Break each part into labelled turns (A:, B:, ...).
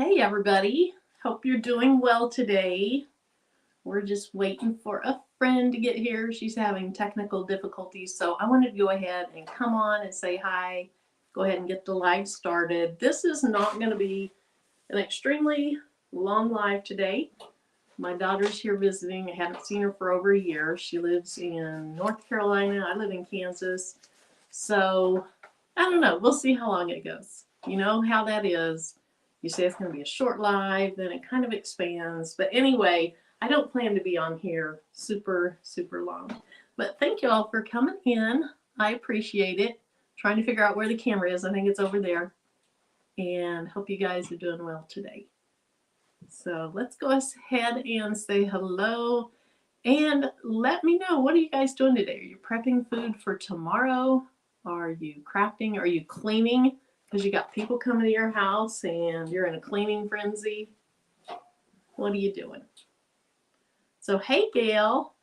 A: Hey everybody, hope you're doing well today. We're just waiting for a friend to get here. She's having technical difficulties, so I wanted to go ahead and come on and say hi. Go ahead and get the live started. This is not going to be an extremely long live today. My daughter's here visiting. I haven't seen her for over a year. She lives in North Carolina. I live in Kansas. So I don't know. We'll see how long it goes. You know how that is. You say it's going to be a short live, then it kind of expands. But anyway, I don't plan to be on here super long. But thank you all for coming in. I appreciate it. Trying to figure out where the camera is. I think it's over there. And hope you guys are doing well today. So let's go ahead and say hello. And let me know, what are you guys doing today? Are you prepping food for tomorrow? Are you crafting? Are you cleaning? Because you got people coming to your house and you're in a cleaning frenzy. What are you doing? So, hey, Gail,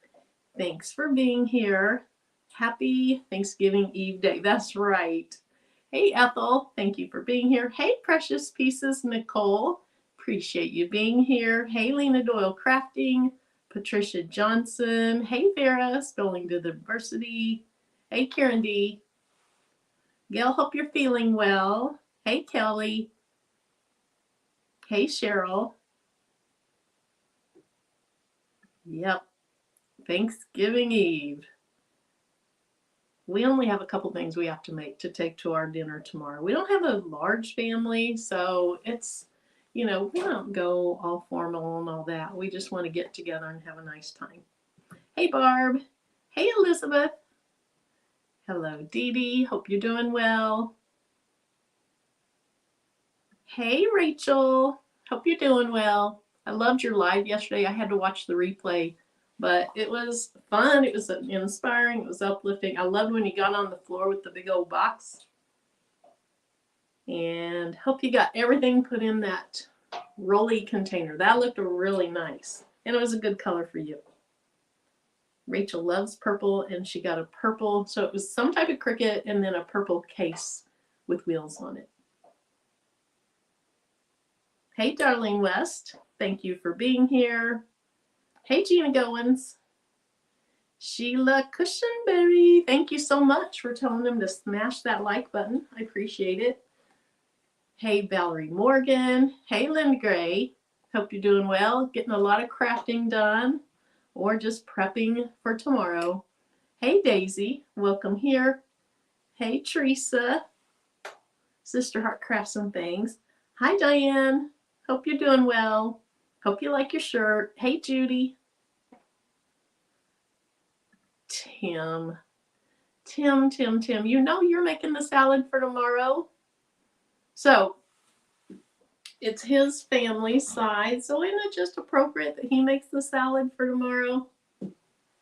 A: thanks for being here. Happy Thanksgiving Eve day. That's right. Hey, Ethel, thank you for being here. Hey, Precious Pieces, Nicole. Appreciate you being here. Hey, Lena Doyle Crafting. Patricia Johnson. Hey, Vera, Spelling to the Diversity. Hey, Karen D. Gail, hope you're feeling well. Hey, Kelly. Hey, Cheryl. Yep, Thanksgiving Eve. We only have a couple things we have to make to take to our dinner tomorrow. We don't have a large family, so it's, we don't go all formal and all that. We just want to get together and have a nice time. Hey, Barb. Hey, Elizabeth. Hello, Dee Dee. Hope you're doing well. Hey, Rachel. Hope you're doing well. I loved your live yesterday. I had to watch the replay, but it was fun. It was inspiring. It was uplifting. I loved when you got on the floor with the big old box. And hope you got everything put in that rolly container. That looked really nice. And it was a good color for you. Rachel loves purple, and she got a purple. So it was some type of cricket and then a purple case with wheels on it. Hey, Darlene West. Thank you for being here. Hey, Gina Goins. Sheila Cushionberry. Thank you so much for telling them to smash that like button. I appreciate it. Hey, Valerie Morgan. Hey, Lynn Gray. Hope you're doing well. Getting a lot of crafting done or just prepping for tomorrow. Hey, Daisy. Welcome here. Hey, Teresa. Sister Heart Crafts and Things. Hi, Diane. Hope you're doing well. Hope you like your shirt. Hey, Judy. Tim. You know you're making the salad for tomorrow. So it's his family side, so isn't it just appropriate that he makes the salad for tomorrow?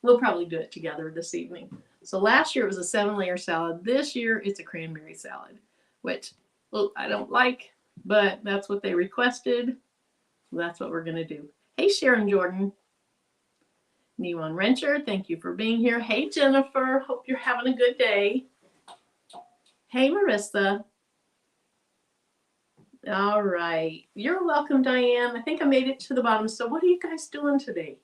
A: We'll probably do it together this evening. So last year it was a 7-layer salad. This year it's a cranberry salad, which I don't like, but that's what they requested. So that's what we're going to do. Hey, Sharon Jordan. Neon Wrencher, thank you for being here. Hey, Jennifer. Hope you're having a good day. Hey, Marissa. All right. You're welcome, Diane. I think I made it to the bottom. So what are you guys doing today?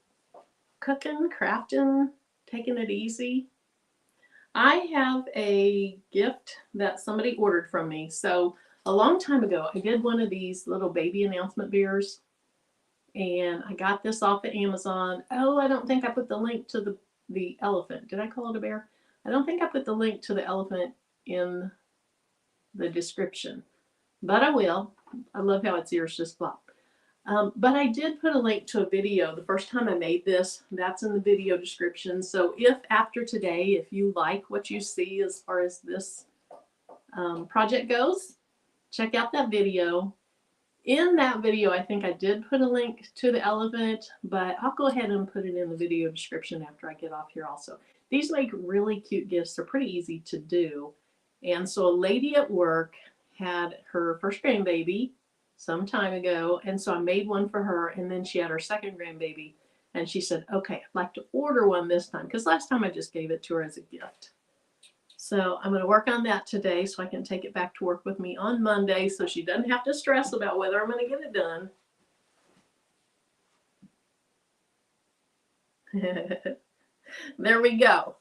A: Cooking, crafting, taking it easy? I have a gift that somebody ordered from me. So a long time ago, I did one of these little baby announcement beers. And I got this off of Amazon. Oh, I don't think I put the link to the elephant. Did I call it a bear? I don't think I put the link to the elephant in the description, but I will. I love how its ears just flop. But I did put a link to a video. The first time I made this, that's in the video description. So if after today, if you like what you see as far as this project goes, check out that video. In that video, I think I did put a link to the elephant, but I'll go ahead and put it in the video description after I get off here also. These make really cute gifts. They're pretty easy to do. And so a lady at work had her first grandbaby some time ago, and so I made one for her, and then she had her second grandbaby, and she said, okay, I'd like to order one this time, because last time I just gave it to her as a gift. So I'm going to work on that today so I can take it back to work with me on Monday so she doesn't have to stress about whether I'm going to get it done. There we go.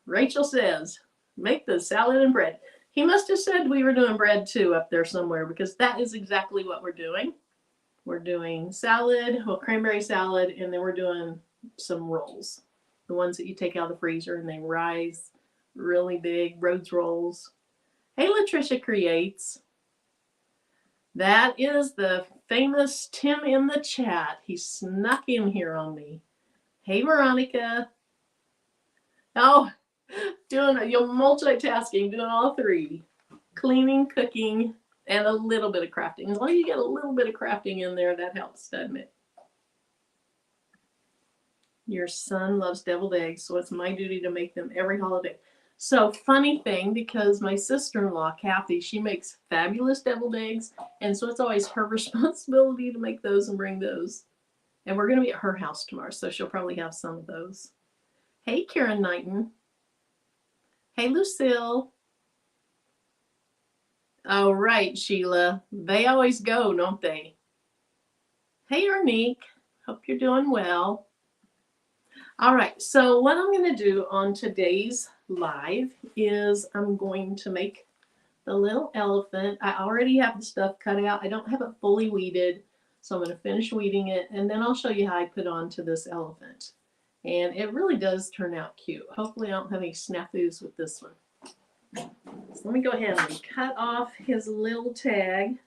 A: Rachel says, make the salad and bread. He must have said we were doing bread too up there somewhere, because that is exactly what we're doing. We're doing salad, well, cranberry salad, and then we're doing some rolls. The ones that you take out of the freezer and they rise really big, Rhodes rolls. Hey, Latricia Creates. That is the famous Tim in the chat. He snuck in here on me. Hey, Veronica. Oh, you're multitasking, doing all three. Cleaning, cooking, and a little bit of crafting. As long as you get a little bit of crafting in there, that helps, doesn't it? Your son loves deviled eggs, so it's my duty to make them every holiday. So, funny thing, because my sister-in-law, Kathy, she makes fabulous deviled eggs, and so it's always her responsibility to make those and bring those. And we're going to be at her house tomorrow, so she'll probably have some of those. Hey, Karen Knighton. Hey, Lucille. Oh, right, Sheila. They always go, don't they? Hey, Ernique. Hope you're doing well. All right, so what I'm going to do on today's live is I'm going to make the little elephant. I already have the stuff cut out. I don't have it fully weeded, so I'm going to finish weeding it, and then I'll show you how I put onto this elephant. And it really does turn out cute. Hopefully I don't have any snafus with this one. So let me go ahead and cut off his little tag,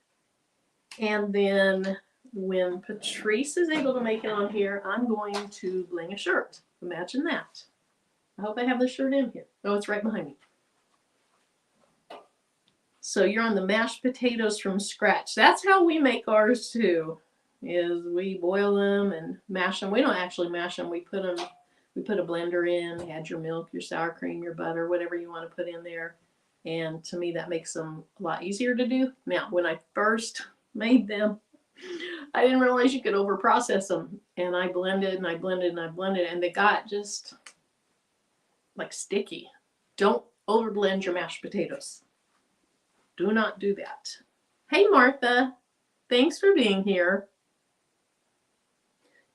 A: and then when Patrice is able to make it on here, I'm going to bling a shirt. Imagine that. I hope I have the shirt in here. Oh, it's right behind me. So you're on the mashed potatoes from scratch. That's how we make ours too, is we boil them and mash them. We don't actually mash them. We put a blender in, add your milk, your sour cream, your butter, whatever you want to put in there. And to me, that makes them a lot easier to do. Now, when I first made them, I didn't realize you could overprocess them. And I blended and I blended and I blended, and they got just like sticky. Don't overblend your mashed potatoes. Do not do that. Hey, Martha. Thanks for being here.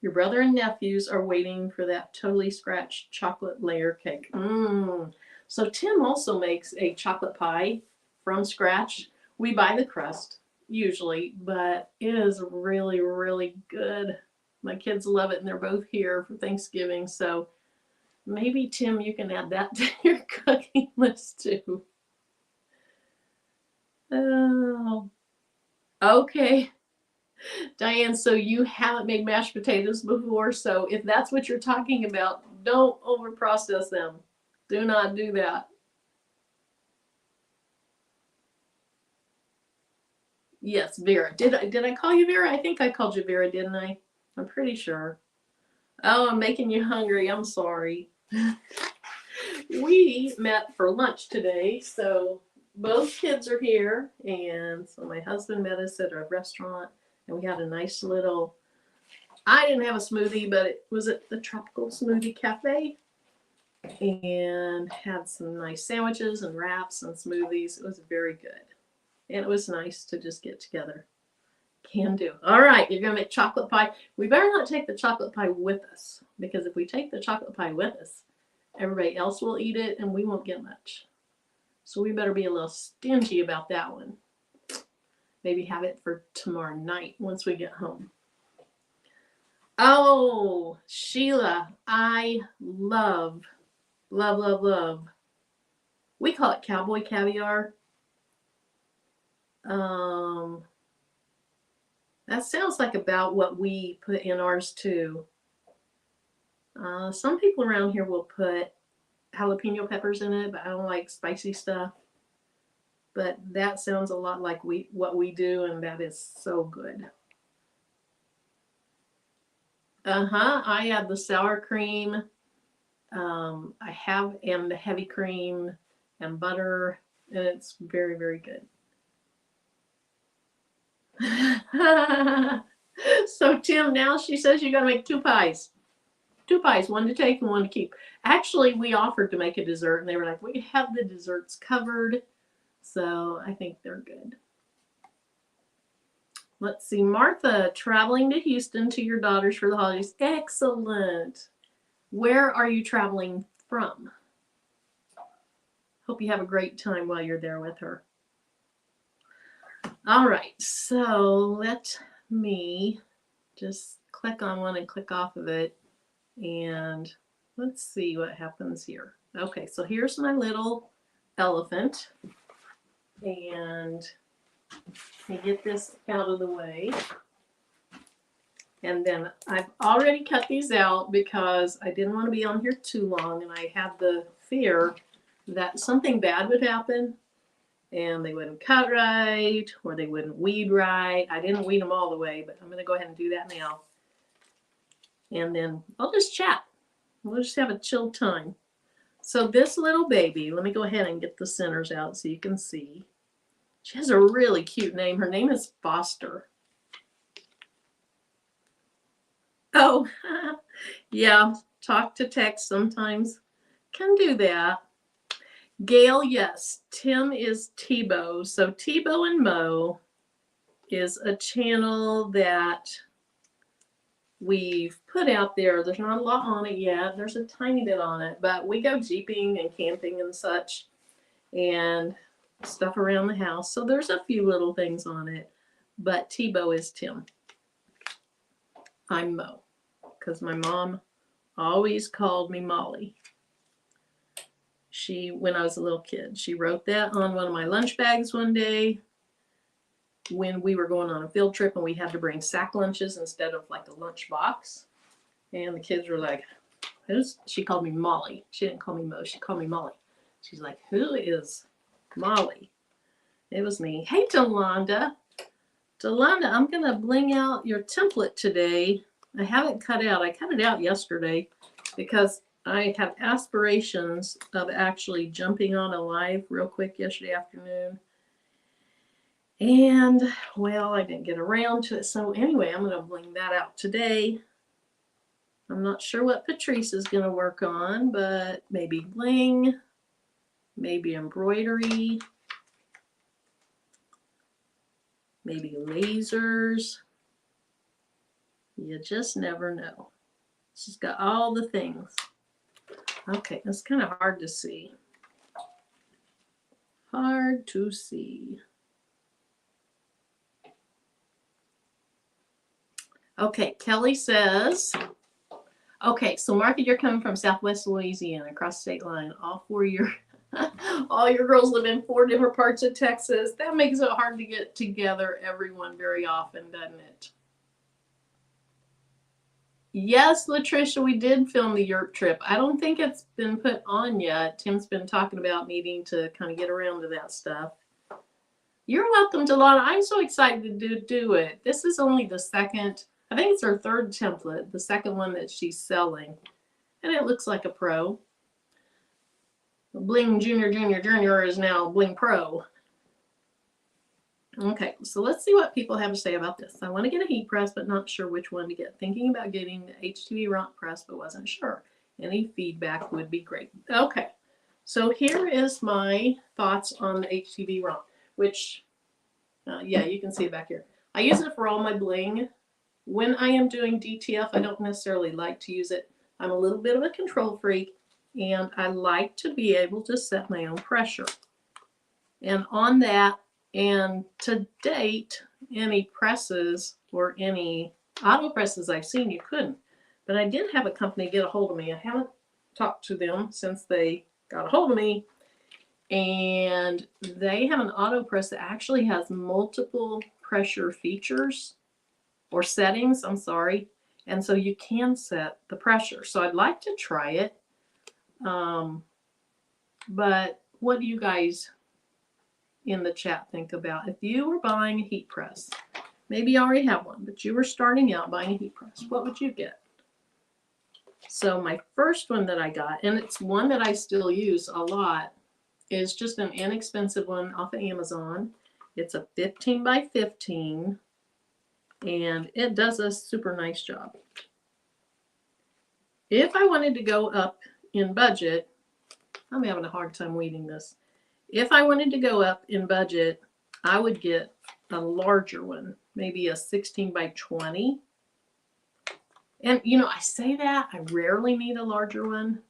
A: Your brother and nephews are waiting for that totally scratched chocolate layer cake. So Tim also makes a chocolate pie from scratch. We buy the crust usually, but it is really, really good. My kids love it, and they're both here for Thanksgiving. So maybe, Tim, you can add that to your cooking list too. Oh, okay. Diane, so you haven't made mashed potatoes before, so if that's what you're talking about, don't overprocess them. Do not do that. Yes, Vera. Did I call you Vera? I think I called you Vera, didn't I? I'm pretty sure. Oh, I'm making you hungry. I'm sorry. We met for lunch today, so both kids are here, and so my husband met us at a restaurant, and we had a nice little, I didn't have a smoothie, but it was at the Tropical Smoothie Cafe, and had some nice sandwiches and wraps and smoothies. It was very good, and it was nice to just get together. Can do. All right, you're going to make chocolate pie. We better not take the chocolate pie with us, because if we take the chocolate pie with us, everybody else will eat it and we won't get much. So we better be a little stingy about that one. Maybe have it for tomorrow night once we get home. Oh, Sheila, I love. We call it cowboy caviar. That sounds like about what we put in ours too. Some people around here will put jalapeno peppers in it, but I don't like spicy stuff. But that sounds a lot like what we do, and that is so good. I add the sour cream. I have and the heavy cream and butter, and it's very, very good. So Tim, now she says you're gonna make 2 pies. 2 pies, 1 to take and 1 to keep. Actually, we offered to make a dessert, and they were like, we have the desserts covered. So I think they're good. Let's see, Martha, traveling to Houston to your daughters for the holidays. Excellent. Where are you traveling from? Hope you have a great time while you're there with her. All right, so let me just click on one and click off of it. And let's see what happens here. Okay, so here's my little elephant. And let me get this out of the way. And then I've already cut these out because I didn't want to be on here too long, and I had the fear that something bad would happen and they wouldn't cut right or they wouldn't weed right. I didn't weed them all the way, but I'm going to go ahead and do that now. And then I'll just chat. We'll just have a chill time. So this little baby, let me go ahead and get the centers out so you can see. She has a really cute name. Her name is Foster. Oh, yeah, talk to text sometimes. Can do that. Gail, yes. Tim is Tebow. So Tebow and Mo is a channel that we've put out there. There's not a lot on it yet. There's a tiny bit on it, but we go jeeping and camping and such and stuff around the house. So there's a few little things on it, but Tebow is Tim. I'm Mo, because my mom always called me Molly. When I was a little kid, she wrote that on one of my lunch bags one day when we were going on a field trip and we had to bring sack lunches instead of like a lunch box. And the kids were like, she called me Molly. She didn't call me Mo, she called me Molly. She's like, who is Molly? It was me. Hey, Delonda. Delonda, I'm going to bling out your template today. I haven't cut out. I cut it out yesterday because I have aspirations of actually jumping on a live real quick yesterday afternoon. And, well, I didn't get around to it. So anyway, I'm going to bling that out today. I'm not sure what Patrice is going to work on, but maybe bling, maybe embroidery, maybe lasers. You just never know. She's got all the things. Okay, it's kind of hard to see. Hard to see. Okay, Kelly says, okay, so Martha, you're coming from Southwest Louisiana, across the state line. All your girls live in 4 different parts of Texas. That makes it hard to get together everyone very often, doesn't it? Yes, Latricia, we did film the Europe trip. I don't think it's been put on yet. Tim's been talking about needing to kind of get around to that stuff. You're welcome, Delana. I'm so excited to do it. This is only the second, I think it's her 3rd template, the second one that she's selling. And it looks like a pro. Bling Junior is now Bling Pro. Okay, so let's see what people have to say about this. I want to get a heat press, but not sure which one to get. Thinking about getting the HTV Romp press, but wasn't sure. Any feedback would be great. Okay, so here is my thoughts on the HTV Romp, which, yeah, you can see it back here. I use it for all my bling. When I am doing DTF, I don't necessarily like to use it. I'm a little bit of a control freak, and I like to be able to set my own pressure. And on that, and to date, any presses or any auto presses I've seen, you couldn't. But I did have a company get a hold of me. I haven't talked to them since they got a hold of me. And they have an auto press that actually has multiple pressure features or settings, I'm sorry. And so you can set the pressure. So I'd like to try it. But what do you guys in the chat think about if you were buying a heat press? Maybe you already have one, but you were starting out buying a heat press. What would you get? So my first one that I got, and it's one that I still use a lot, is just an inexpensive one off of Amazon. It's a 15 by 15, and it does a super nice job. If I wanted to go up in budget, I'm having a hard time reading this. If I wanted to go up in budget, I would get a larger one, maybe a 16 by 20. And you know, I say that, I rarely need a larger one.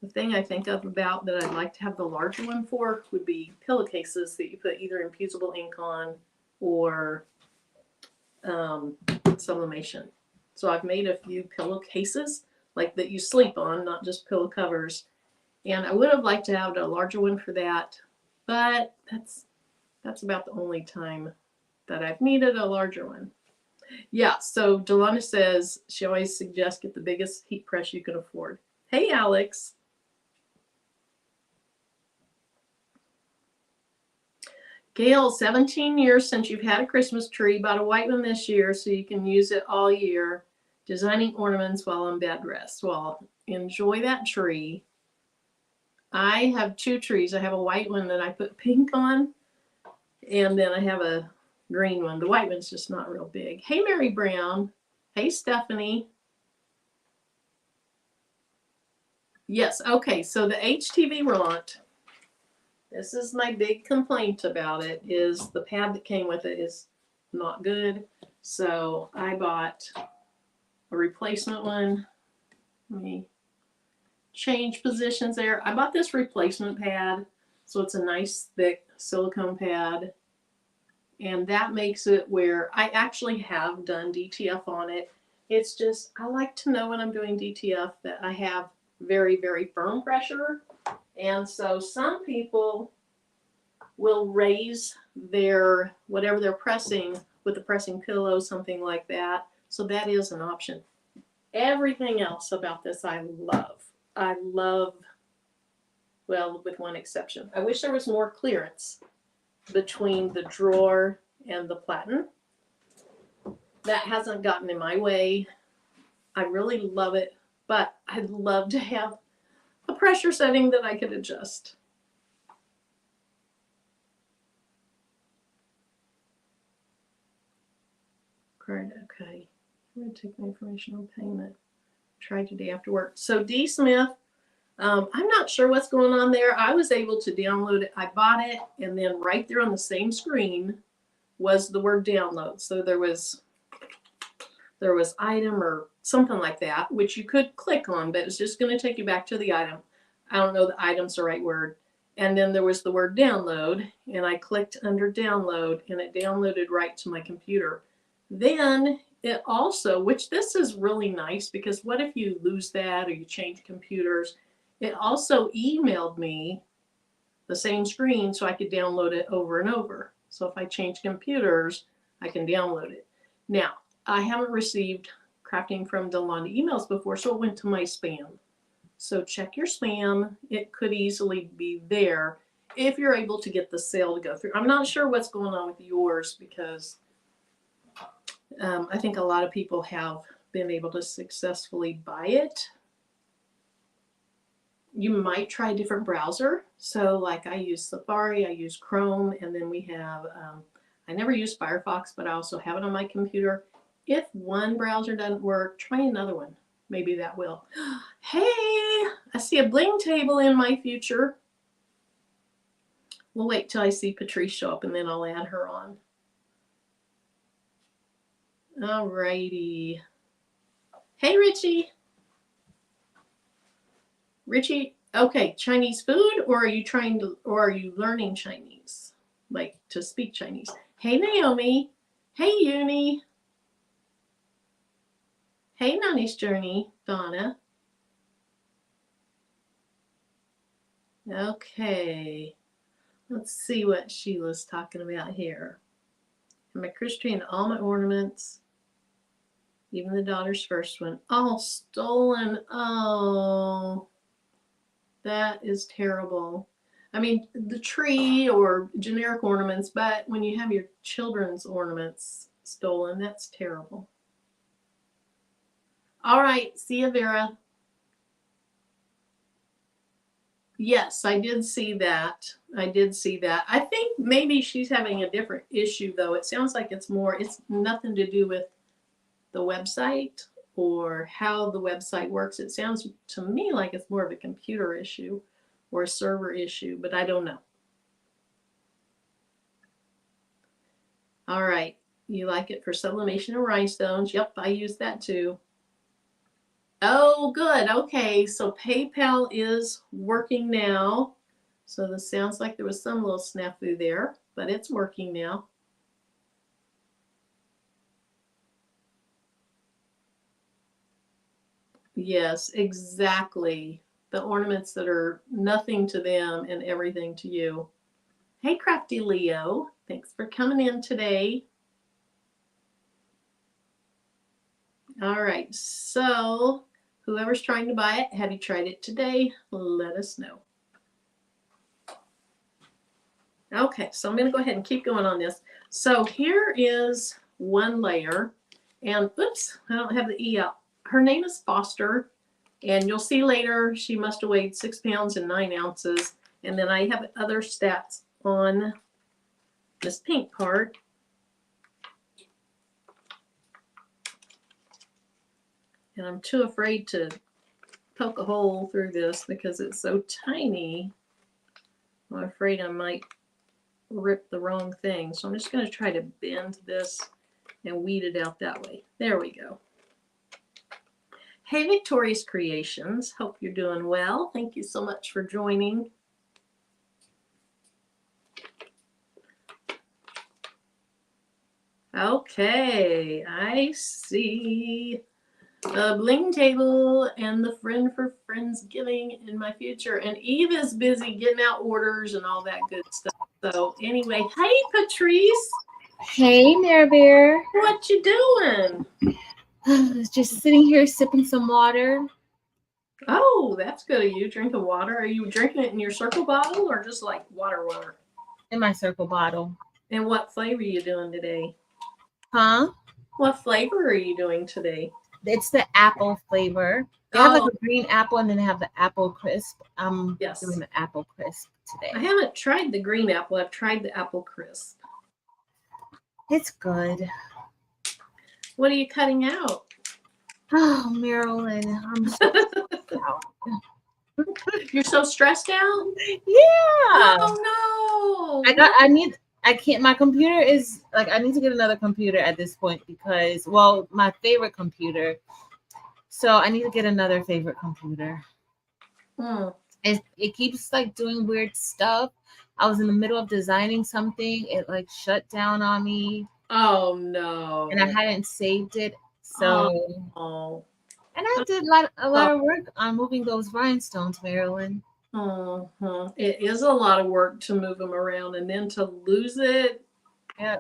A: The thing I think of about that I'd like to have the larger one for would be pillowcases that you put either infusible ink on or sublimation. So I've made a few pillowcases like that you sleep on, not just pillow covers. And I would have liked to have a larger one for that, but that's about the only time that I've needed a larger one. Yeah, so Delana says she always suggests get the biggest heat press you can afford. Hey, Alex. Gail, 17 years since you've had a Christmas tree. Bought a white one this year so you can use it all year. Designing ornaments while on bed rest. Well, enjoy that tree. I have two trees. I have a white one that I put pink on, and then I have a green one. The white one's just not real big. Hey, Mary Brown. Hey, Stephanie. Yes, okay, so the HTV Relant, this is my big complaint about it, is the pad that came with it is not good. So I bought a replacement one. Let me change positions there. I bought this replacement pad, so it's a nice thick silicone pad, and that makes it where I actually have done DTF on it. It's just I like to know when I'm doing DTF that I have very, very firm pressure, and so some people will raise their whatever they're pressing with a pressing pillow, something like that. So that is an option. Everything else about this I love. I love, well, with one exception. I wish there was more clearance between the drawer and the platen. That hasn't gotten in my way. I really love it, but I'd love to have a pressure setting that I could adjust. Great, okay. I'm going to take my information on payment. Try today after work. So D. Smith, I'm not sure what's going on there. I was able to download it. I bought it, and then right there on the same screen was the word download. So there was item or something like that, which you could click on, but it's just going to take you back to the item. I don't know the item's the right word. And then there was the word download, and I clicked under download, and it downloaded right to my computer. Then it also, which this is really nice because what if you lose that or you change computers? It also emailed me the same screen so I could download it over and over. So if I change computers, I can download it. Now, I haven't received Crafting from Delana emails before, so it went to my spam. So check your spam. It could easily be there if you're able to get the sale to go through. I'm not sure what's going on with yours because I think a lot of people have been able to successfully buy it. You might try a different browser. So like I use Safari, I use Chrome, and then we have, I never use Firefox, but I also have it on my computer. If one browser doesn't work, try another one. Maybe that will. Hey, I see a bling table in my future. We'll wait till I see Patrice show up and then I'll add her on. All righty. Hey, Richie. Richie, okay, Chinese food, or are you learning Chinese? Like to speak Chinese? Hey, Naomi. Hey, Uni. Hey, Nani's Journey, Donna. Okay. Let's see what Sheila's talking about here. My Christmas tree and all my ornaments, even the daughter's first one, all stolen. Oh, that is terrible. I mean, the tree or generic ornaments, but when you have your children's ornaments stolen, that's terrible. All right, see you, Vera. Yes, I did see that. I did see that. I think maybe she's having a different issue, though. It sounds like it's nothing to do with the website or how the website works. It sounds to me like it's more of a computer issue or a server issue, but I don't know. All right. You like it for sublimation and rhinestones. Yep, I use that too. Oh, good. Okay, so PayPal is working now. So this sounds like there was some little snafu there, but it's working now. Yes, exactly. The ornaments that are nothing to them and everything to you. Hey, Crafty Leo. Thanks for coming in today. All right, so whoever's trying to buy it, have you tried it today? Let us know. Okay, so I'm going to go ahead and keep going on this. So here is one layer, and oops, I don't have the E up. Her name is Foster, and you'll see later she must have weighed 6 pounds and 9 ounces. And then I have other stats on this pink part. And I'm too afraid to poke a hole through this because it's so tiny. I'm afraid I might rip the wrong thing. So I'm just going to try to bend this and weed it out that way. There we go. Hey, Victorious Creations. Hope you're doing well. Thank you so much for joining. Okay, I see the bling table and the friend for Friendsgiving in my future. And Eve is busy getting out orders and all that good stuff. So anyway, hey, Patrice.
B: Hey, Mare Bear.
A: What you doing?
B: Just sitting here sipping some water.
A: Oh, that's good of you, drinking water. Are you drinking it in your circle bottle or just like water?
B: In my circle bottle.
A: And what flavor are you doing today?
B: Huh?
A: What flavor are you doing today?
B: It's the apple flavor. They have like a green apple and then they have the apple crisp. I'm doing the apple crisp today.
A: I haven't tried the green apple. I've tried the apple crisp.
B: It's good.
A: What are you cutting out?
B: Oh, Marilyn, I'm so stressed out.
A: You're so stressed out?
B: Yeah.
A: Oh
B: no. My computer is like, I need to get another computer at this point because, well, my favorite computer. So I need to get another favorite computer. It keeps like doing weird stuff. I was in the middle of designing something. It like shut down on me.
A: Oh no.
B: And I hadn't saved it. So and I did a lot of work on moving those rhinestones, Marilyn.
A: It is a lot of work to move them around and then to lose it.
B: Yeah.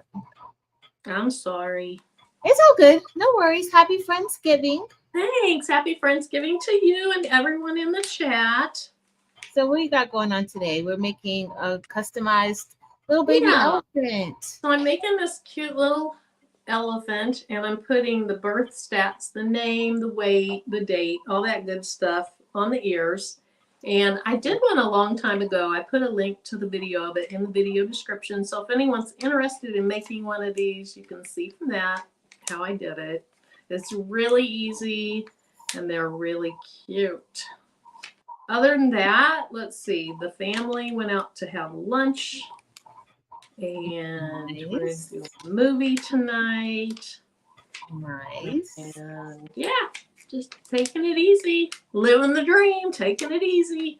A: I'm sorry.
B: It's all good. No worries. Happy Friendsgiving.
A: Thanks. Happy Friendsgiving to you and everyone in the chat.
B: So what you got going on today? We're making a customized little baby elephant.
A: So I'm making this cute little elephant and I'm putting the birth stats, the name, the weight, the date, all that good stuff on the ears. And I did one a long time ago. I put a link to the video of it in the video description. So if anyone's interested in making one of these, you can see from that how I did it. It's really easy and they're really cute. Other than that, let's see. The family went out to have lunch. And we're going to do a movie tonight.
B: Nice.
A: And yeah, just taking it easy. Living the dream, taking it easy.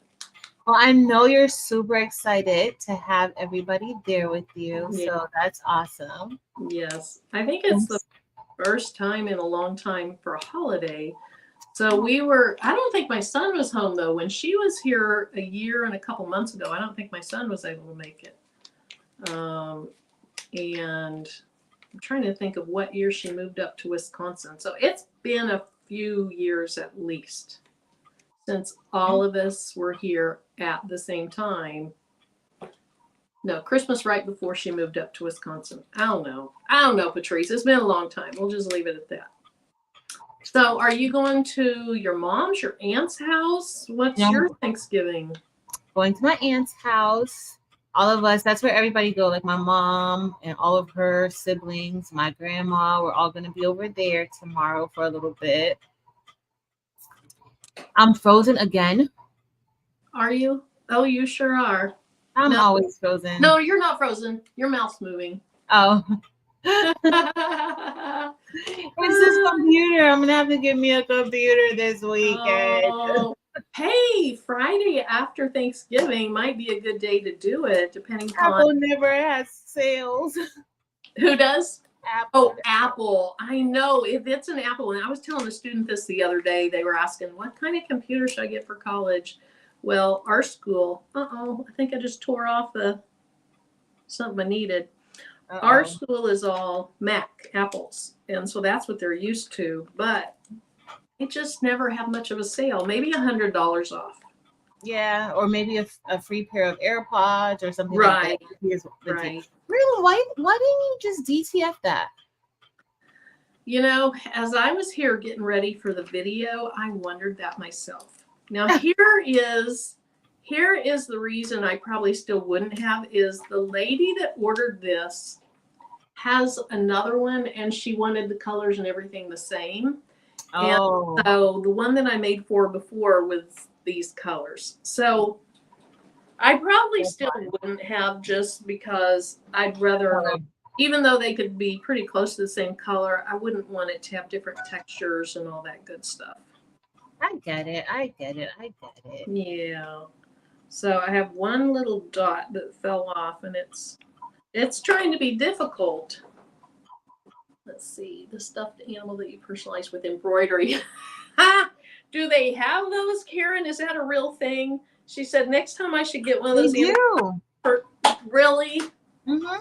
B: Well, I know you're super excited to have everybody there with you. Yeah. So that's awesome.
A: Yes. I think it's the first time in a long time for a holiday. So I don't think my son was home though. When she was here a year and a couple months ago, I don't think my son was able to make it. And I'm trying to think of what year she moved up to Wisconsin. So it's been a few years at least since all of us were here at the same time. No, Christmas right before she moved up to Wisconsin. I don't know, Patrice. It's been a long time. We'll just leave it at that. So are you going to your mom's, your aunt's house? What's your Thanksgiving?
B: Going to my aunt's house. All of us, that's where everybody go. Like my mom and all of her siblings, my grandma, we're all gonna be over there tomorrow for a little bit. I'm frozen again.
A: Are you? Oh, you sure are.
B: I'm
A: No.
B: always frozen.
A: No, you're not frozen. Your mouth's moving.
B: Oh,
A: Oh,
B: it's this computer. I'm gonna have to get me a computer this weekend.
A: hey, Friday after Thanksgiving might be a good day to do it, depending upon
B: Apple never has sales.
A: who does.
B: Apple.
A: Oh, Apple. I know. If it's an Apple, and I was telling a student this the other day, they were asking, what kind of computer should I get for college? Well, our school, I think I just tore off something I needed. Our school is all Mac, Apples, and so that's what they're used to, but it just never had much of a sale, maybe $100 off.
B: Yeah, or maybe a free pair of AirPods or something
A: Right.
B: like that.
A: Right.
B: Really, why didn't you just DTF that?
A: You know, as I was here getting ready for the video, I wondered that myself. Now here is the reason I probably still wouldn't have is the lady that ordered this has another one and she wanted the colors and everything the same.
B: Oh.
A: And so the one that I made for before was these colors. So I probably still wouldn't have, just because I'd rather, even though they could be pretty close to the same color, I wouldn't want it to have different textures and all that good stuff.
B: I get it.
A: Yeah. So I have one little dot that fell off, and it's trying to be difficult. Let's see, the stuffed animal that you personalize with embroidery. Do they have those, Karen? Is that a real thing? She said next time I should get one of those.
B: They do.
A: Really?
B: Mm-hmm.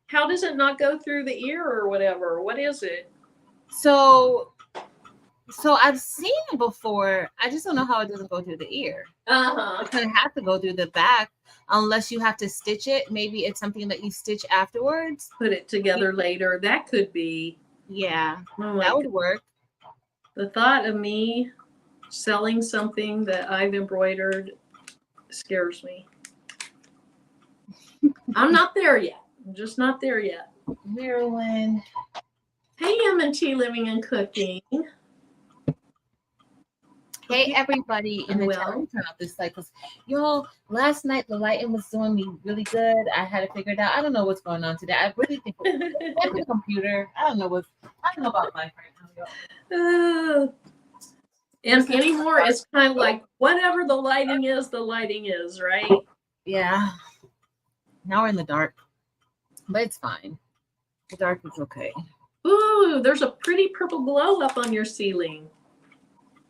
A: How does it not go through the ear or whatever? What is it?
B: So I've seen it before. I just don't know how it doesn't go through the ear. It doesn't have to go through the back unless you have to stitch it. Maybe it's something that you stitch afterwards.
A: Put it together later. That could be.
B: Yeah, that would work.
A: The thought of me selling something that I've embroidered scares me. I'm not there yet. I'm just not there yet.
B: Marilyn.
A: Hey, M&T Living and Cooking.
B: Hey, everybody in the chat. Let me turn off this light because, y'all, last night the lighting was doing me really good. I had to figure it out. I don't know what's going on today. I really think it's the computer. I don't know about life right now, y'all.
A: And anymore, it's kind of like whatever the lighting is, right?
B: Yeah. Now we're in the dark, but it's fine. The dark is okay.
A: Ooh, there's a pretty purple glow up on your ceiling.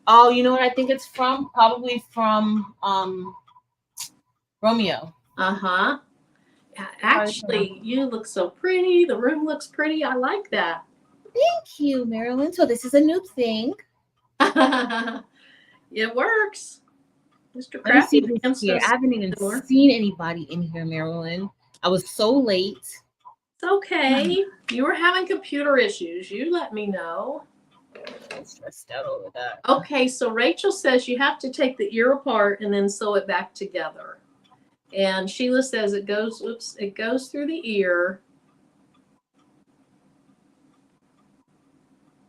B: Oh, you know what I think it's from? Probably from Romeo.
A: Uh-huh. Actually, you look so pretty. The room looks pretty. I like that.
B: Thank you, Marilyn. So this is a new thing.
A: It works. Mr.
B: Let me see
A: Crafty
B: who's here. I haven't even seen anybody in here, Marilyn. I was so late.
A: It's okay. You were having computer issues. You let me know.
B: I'm stressed out over that.
A: Okay, so Rachel says you have to take the ear apart and then sew it back together. And Sheila says it goes through the ear.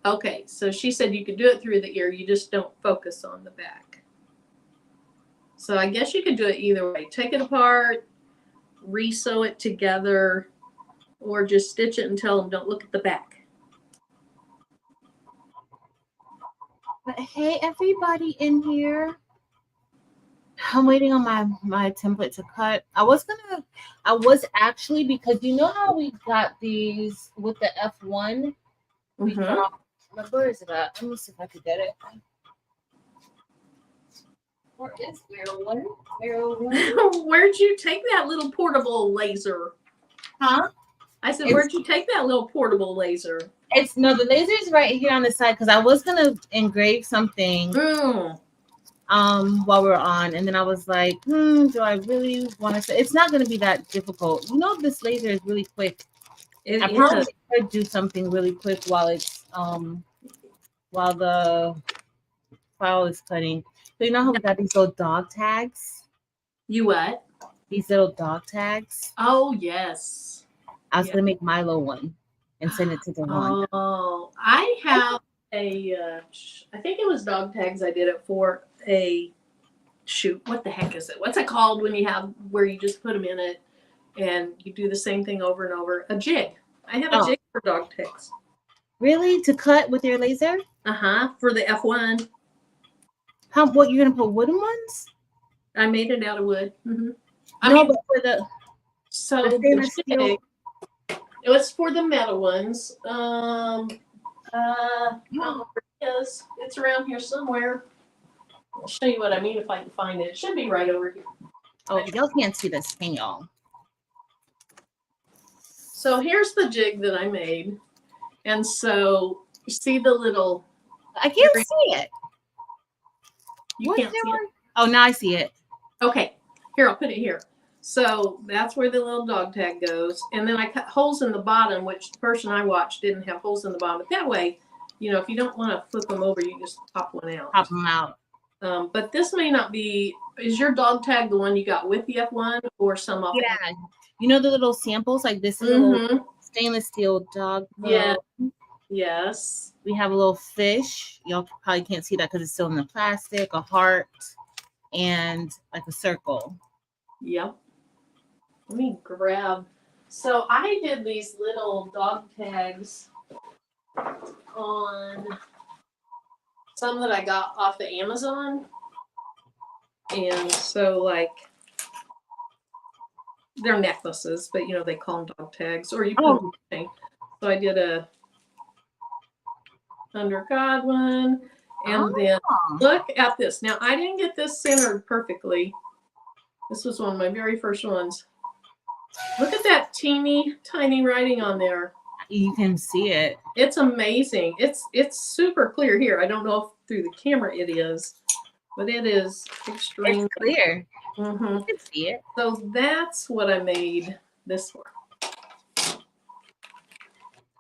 A: Okay, so she said you could do it through the ear, you just don't focus on the back. So I guess you could do it either way. Take it apart, re-sew it together, or just stitch it and tell them don't look at the back.
B: But hey, everybody in here. I'm waiting on my template to cut. I was actually, because you know how we got these with the F1? Where is it at? Let me see if I could get it. Where is Marilyn?
A: Where'd you take that little portable laser?
B: Huh?
A: I said, where'd you take that little portable laser?
B: The laser is right here on the side because I was gonna engrave something while we were on, and then I was like, do I really want to? It's not gonna be that difficult. You know, this laser is really quick. I probably could do something really quick while it's while the file is cutting. So you know how we got these little dog tags?
A: You what?
B: these little dog tags.
A: Oh, yes.
B: I was
A: Yeah.
B: gonna make Milo one and send it to Devon.
A: Oh, I have I think it was dog tags I did it for a shoot. What the heck is it? What's it called when you have where you just put them in it and you do the same thing over and over? A jig. I have a
B: Oh,
A: jig for dog tags.
B: really? To cut with your laser?
A: For the F1.
B: What you're gonna put wooden ones?
A: I made it out of wood. I
B: No,
A: mean,
B: but for the
A: so
B: stainless
A: the
B: steel.
A: jig, it was for the metal ones. I don't know where it is. It's around here somewhere. I'll show you what I mean if I can find it. It should be right over here.
B: Oh, y'all can't see this, can y'all?
A: So here's the jig that I made. And so you see the little.
B: I can't see it.
A: You can't see it?
B: Oh, now I see it.
A: Okay. Here, I'll put it here. So that's where the little dog tag goes. And then I cut holes in the bottom, which the person I watched didn't have holes in the bottom. But that way, if you don't want to flip them over, you just pop one out.
B: Pop them out.
A: But this may not be. Is your dog tag the one you got with the F1 or some off?
B: Yeah. You know the little samples? Like this is a little stainless steel dog.
A: Yeah. Yes.
B: We have a little fish. Y'all probably can't see that because it's still in the plastic, a heart, and like a circle.
A: Yep. Let me grab. So I did these little dog tags on some that I got off the Amazon. And so they're necklaces, but they call them dog tags, or you put them. So I did a Under God one, and then look at this. Now I didn't get this centered perfectly. This was one of my very first ones. Look at that teeny tiny writing on there.
B: You can see it.
A: It's amazing. It's super clear here. I don't know if through the camera it is, but it is extremely
B: It's clear.
A: Mm-hmm.
B: You can see it.
A: So that's what I made this for.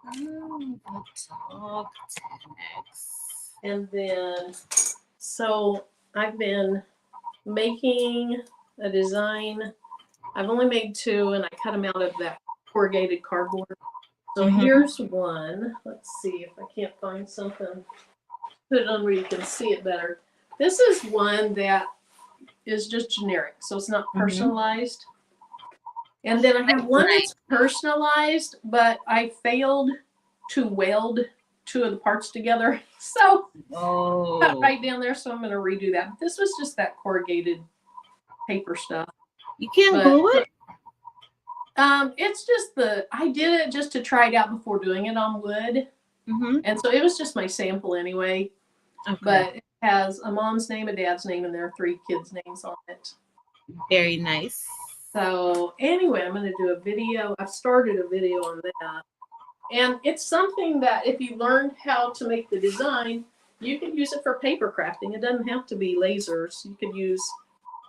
B: Oh, the dog tags.
A: And then, so I've been making a design. I've only made 2, and I cut them out of that corrugated cardboard. So here's one. Let's see if I can't find something. Put it on where you can see it better. This is one that is just generic, so it's not personalized. And then I have one that's personalized, but I failed to weld 2 of the parts together. So cut right down there, so I'm going to redo that. This was just that corrugated paper stuff.
B: You can't glue it?
A: It's just I did it just to try it out before doing it on wood. And so it was just my sample anyway. Okay. But it has a mom's name, a dad's name, and there are 3 kids' names on it.
B: Very nice.
A: So anyway, I'm going to do a video. I've started a video on that. And it's something that if you learn how to make the design, you can use it for paper crafting. It doesn't have to be lasers. You could use,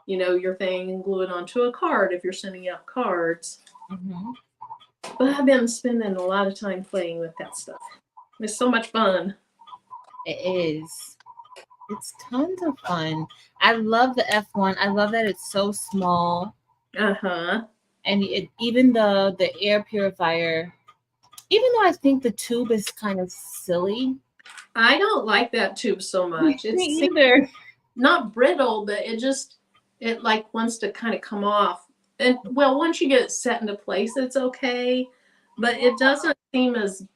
A: your thing and glue it onto a card if you're sending out cards. But I've been spending a lot of time playing with that stuff. It's so much fun.
B: It is. It's tons of fun. I love the F1. I love that it's so small. And even the air purifier, even though I think the tube is kind of silly.
A: I don't like that tube so much.
B: Me either.
A: Not brittle, but it wants to kind of come off. And once you get it set into place, it's okay. But it doesn't seem as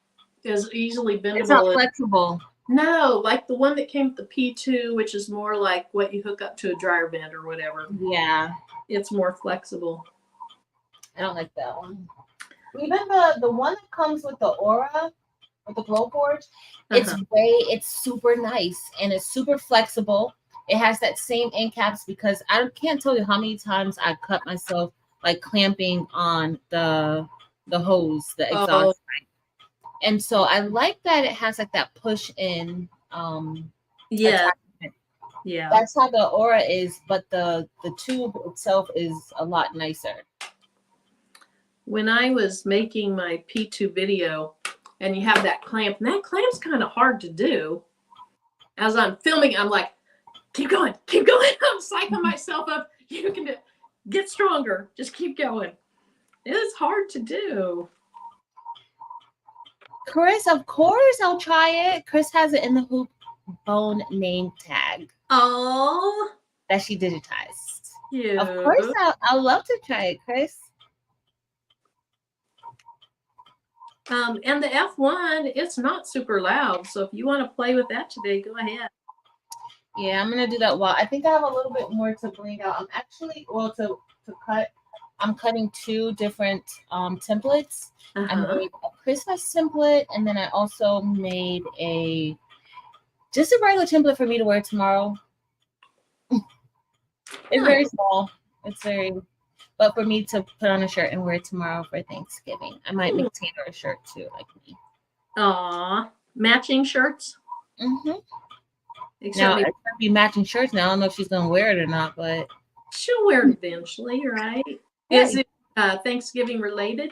A: easily bendable.
B: It's not flexible.
A: No, like the one that came with the P2, which is more like what you hook up to a dryer vent or whatever.
B: Yeah.
A: It's more flexible.
B: I don't like that one. Even the one that comes with the Aura, with the Glowforge, it's super nice and it's super flexible. It has that same end caps because I can't tell you how many times I cut myself clamping on the hose, the exhaust pipe. And so I like that it has that push in attachment.
A: Yeah.
B: That's how the Aura is, but the tube itself is a lot nicer.
A: When I was making my P2 video and you have that clamp, and that clamp's kind of hard to do. As I'm filming, I'm like, keep going. I'm psyching myself up. You can do it. Get stronger. Just keep going. It is hard to do.
B: Chris, of course I'll try it. Chris has it in the hoop bone name tag
A: Oh,
B: that she digitized.
A: cute.
B: Of course I'll love to try it, Chris.
A: And the F1, it's not super loud. So if you want to play with that today, go ahead.
B: Yeah, I'm gonna do that. Well, I think I have a little bit more to bling out. I'm actually to cut. I'm cutting 2 different templates. I made a Christmas template, and then I also made just a regular template for me to wear tomorrow. It's very small. But for me to put on a shirt and wear it tomorrow for Thanksgiving. I might make Taylor a shirt too, like me.
A: Aw, matching shirts?
B: Mm-hmm. Now, it's going to be matching shirts now. I don't know if she's going to wear it or not, but
A: she'll wear it eventually, right? Is it Thanksgiving related?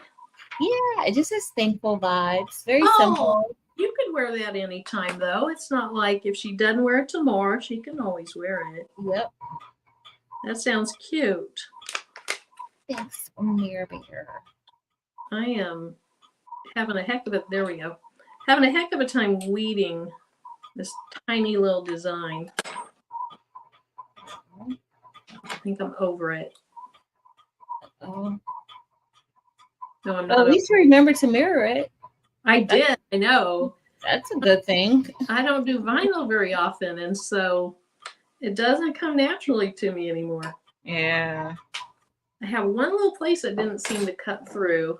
B: Yeah, it just says thankful vibes. Very simple.
A: You could wear that anytime, though. It's not like if she doesn't wear it tomorrow, she can always wear it.
B: Yep.
A: That sounds cute.
B: Thanks, Mirror Bear.
A: I am having a heck of a, there we go. Having a heck of a time weeding this tiny little design. I think I'm over it.
B: Oh.
A: No, I'm
B: Well,
A: not.
B: at least you remember to mirror it.
A: I did. I know.
B: That's a good thing.
A: I don't do vinyl very often, and so it doesn't come naturally to me anymore.
B: Yeah.
A: I have one little place that didn't seem to cut through.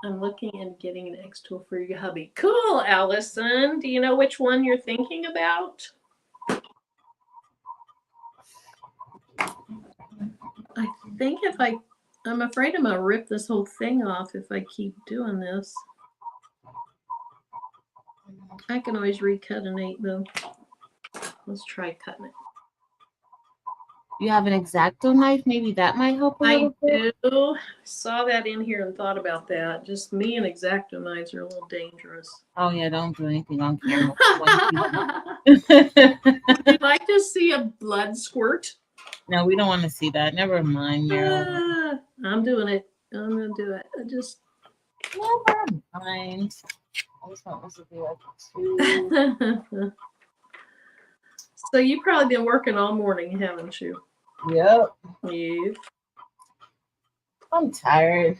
A: I'm looking and getting an X tool for your hubby. Cool, Allison. Do you know which one you're thinking about? I think I'm afraid I'm going to rip this whole thing off if I keep doing this. I can always recut an 8 though. Let's try cutting it.
B: You have an X-Acto knife? Maybe that might help a little bit.
A: I do. Saw that in here and thought about that. Just me and X-Acto knives are a little dangerous.
B: Oh yeah, don't do anything on camera.
A: Would you like to see a blood squirt?
B: No, we don't want to see that. Never mind, Meryl.
A: I'm doing it. I'm gonna do it.
B: Never mind. I just want this to be like 2.
A: So you've probably been working all morning, haven't you?
B: Yep.
A: Yeah.
B: I'm tired.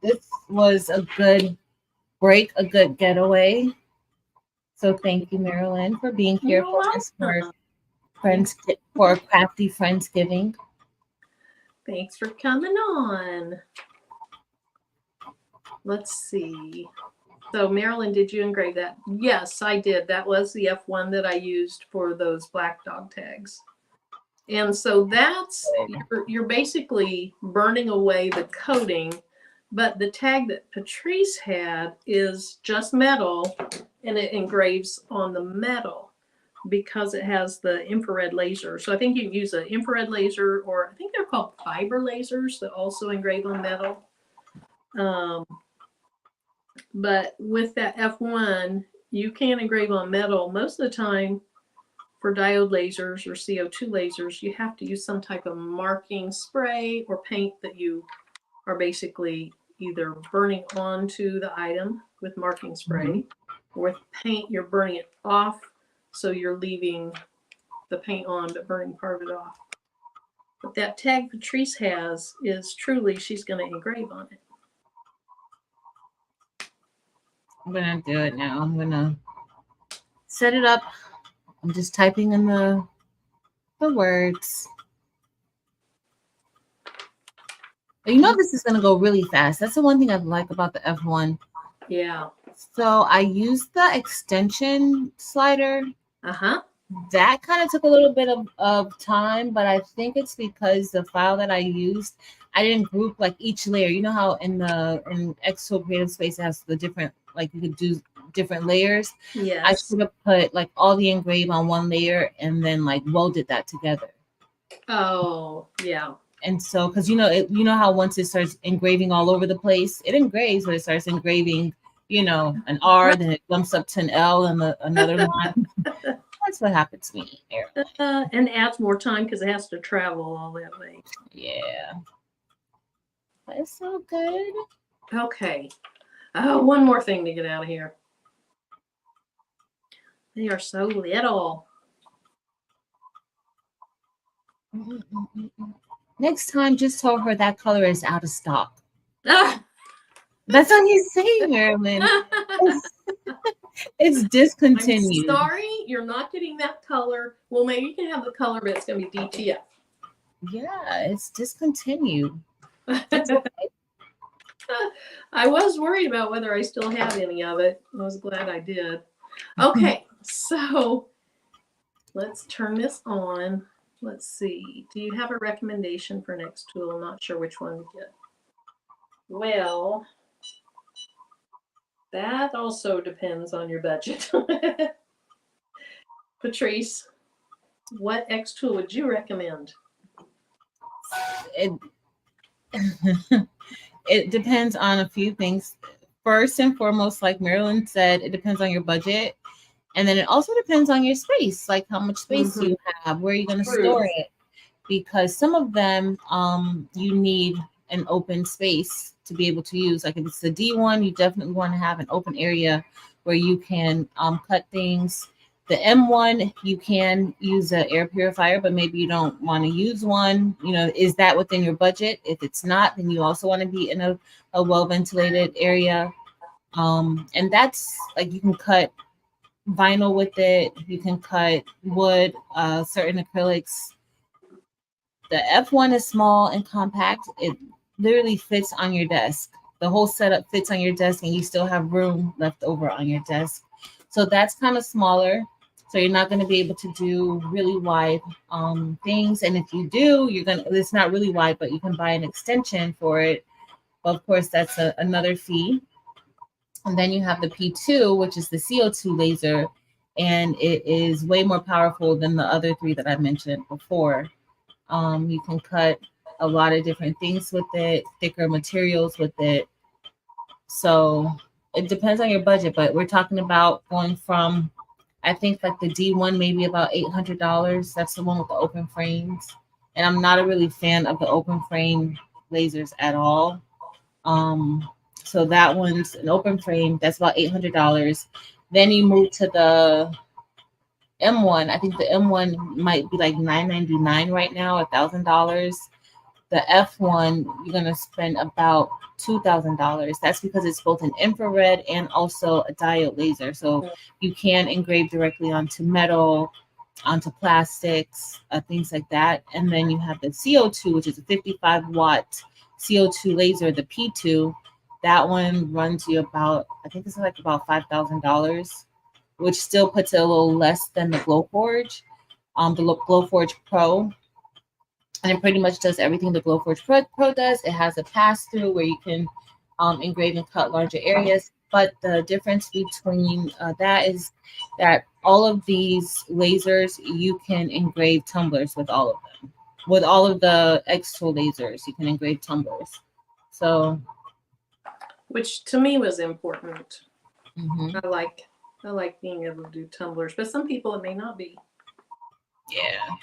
B: This was a good break, a good getaway. So thank you, Marilyn, for being here for us for Crafty Friendsgiving.
A: Thanks for coming on. Let's see. So Marilyn, did you engrave that? Yes, I did. That was the F1 that I used for those black dog tags. And so that's, you're basically burning away the coating, but the tag that Patrice had is just metal, and it engraves on the metal because it has the infrared laser. So I think you can use an infrared laser, or I think they're called fiber lasers that also engrave on metal. But with that F1, you can engrave on metal. Most of the time for diode lasers or CO2 lasers, you have to use some type of marking spray or paint that you are basically either burning onto the item with marking spray, or with paint, you're burning it off, so you're leaving the paint on but burning part of it off. But that tag Patrice has is truly, she's going to engrave on it.
B: I'm gonna do it now. I'm gonna set it up. I'm just typing in the words. But you know this is gonna go really fast. That's the one thing I like about the F1.
A: Yeah.
B: So I used the extension slider.
A: Uh-huh.
B: That kind of took a little bit of time, but I think it's because the file that I used, I didn't group like each layer. You know how in Xtool Creative Space it has the different, like you could do different layers.
A: Yes.
B: I should have put like all the engrave on one layer and then like welded that together.
A: Oh, yeah.
B: And so, because you know how once it starts engraving all over the place, it engraves, but it starts engraving, an R, then it jumps up to an L and another line. That's what happened to me.
A: And adds more time because it has to travel all that way.
B: Yeah. But it's so good.
A: Okay. Oh, one more thing to get out of here. They are so little.
B: Next time, just tell her that color is out of stock.
A: Ah!
B: That's what you say, Marilyn. It's
A: I'm
B: discontinued.
A: sorry, you're not getting that color. Well, maybe you can have the color, but it's going to be DTF.
B: Yeah, it's discontinued. That's okay.
A: I was worried about whether I still have any of it. I was glad I did. Okay, so let's turn this on. Let's see. Do you have a recommendation for next tool? I'm not sure which one to get. Well, that also depends on your budget. Patrice, what X tool would you recommend?
B: It, it depends on a few things. First and foremost, like Marilyn said, it depends on your budget. And then it also depends on your space, like how much space you have, where you're going to store it. Because some of them, you need an open space to be able to use. Like if it's the D1, you definitely want to have an open area where you can cut things. The M1, you can use an air purifier, but maybe you don't want to use one. You know, is that within your budget? If it's not, then you also want to be in a well-ventilated area. And that's like you can cut vinyl with it. You can cut wood, certain acrylics. The F1 is small and compact. It literally fits on your desk. The whole setup fits on your desk, and you still have room left over on your desk. So that's kind of smaller. So you're not going to be able to do really wide things. And if you do, it's not really wide, but you can buy an extension for it. But of course, that's another fee. And then you have the P2, which is the CO2 laser, and it is way more powerful than the other three that I mentioned before. You can cut a lot of different things with it, thicker materials with it. So it depends on your budget, but we're talking about going from, I think like the D1, maybe about $800. That's the one with the open frames. And I'm not a really fan of the open frame lasers at all. So that one's an open frame. That's about $800. Then you move to the M1. I think the M1 might be like $999 right now, $1,000. The F1, you're gonna spend about $2,000. That's because it's both an infrared and also a diode laser. So you can engrave directly onto metal, onto plastics, things like that. And then you have the CO2, which is a 55-watt CO2 laser, the P2. That one runs you about, I think it's like about $5,000, which still puts it a little less than the Glowforge, the Glowforge Pro. And it pretty much does everything the Glowforge Pro does. It has a pass-through where you can engrave and cut larger areas. But the difference between that is that all of these lasers, you can engrave tumblers with all of them. With all of the X-Tool lasers, you can engrave tumblers. So,
A: which to me was important. I like being able to do tumblers, but some people it may not be.
B: Yeah.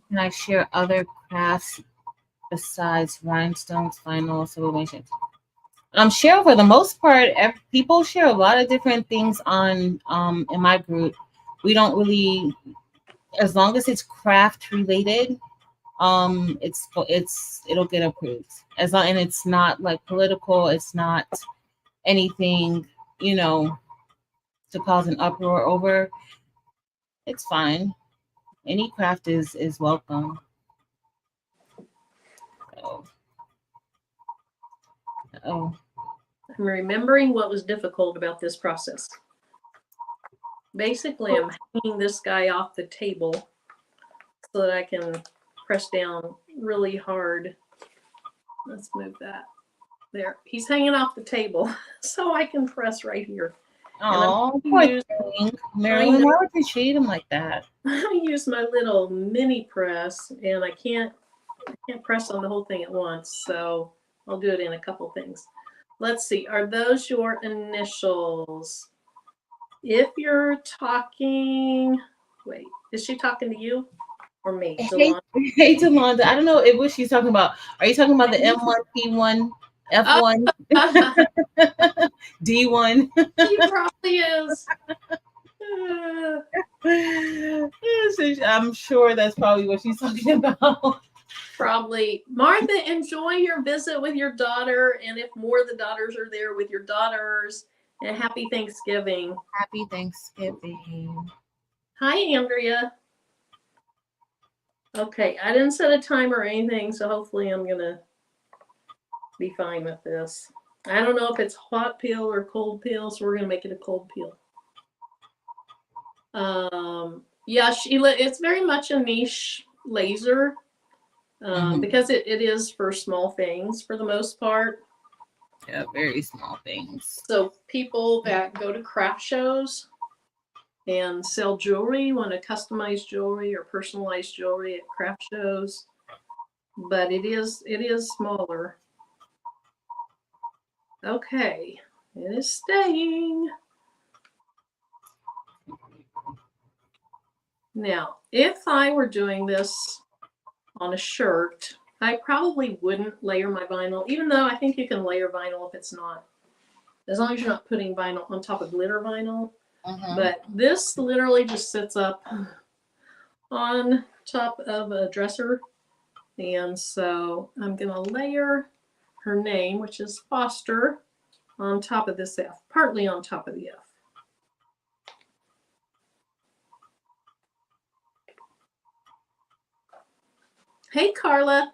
B: Can I share other crafts besides rhinestones, vinyl, sublimation? Share for the most part. People share a lot of different things on in my group. We don't really, as long as it's craft related, it'll get approved. As long and it's not like political. It's not anything to cause an uproar over. It's fine. Any craft is welcome. Oh.
A: I'm remembering what was difficult about this process. Basically, I'm hanging this guy off the table so that I can press down really hard. Let's move that. There. He's hanging off the table so I can press right here.
B: Oh, poor thing. Marilyn, why would you treat him like that?
A: I use my little mini press, and I can't press on the whole thing at once, so I'll do it in a couple things. Let's see. Are those your initials? If you're talking, wait, is she talking to you or me?
B: Hey,
A: Delon?
B: hey, Delonda. I don't know what she's talking about. Are you talking about the M1, P1,
A: Oh,
B: F1, D1?
A: she probably is. Uh,
B: I'm sure that's probably what she's talking about.
A: Probably. Martha, enjoy your visit with your daughter. And if more of the daughters are there, with your daughters. And happy Thanksgiving.
B: Happy Thanksgiving.
A: Hi, Andrea. Okay, I didn't set a timer or anything, so hopefully I'm going to be fine with this. I don't know if it's hot peel or cold peel, so we're going to make it a cold peel. Yeah, Sheila, it's very much a niche laser. Because it is for small things for the most part.
B: Yeah, very small things.
A: So people that go to craft shows and sell jewelry, want to customize jewelry or personalized jewelry at craft shows, but it is smaller. Okay, it is staying. Now, if I were doing this on a shirt, I probably wouldn't layer my vinyl, even though I think you can layer vinyl if it's not, as long as you're not putting vinyl on top of glitter vinyl. But this literally just sits up on top of a dresser. And so I'm going to layer her name, which is Foster, on top of this F, partly on top of the F. Hey, Carla.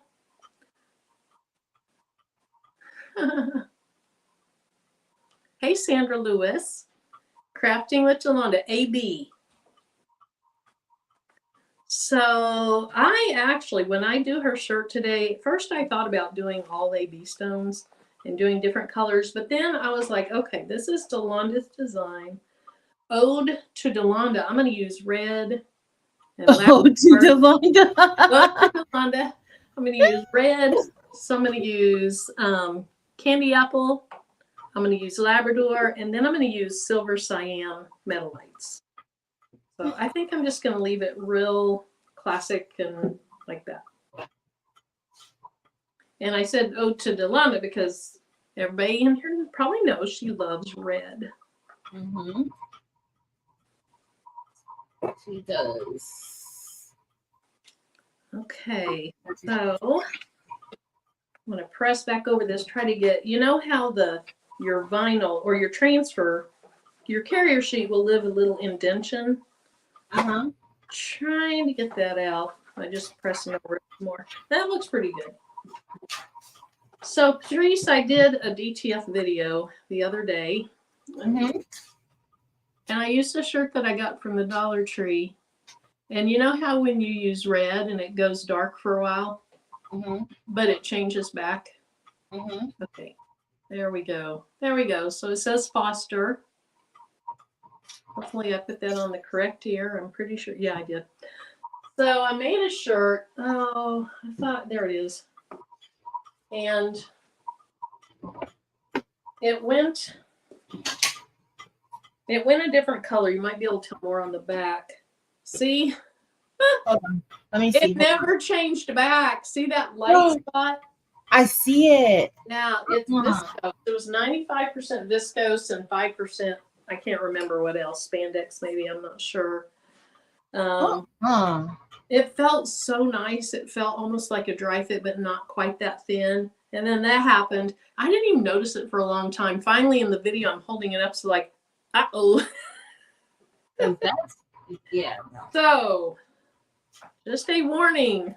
A: Hey, Sandra Lewis. Crafting with Yolanda, AB. So I actually, when I do her shirt today, first I thought about doing all AB stones and doing different colors, but then I was like, okay, this is Yolanda's design. Ode to Yolanda. I'm going to use red and
B: Ode to Yolanda.
A: Ode to Yolanda. I'm going to use red. So I'm going to use candy apple. I'm going to use Labrador, and then I'm going to use silver cyan metalites. So I think I'm just going to leave it real classic and like that. And I said ode to Yolanda because everybody in here probably knows she loves red.
B: She does.
A: Okay, so I'm going to press back over this, try to get, you know how your vinyl or your transfer, your carrier sheet will leave a little indentation. Trying to get that out. I just pressing over it more. That looks pretty good. So Patrice, I did a DTF video the other day. And I used a shirt that I got from the Dollar Tree. And you know how when you use red and it goes dark for a while, but it changes back? Okay, there we go. There we go. So it says Foster. Hopefully I put that on the correct ear. I'm pretty sure. Yeah, I did. So I made a shirt. Oh, I thought, there it is. And it went a different color. You might be able to tell more on the back. See?
B: Hold on. Let me see.
A: It never changed back. See that light spot?
B: I see it.
A: Now, it's viscose. It was 95% viscose and 5%, I can't remember what else, spandex maybe, I'm not sure. It felt so nice. It felt almost like a dry fit, but not quite that thin. And then that happened. I didn't even notice it for a long time. Finally, in the video, I'm holding it up, so like, uh-oh.
B: Yeah.
A: So, just a warning.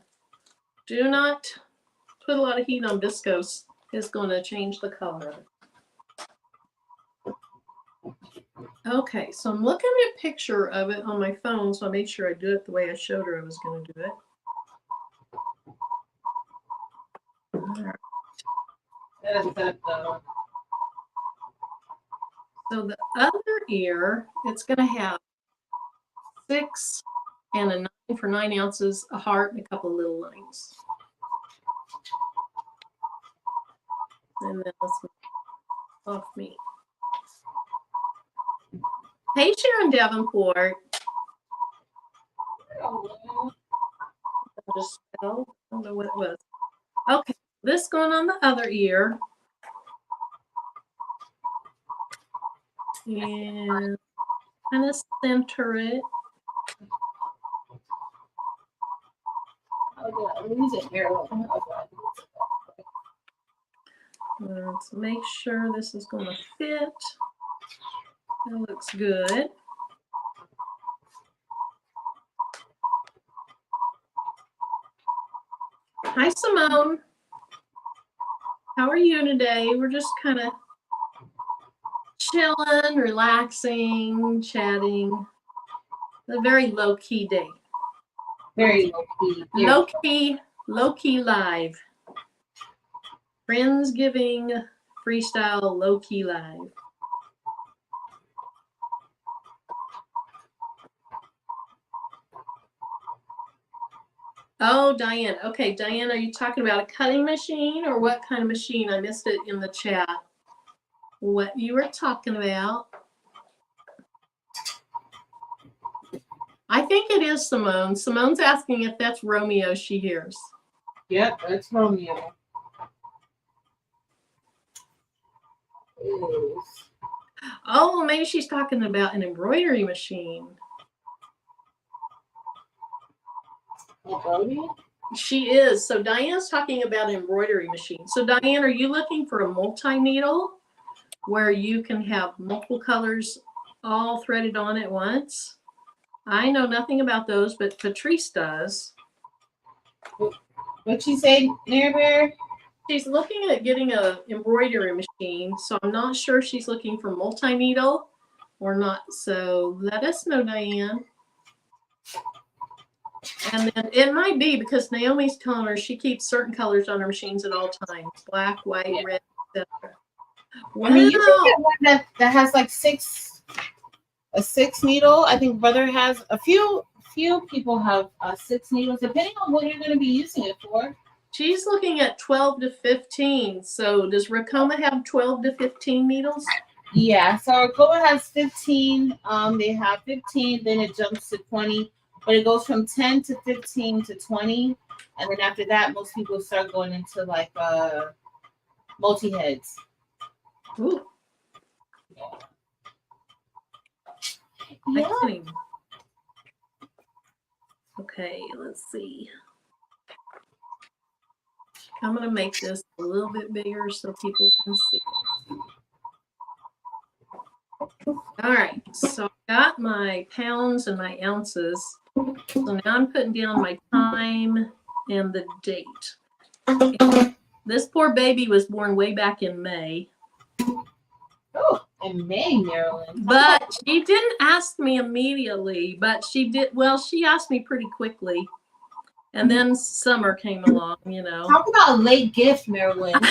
A: Do not put a lot of heat on viscose. It's going to change the color. Okay, so I'm looking at a picture of it on my phone, so I made sure I do it the way I showed her I was going to do it. Right. So the other ear, it's going to have 6 and a 9 for 9 ounces, a heart, and a couple of little lines. And then let's off me. Hey, Sharon Davenport. Just spell. I don't know what it was. Okay, this going on the other ear. And kind of center it. Let's make sure this is going to fit. That looks good. Hi, Simone. How are you today? We're just kind of chilling, relaxing, chatting. A very low-key day.
B: Very low-key.
A: Low-key live. Friendsgiving Freestyle low-key live. Oh, Diane. Okay, Diane, are you talking about a cutting machine or what kind of machine? I missed it in the chat. What you were talking about. I think it is Simone. Simone's asking if that's Romeo she hears.
B: Yep, that's Romeo.
A: Oh, maybe she's talking about an embroidery machine. She is. So Diane's talking about an embroidery machine. So Diane, are you looking for a multi-needle where you can have multiple colors all threaded on at once? I know nothing about those, but Patrice does.
B: What'd she say, Mary Bear?
A: She's looking at getting an embroidery machine, so I'm not sure if she's looking for multi-needle or not. So let us know, Diane. And then it might be because Naomi's telling her she keeps certain colors on her machines at all times. Black, white, red, etc.
B: Wow. I mean, you can get one that has like a six needle. I think Brother has a few people have 6 needles, depending on what you're going to be using it for.
A: She's looking at 12 to 15. So does Racoma have 12 to 15 needles?
B: Yeah, so Racoma has 15. They have 15, then it jumps to 20. But it goes from 10 to 15 to 20. And then after that, most people start going into like multi-heads.
A: Ooh.
B: Yeah.
A: Okay, let's see. I'm going to make this a little bit bigger so people can see. All right, so I got my pounds and my ounces. So now I'm putting down my time and the date. And this poor baby was born way back in May.
B: Oh, in May, Maryland.
A: But she didn't ask me immediately, but she did. Well, she asked me pretty quickly. And then summer came along, you know.
B: Talk about a late gift, Maryland.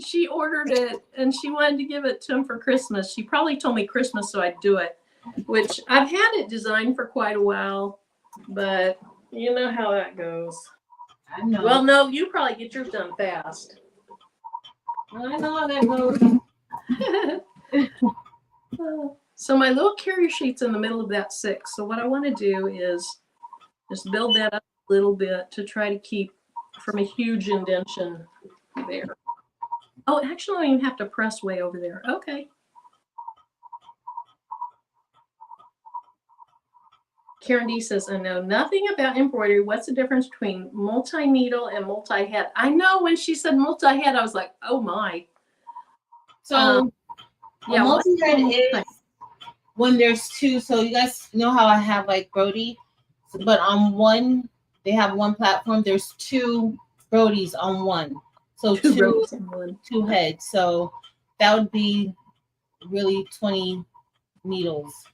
A: She ordered it and she wanted to give it to him for Christmas. She probably told me Christmas so I'd do it, which I've had it designed for quite a while, but you know how that goes.
B: I know.
A: Well, no, you probably get yours done fast.
B: I know how that goes.
A: So my little carrier sheet's in the middle of that 6. So what I want to do is just build that up a little bit to try to keep from a huge indentation there. Oh, actually, I don't even have to press way over there. Okay. Karen D says, I know nothing about embroidery. What's the difference between multi-needle and multi-head? I know when she said multi-head, I was like, oh my.
B: So,
A: yeah,
B: multi-head is when there's 2. So you guys know how I have like Brody, but on one, they have one platform. There's 2 Brodies on one. So 2 heads. So that would be really 20 needles.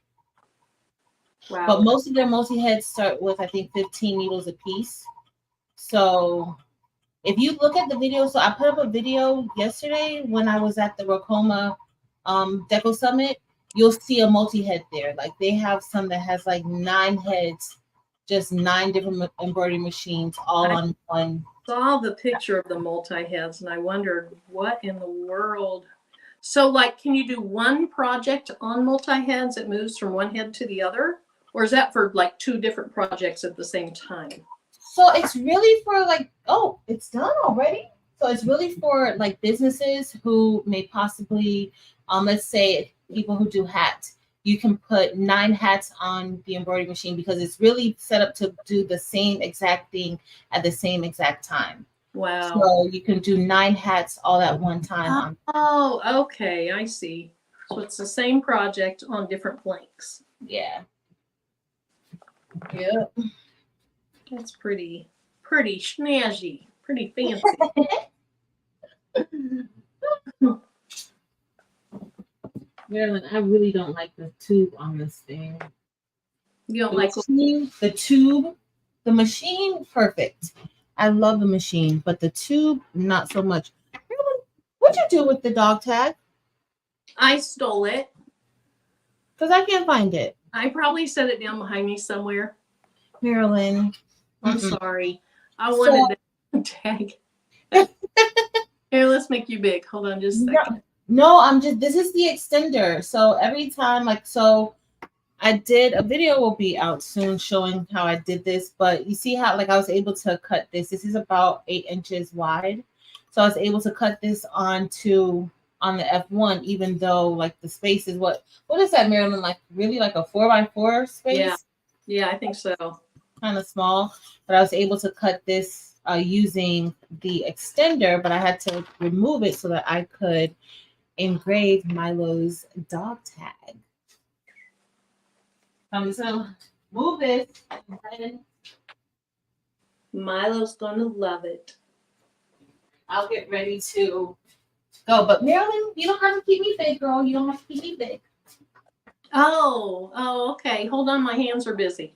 B: Wow. But most of their multi-heads start with, I think, 15 needles a piece. So if you look at the video, so I put up a video yesterday when I was at the Racoma Deco Summit. You'll see a multi-head there. Like they have some that has like 9 heads, just 9 different embroidery machines all on one.
A: I saw the picture of the multi-heads and I wondered what in the world. So, like, can you do one project on multi-heads? It moves from one head to the other? Or is that for like two different projects at the same time?
B: So it's really for like, oh, it's done already. So it's really for like businesses who may possibly, let's say people who do hats. You can put 9 hats on the embroidery machine because it's really set up to do the same exact thing at the same exact time.
A: Wow.
B: So you can do 9 hats all at one time.
A: Oh, okay. I see. So it's the same project on different planks.
B: Yeah. Yep.
A: That's pretty snazzy, pretty fancy.
B: Marilyn, I really don't like the tube on this thing.
A: You don't like
B: the tube, the machine, perfect. I love the machine, but the tube, not so much. What'd you do with the dog tag?
A: I stole it.
B: Because I can't find it.
A: I probably set it down behind me somewhere.
B: Marilyn.
A: I'm sorry. I wanted to tag. Here, let's make you big. Hold on just a second.
B: No, this is the extender. So every time, I did a video will be out soon showing how I did this, but you see how I was able to cut this. This is about 8 inches wide. So I was able to cut this on the F1, even though the space is what is that, Marilyn? Really a 4x4 space?
A: Yeah, I think so.
B: Kind of small, but I was able to cut this using the extender, but I had to remove it so that I could engrave Milo's dog tag. I'm just gonna move this.
A: Milo's gonna love it.
B: I'll get ready to go. But Marilyn, you don't have to keep me big, girl. You don't have to keep me big.
A: Oh, okay. Hold on, my hands are busy.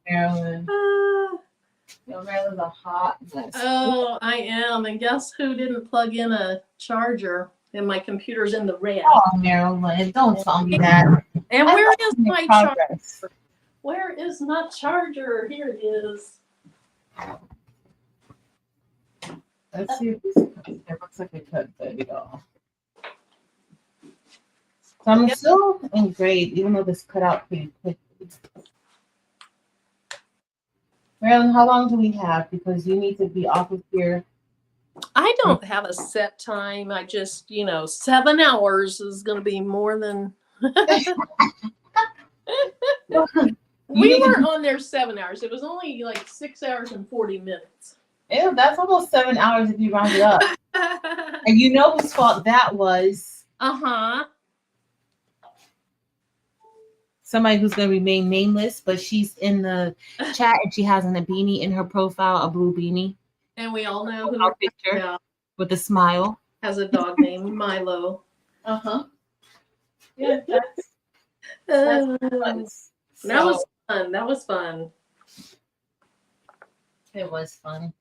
B: Marilyn. Marilyn's a hot mess.
A: Oh, I am. And guess who didn't plug in a charger? And my computer's in the red.
B: Oh, Marilyn, don't tell me that.
A: And where is my charger? Where is my charger? Here it is.
B: Let's see if it looks like it cut video. So I'm still engraved, even though this cut out pretty quickly. Marilyn, how long do we have? Because you need to be off of here.
A: I don't have a set time. I just, 7 hours is going to be more than. We weren't on there 7 hours. It was only 6 hours and 40 minutes.
B: Yeah, that's almost 7 hours if you round it up. And you know whose fault that was? Somebody who's going to remain nameless, but she's in the chat and she has a beanie in her profile, a blue beanie.
A: And we all know who
B: our picture with a smile.
A: Has a dog named Milo.
B: Yeah,
A: that was fun. That was fun.
B: It was fun.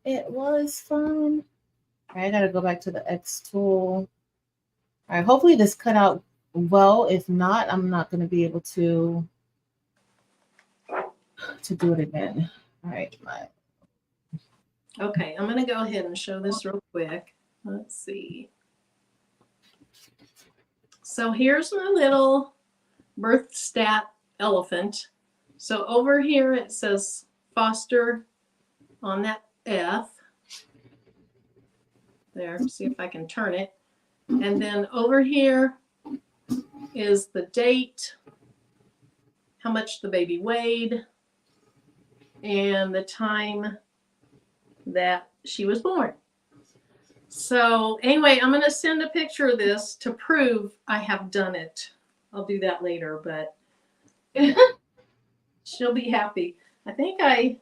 B: It was fun. All right, I gotta go back to the X tool. All right, hopefully this cut out well. If not, I'm not gonna be able to do it again. All right,
A: Okay, I'm going to go ahead and show this real quick. Let's see. So here's my little birth stat elephant. So over here it says Foster on that F. There, see if I can turn it. And then over here is the date, how much the baby weighed, and the time that she was born. So anyway, I'm going to send a picture of this to prove I have done it. I'll do that later, but she'll be happy. I think I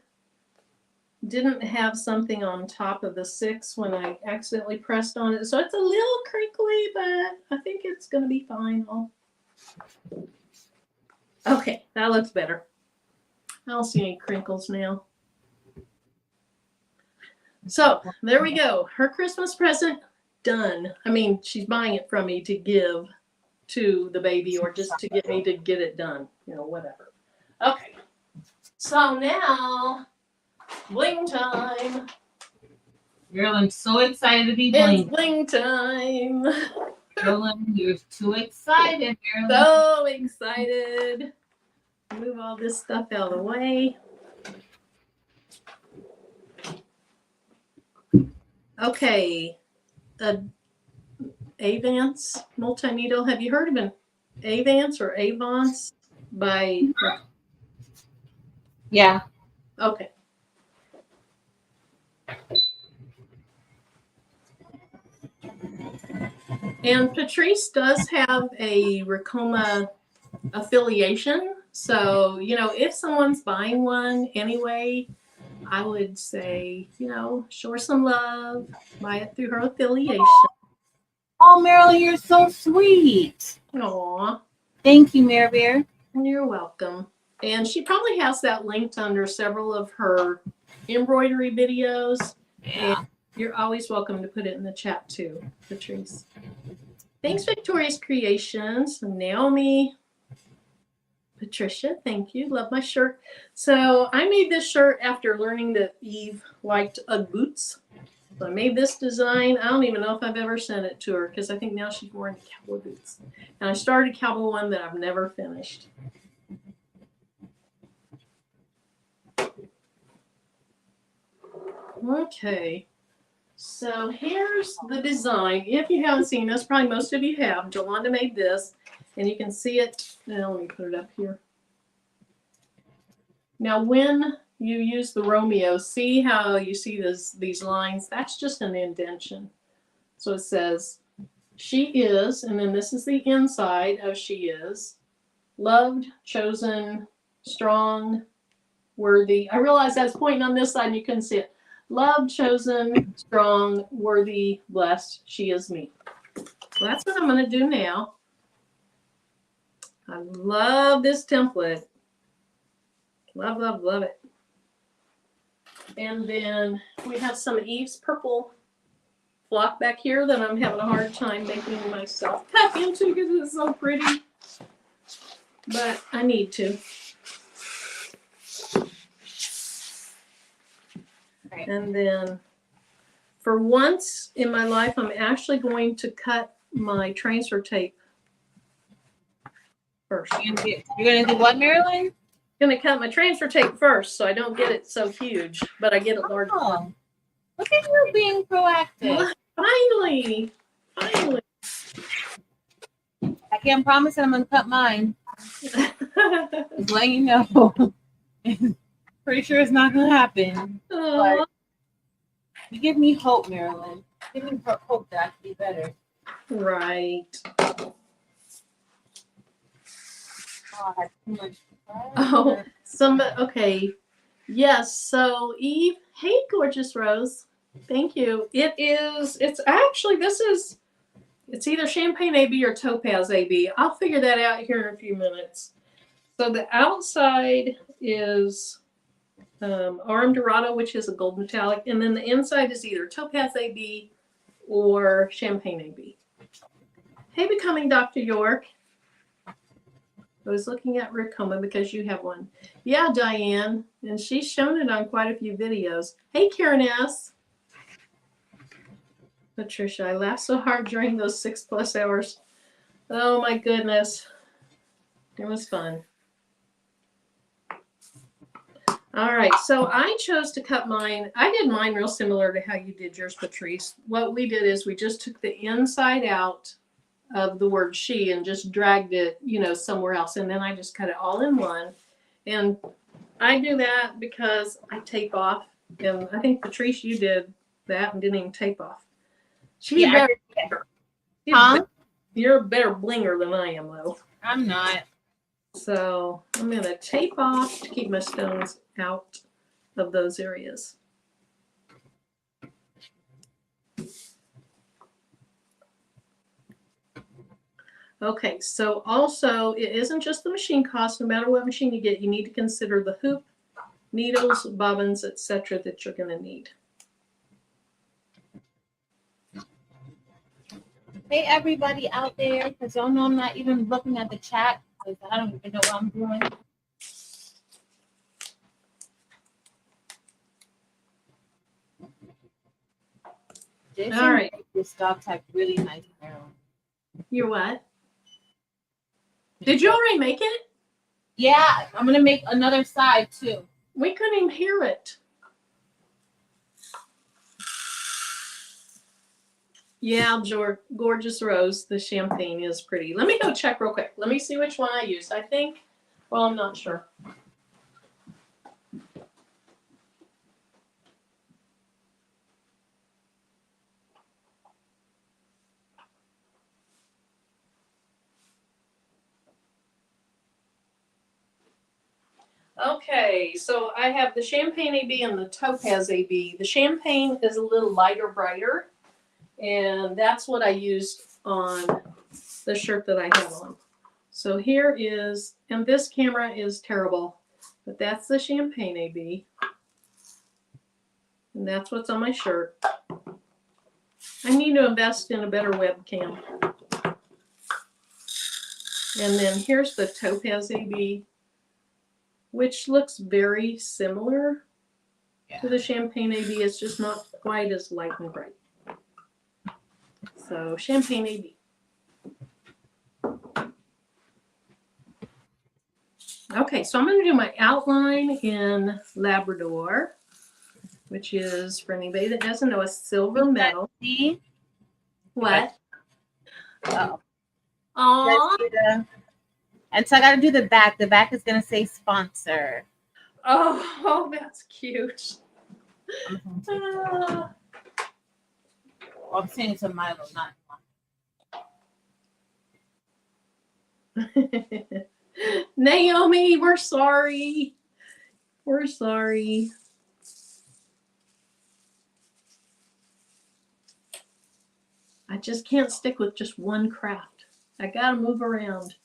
A: didn't have something on top of the 6 when I accidentally pressed on it. So it's a little crinkly, but I think it's going to be fine. Okay, that looks better. I don't see any crinkles now. So there we go. Her Christmas present done. I mean, she's buying it from me to give to the baby or just to get me to get it done, whatever. Okay. So now, bling time.
B: Girl, I'm so excited to be
A: It's
B: bling.
A: bling time.
B: Marilyn, you're too excited, Marilyn.
A: So excited. Move all this stuff out of the way. Okay. Avance multi-needle. Have you heard of an Avance or Avance by?
B: Yeah.
A: Okay. And Patrice does have a Ricoma affiliation. So, if someone's buying one anyway, I would say, show her some love, buy it through her affiliation.
B: Oh, Marilyn, you're so sweet.
A: Aw.
B: Thank you, Mary Bear.
A: You're welcome. And she probably has that linked under several of her embroidery videos.
B: Yeah.
A: And you're always welcome to put it in the chat too, Patrice. Thanks, Victoria's Creations. Naomi. Patricia, thank you. Love my shirt. So I made this shirt after learning that Eve liked Ugg boots. So I made this design. I don't even know if I've ever sent it to her because I think now she's wearing cowboy boots. And I started a cowboy one that I've never finished. Okay. So here's the design. If you haven't seen this, probably most of you have. Jolanda made this, and you can see it. Now let me put it up here. Now, when you use the Romeo, see how you see these lines? That's just an indentation. So it says, she is, and then this is the inside of she is, loved, chosen, strong, worthy. I realize that's pointing on this side and you couldn't see it. Loved, chosen, strong, worthy, blessed, she is me. So that's what I'm going to do now. I love this template. Love, love, love it. And then we have some Eve's purple flock back here that I'm having a hard time making myself cut into because it's so pretty. But I need to. And then for once in my life, I'm actually going to cut my transfer tape first.
B: You're going to do what, Marilyn?
A: I'm going to cut my transfer tape first so I don't get it so huge, but I get it large.
B: Oh, look at you being proactive.
A: Finally. Finally.
B: I can't promise that I'm going to cut mine. Just letting you know. Pretty sure it's not going to happen. But you give me hope, Marilyn. Give me hope that I can be better.
A: Right.
B: Oh, I had too much.
A: Oh, okay. Yes, so Eve, hey, gorgeous Rose. Thank you. It's either Champagne AB or Topaz AB. I'll figure that out here in a few minutes. So the outside is Aurum Dorado, which is a gold metallic, and then the inside is either Topaz AB or Champagne AB. Hey, Becoming Dr. York. I was looking at Ricoma because you have one. Yeah, Diane, and she's shown it on quite a few videos. Hey, Karen S. Patricia, I laughed so hard during those 6+ hours. Oh my goodness. It was fun. All right, so I chose to cut mine. I did mine real similar to how you did yours, Patrice. What we did is we just took the inside out of the word she and just dragged it, somewhere else. And then I just cut it all in one. And I do that because I tape off. And I think, Patrice, you did that and didn't even tape off. You're a better blinger than I am, though.
B: I'm not.
A: So I'm going to tape off to keep my stones out of those areas. Okay, so also it isn't just the machine cost. No matter what machine you get, you need to consider the hoop, needles, bobbins, etc. that you're going to need.
B: Hey, everybody out there, because y'all know I'm not even looking at the chat because I don't even know what I'm doing. This
A: All right.
B: this dog type really nice now.
A: You're what? Did you already make it?
B: Yeah, I'm gonna make another side too.
A: We couldn't even hear it. Yeah, gorgeous rose. The champagne is pretty. Let me go check real quick. Let me see which one I used. I think, well, I'm not sure. Okay, so I have the Champagne AB and the Topaz AB. The Champagne is a little lighter, brighter, and that's what I used on the shirt that I have on. So here is, and this camera is terrible, but that's the Champagne AB. And that's what's on my shirt. I need to invest in a better webcam. And then here's the Topaz AB, which looks very similar to the Champagne AB. It's just not quite as light and bright. So Champagne AB. Okay, so I'm going to do my outline in Labrador, which is, for anybody that doesn't know, a silver metal.
B: See?
A: What?
B: Oh.
A: Aww.
B: And so I got to do the back. The back is going to say sponsor.
A: Oh, that's cute.
B: I'm saying it's a Milo, not
A: Naomi, we're sorry. We're sorry. I just can't stick with just one craft. I gotta move around.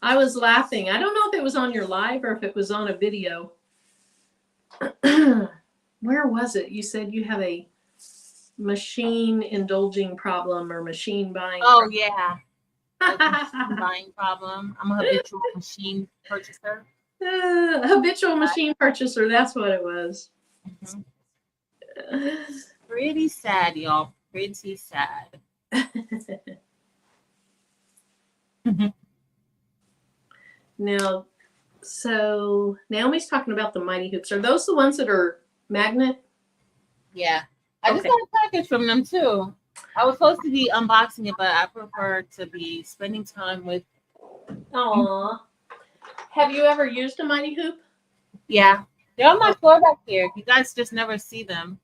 A: I was laughing. I don't know if it was on your live or if it was on a video. Where was it? You said you have a machine indulging problem or machine buying.
B: Oh, yeah. Machine buying problem. I'm a habitual machine purchaser.
A: Habitual machine purchaser. That's what it was.
B: Mm-hmm. Pretty sad, y'all. Pretty sad.
A: Now, so Naomi's talking about the Mighty Hoops. Are those the ones that are magnet?
B: Yeah. I just got a package from them too. I was supposed to be unboxing it, but I prefer to be spending time with.
A: Aw. Have you ever used a Mighty Hoop?
B: Yeah. They're on my floor back here. You guys just never see them.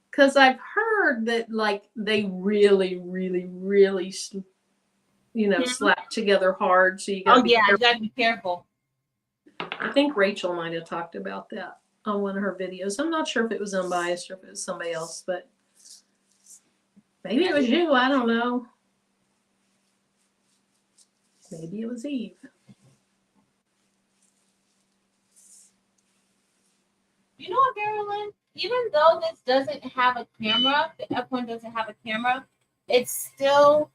A: Because I've heard that, like, they really, really, really, slap together hard. So you got
B: you got to be careful.
A: I think Rachel might have talked about that on one of her videos. I'm not sure if it was unbiased or if it was somebody else, but maybe it was you. I don't know. Maybe it was Eve.
B: You know what, Marilyn? Even though this doesn't have a camera, the F1 doesn't have a camera, it's still.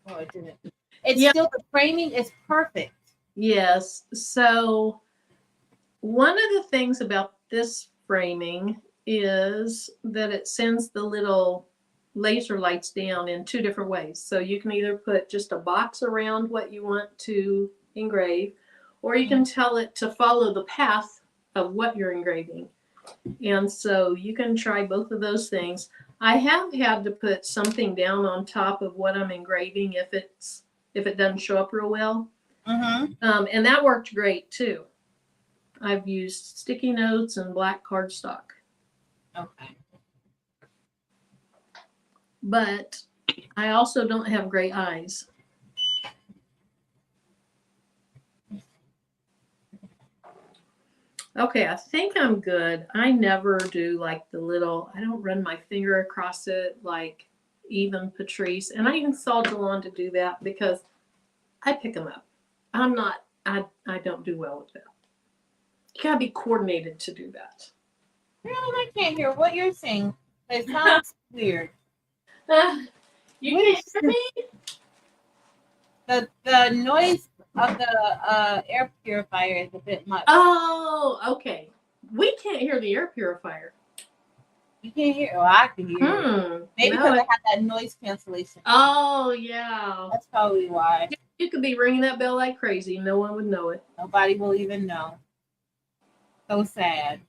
B: Oh, it didn't. It's still, the framing is perfect.
A: Yes. So one of the things about this framing is that it sends the little laser lights down in two different ways. So you can either put just a box around what you want to engrave, or you can tell it to follow the path of what you're engraving. And so you can try both of those things. I have had to put something down on top of what I'm engraving if it doesn't show up real well.
B: Mm-hmm.
A: And that worked great too. I've used sticky notes and black cardstock.
B: Okay.
A: But I also don't have great eyes. Okay, I think I'm good. I never do like the little, I don't run my finger across it like even Patrice. And I even saw Delon to do that because I pick them up. I don't do well with that. You gotta be coordinated to do that.
B: Really, I can't hear what you're saying. It sounds weird.
A: You can't hear me?
B: The noise of the air purifier is a bit much.
A: Oh, okay. We can't hear the air purifier.
B: You can't hear. Oh, I can hear it. Maybe because I have that noise cancellation.
A: Oh, yeah.
B: That's probably why.
A: You could be ringing that bell like crazy. No one would know it.
B: Nobody will even know. So sad.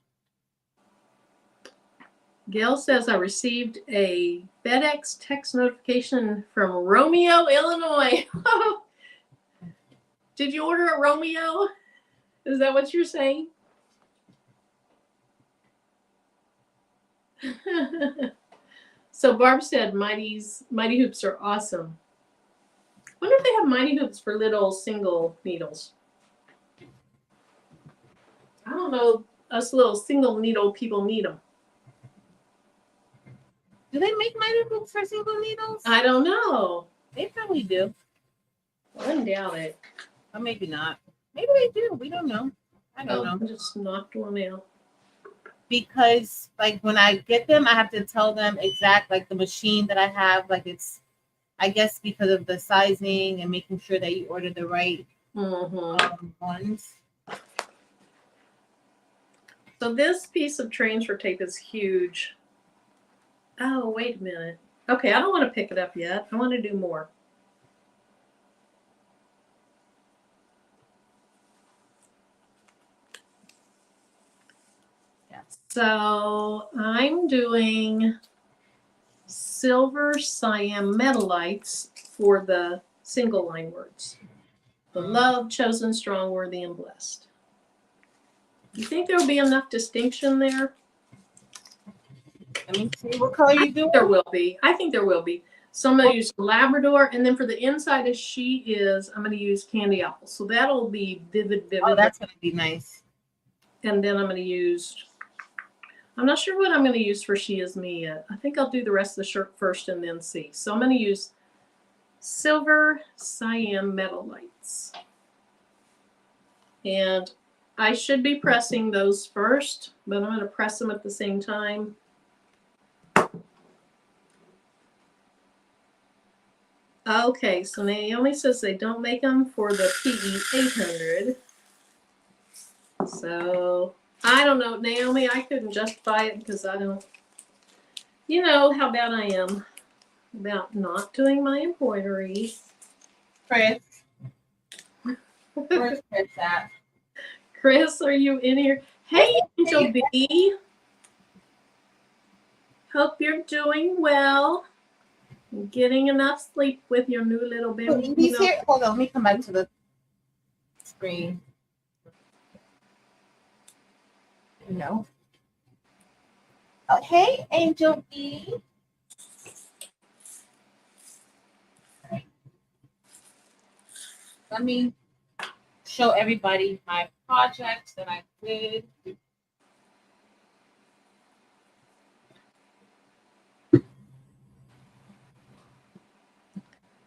A: Gail says, I received a FedEx text notification from Romeo, Illinois. Did you order a Romeo? Is that what you're saying? So Barb said, Mighty Hoops are awesome. I wonder if they have Mighty Hoops for little single needles. I don't know. Us little single needle people need them.
B: Do they make Mighty Hoops for single needles?
A: I don't know.
B: They probably do.
A: I wouldn't doubt it.
B: Or maybe not. Maybe they do. We don't know. I don't know.
A: I just knocked one out.
B: Because like when I get them, I have to tell them exact like the machine that I have. Like it's, I guess because of the sizing and making sure that you order the right ones.
A: So this piece of transfer tape is huge. Oh, wait a minute. Okay, I don't want to pick it up yet. I want to do more. So I'm doing silver cyan metalites for the single line words. Beloved, chosen, strong, worthy, and blessed. You think there will be enough distinction there?
B: Let me see what color you do.
A: There will be. I think there will be. So I'm going to use Labrador, and then for the inside of she is, I'm going to use Candy Apple. So that'll be vivid.
B: Oh, that's going to be nice.
A: And then I'm going to use, I'm not sure what I'm going to use for She Is Me yet. I think I'll do the rest of the shirt first and then see. So I'm going to use silver cyan metal lights. And I should be pressing those first, but I'm going to press them at the same time. Okay, so Naomi says they don't make them for the PE 800. So I don't know, Naomi, I couldn't justify it because I don't, you know how bad I am about not doing my embroidery.
B: Chris. Where's Chris at?
A: Chris, are you in here? Hey, Angel B. Hope you're doing well. Getting enough sleep with your new little baby.
B: He's here. Hold on, let me come back to the screen. No. Oh, hey, Angel B. Let me show everybody my project that I did.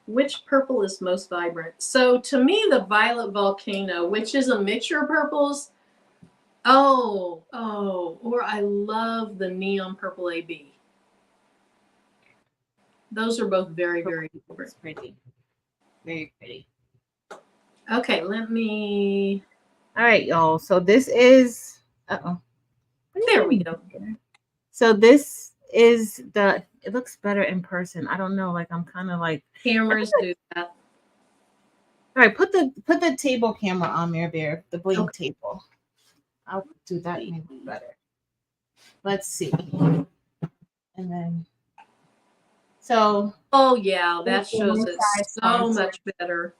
A: Which purple is most vibrant? So to me, the Violet Volcano, which is a mixture of purples. Oh, or I love the Neon Purple AB. Those are both very, very
B: pretty. Very pretty.
A: Okay, let me.
B: All right, y'all. So this is.
A: There we go.
B: So this is the. It looks better in person. I don't know. Like I'm kind of like.
A: Cameras do that.
B: All right, put the table camera on there, Bear. The bling table. I'll do that maybe better. Let's see. And then. So.
A: Oh yeah, that shows it so much better.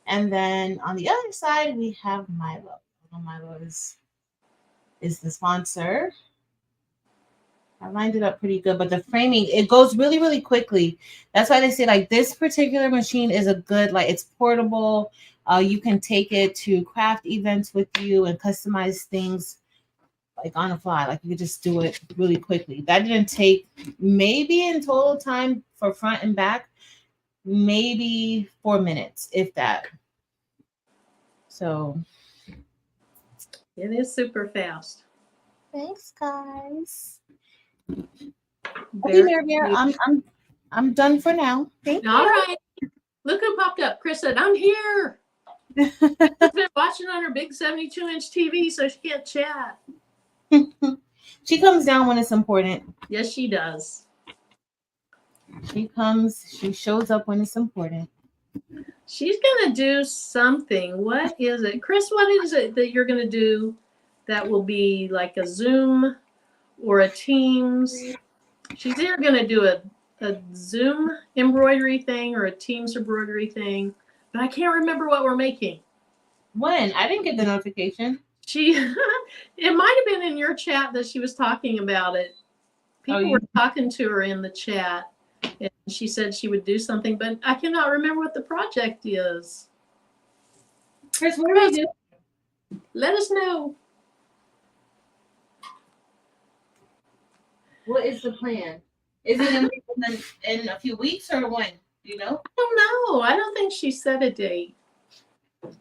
B: And then on the other side we have Milo. Milo is the sponsor. I lined it up pretty good, but the framing, it goes really, really quickly. That's why they say like this particular machine is a good, like it's portable. You can take it to craft events with you and customize things like on the fly. Like you could just do it really quickly. That didn't take maybe in total time for front and back, maybe 4 minutes, if that. So
A: it is super fast.
B: Thanks, guys. Okay, Mary, I'm done for now. Thank you.
A: All right. Look who popped up. Chris said, I'm here. She's been watching on her big 72-inch TV, so she can't chat.
B: She comes down when it's important.
A: Yes, she does.
B: She shows up when it's important.
A: She's going to do something. What is it? Chris, what is it that you're going to do that will be like a Zoom or a Teams? She's either going to do a Zoom embroidery thing or a Teams embroidery thing, but I can't remember what we're making.
B: When? I didn't get the notification.
A: It might have been in your chat that she was talking about it. People were talking to her in the chat, and she said she would do something, but I cannot remember what the project is.
B: Chris, what do we do?
A: Let us know.
B: What is the plan? Is it in a few weeks or when? Do you know?
A: I don't know. I don't think she set a date.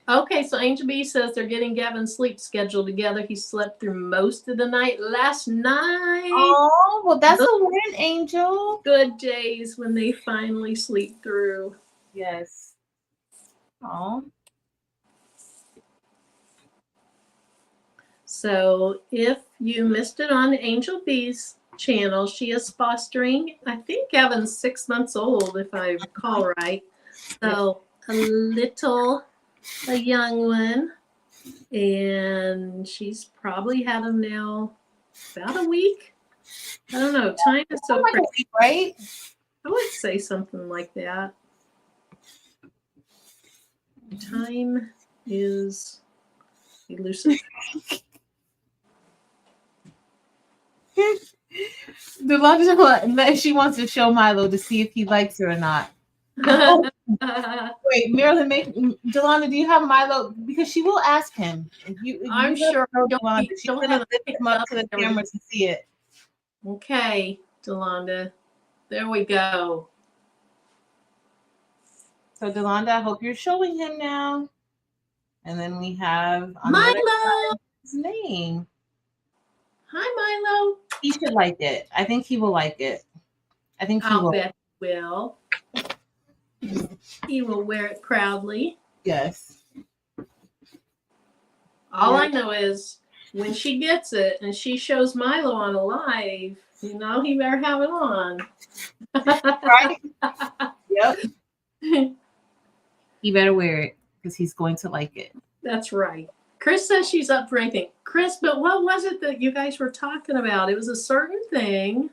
A: Okay, so Angel B says they're getting Gavin's sleep schedule together. He slept through most of the night last night.
B: Oh, well, that's a win, Angel.
A: Good days when they finally sleep through.
B: Yes. Oh.
A: So if you missed it on Angel B's channel, she is fostering, I think Gavin's 6 months old, if I recall right. So a young one, and she's probably had him now about a week. I don't know. Time is so
B: like
A: crazy,
B: a week, right?
A: I would say something like that. Time is elusive.
B: She wants to show Milo to see if he likes her or not. Wait, Marilyn, Delana, do you have Milo? Because she will ask him.
A: I'm sure.
B: Delana, she's going to lift him up to the camera to see it.
A: Okay, Delonda. There we go.
B: So, Delonda, I hope you're showing him now. And then we have
A: Milo.
B: His name.
A: Hi, Milo.
B: He should like it. I think he will like it. I think he will.
A: I'll bet he will. He will wear it proudly.
B: Yes.
A: All I know is when she gets it and she shows Milo on a live, he better have it on.
B: Right? Yep. He better wear it because he's going to like it.
A: That's right. Chris says she's up for anything. Chris, but what was it that you guys were talking about? It was a certain thing,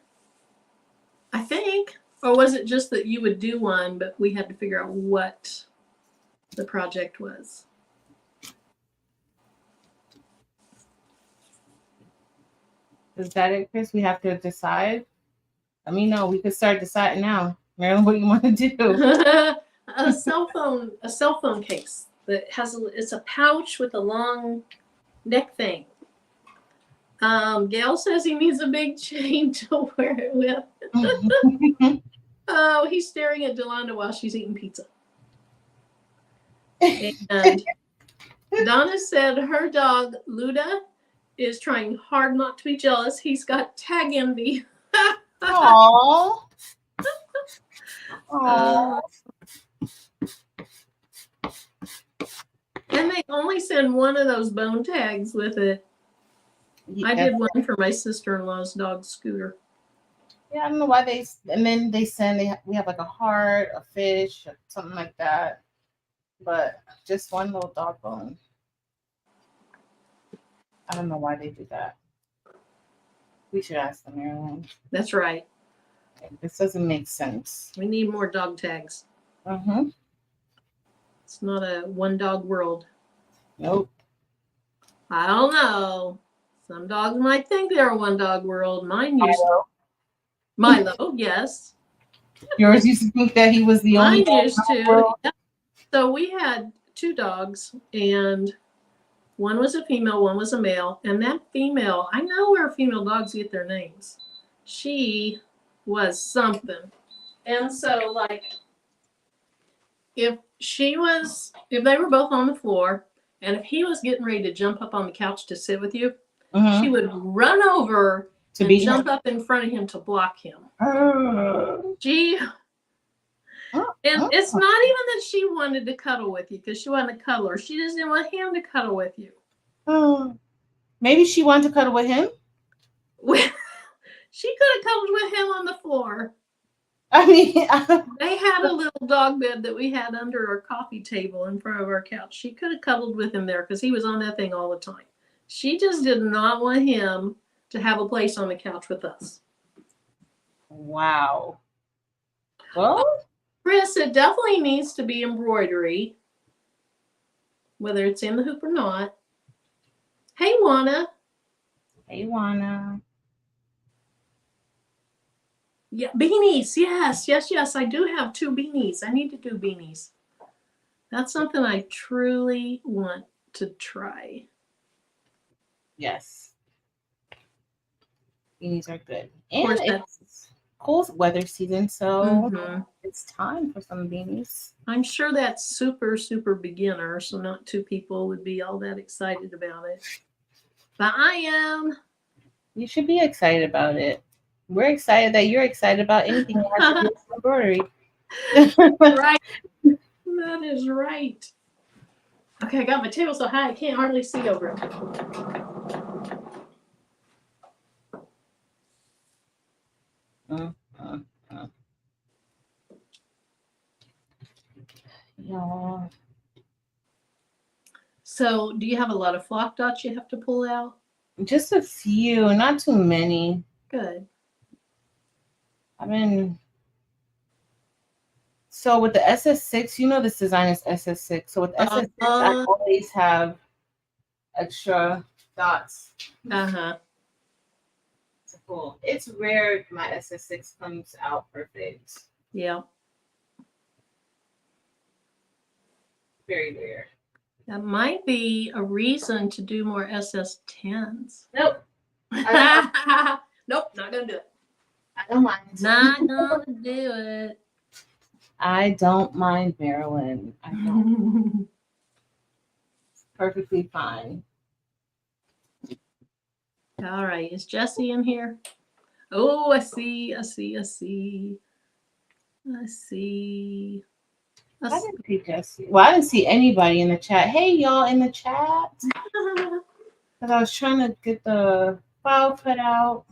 A: I think. Or was it just that you would do one, but we had to figure out what the project was?
B: Is that it, Chris? We have to decide? Let me know. We could start deciding now. Marilyn, what do you want to do?
A: A cell phone case that it's a pouch with a long neck thing. Gail says he needs a big chain to wear it with. Oh, he's staring at Delonda while she's eating pizza. And Donna said her dog, Luda, is trying hard not to be jealous. He's got tag envy.
B: Aww. Aww.
A: And they only send one of those bone tags with it. Yeah. I did one for my sister-in-law's dog, Scooter.
B: Yeah, I don't know why we have like a heart, a fish, something like that. But just one little dog bone. I don't know why they do that. We should ask them, Marilyn.
A: That's right.
B: This doesn't make sense.
A: We need more dog tags.
B: Mm-hmm.
A: It's not a one dog world.
B: Nope.
A: I don't know. Some dogs might think they're a one dog world. Mine used to. Milo, yes.
B: Yours used to think that he was the only
A: dog. Mine used to. Yeah. So we had 2 dogs, and one was a female, one was a male. And that female, I know where female dogs get their names. She was something. And so, like, if they were both on the floor, and if he was getting ready to jump up on the couch to sit with you, she would run over and jump up in front of him to block him. And it's not even that she wanted to cuddle with you because she wanted to cuddle, or she just didn't want him to cuddle with you.
B: Maybe she wanted to cuddle with him.
A: She could have cuddled with him on the floor.
B: I mean,
A: they had a little dog bed that we had under our coffee table in front of our couch. She could have cuddled with him there because he was on that thing all the time. She just did not want him to have a place on the couch with us.
B: Wow. Well,
A: Chris, it definitely needs to be embroidery, whether it's in the hoop or not. Hey, Juana.
B: Hey, Juana.
A: Yeah, beanies. Yes. I do have 2 beanies. I need to do beanies. That's something I truly want to try.
B: Yes. Beanies are good. And it's cool weather season, so it's time for some beanies.
A: I'm sure that's super, super beginner, so not 2 people would be all that excited about it. But I am.
B: You should be excited about it. We're excited that you're excited about anything that has to do with embroidery.
A: Right. That is right. Okay, I got my table so high I can't hardly see over it.
B: Yeah.
A: So, do you have a lot of flock dots you have to pull out?
B: Just a few, not too many.
A: Good.
B: So with the SS6, you know this design is SS6. So with SS6, I always have extra dots. Cool. It's rare my SS6 comes out perfect.
A: Yeah.
B: Very rare.
A: That might be a reason to do more SS10s.
B: Nope.
A: Nope, not gonna do it.
B: I don't mind.
A: Not gonna do it.
B: I don't mind, Marilyn. I don't. It's perfectly fine.
A: All right, is Jessie in here? Oh, I see.
B: I didn't see Jessie. Well, I didn't see anybody in the chat. Hey, y'all in the chat. Because I was trying to get the file cut out,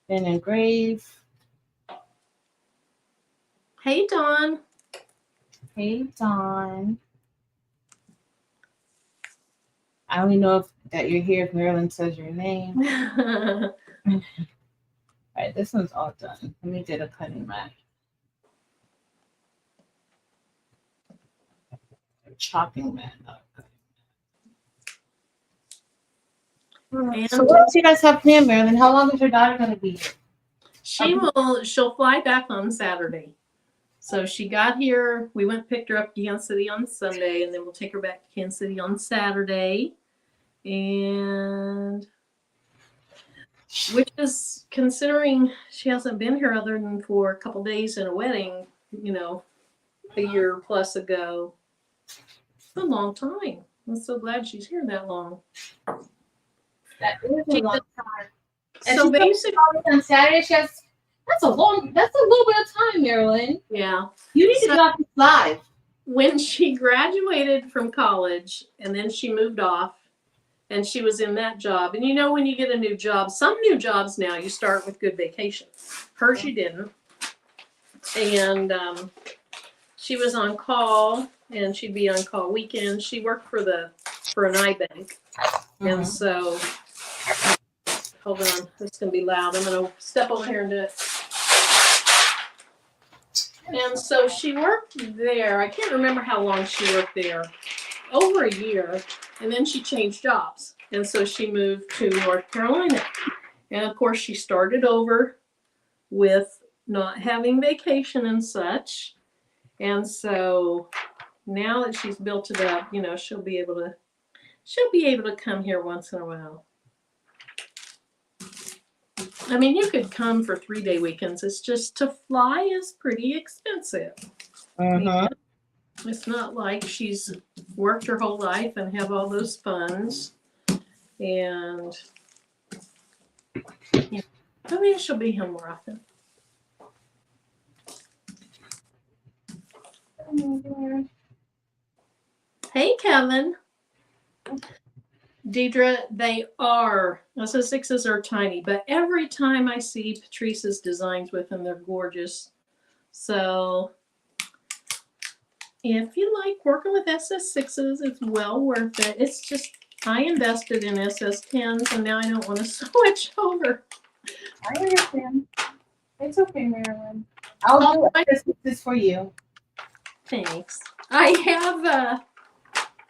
B: then engrave.
A: Hey, Dawn.
B: Hey, Dawn. I only know that you're here if Marilyn says your name. All right, this one's all done. Let me get a cutting mat. A chopping mat. So what else you guys have planned, Marilyn? How long is your daughter going to be here?
A: She'll fly back on Saturday. So she got here. We went and picked her up to Kansas City on Sunday, and then we'll take her back to Kansas City on Saturday. And which is, considering she hasn't been here other than for a couple days in a wedding, a year plus ago. It's a long time. I'm so glad she's here that long.
B: That is a long time. And
A: so basically
B: on Saturday, that's a little bit of time, Marilyn.
A: Yeah.
B: You need to get off this live.
A: When she graduated from college and then she moved off and she was in that job. And when you get a new job, some new jobs now you start with good vacation. Hers you didn't. And she was on call and she'd be on call weekends. She worked for an iBank. And so hold on, it's gonna be loud. I'm gonna step over here and do it. And so she worked there. I can't remember how long she worked there. Over a year. And then she changed jobs. And so she moved to North Carolina. And of course she started over with not having vacation and such. And so now that she's built it up, she'll be able to come here once in a while. I mean, you could come for 3-day weekends. It's just to fly is pretty expensive. It's not like she's worked her whole life and have all those funds. And maybe she'll be here more often. Hey, Kevin. Deidre, they are. SS6s are tiny, but every time I see Patrice's designs with them, they're gorgeous. So if you like working with SS6s, it's well worth it. It's just, I invested in SS10s and now I don't want to switch over.
B: I understand. It's okay, Marilyn. I'll do this for you.
A: Thanks. I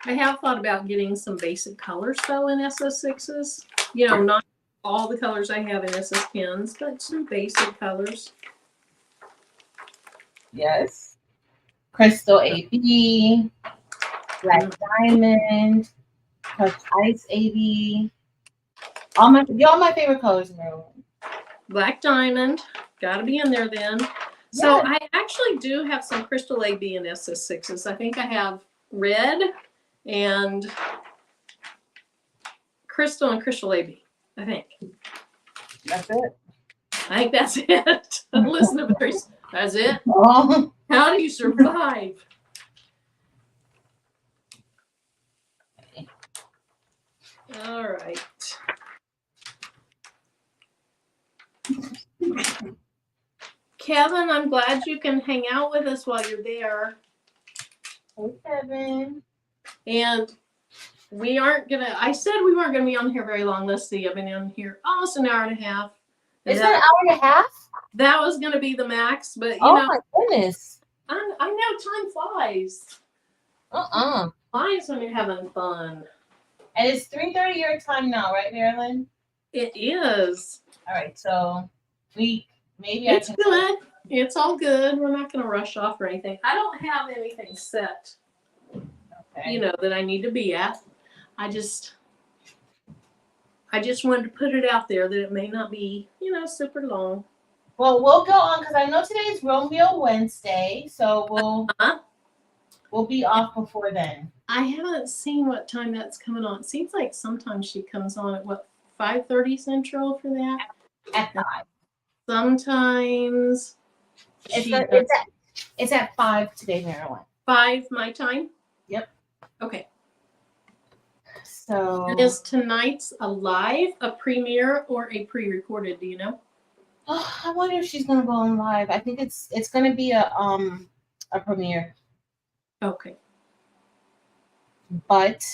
A: have thought about getting some basic colors though in SS6s. You know, not all the colors I have in SS10s, but some basic colors.
B: Yes. Crystal AB, Black Diamond, Touch Ice AB. All my favorite colors, Marilyn.
A: Black Diamond, gotta be in there then. So I actually do have some Crystal AB and SS6s. I think I have red and Crystal and Crystal AB, I think.
B: That's it?
A: I think that's it. Listen to Patrice. That's it?
B: Oh.
A: How do you survive? All right. Kevin, I'm glad you can hang out with us while you're there.
B: Hey, Kevin.
A: And we aren't gonna, I said we weren't gonna be on here very long. Let's see, I've been on here almost an hour and a half.
B: Is it an hour and a half?
A: That was gonna be the max, but you know.
B: My goodness.
A: I know time flies. Flies when you're having fun.
B: And it's 3:30 your time now, right, Marilyn?
A: It is.
B: All right, so
A: it's good. It's all good. We're not going to rush off or anything. I don't have anything set, you know, that I need to be at. I just wanted to put it out there that it may not be, you know, super long.
B: Well, we'll go on because I know today's Romeo Wednesday, so we'll be off before then.
A: I haven't seen what time that's coming on. It seems like sometimes she comes on at 5:30 Central for that.
B: At 5.
A: Sometimes
B: it's at 5 today, Marilyn.
A: 5 my time?
B: Yep.
A: Okay.
B: So
A: and is tonight's a live, a premiere, or a pre-recorded? Do you know?
B: Oh, I wonder if she's gonna go on live. I think it's gonna be a premiere.
A: Okay.
B: But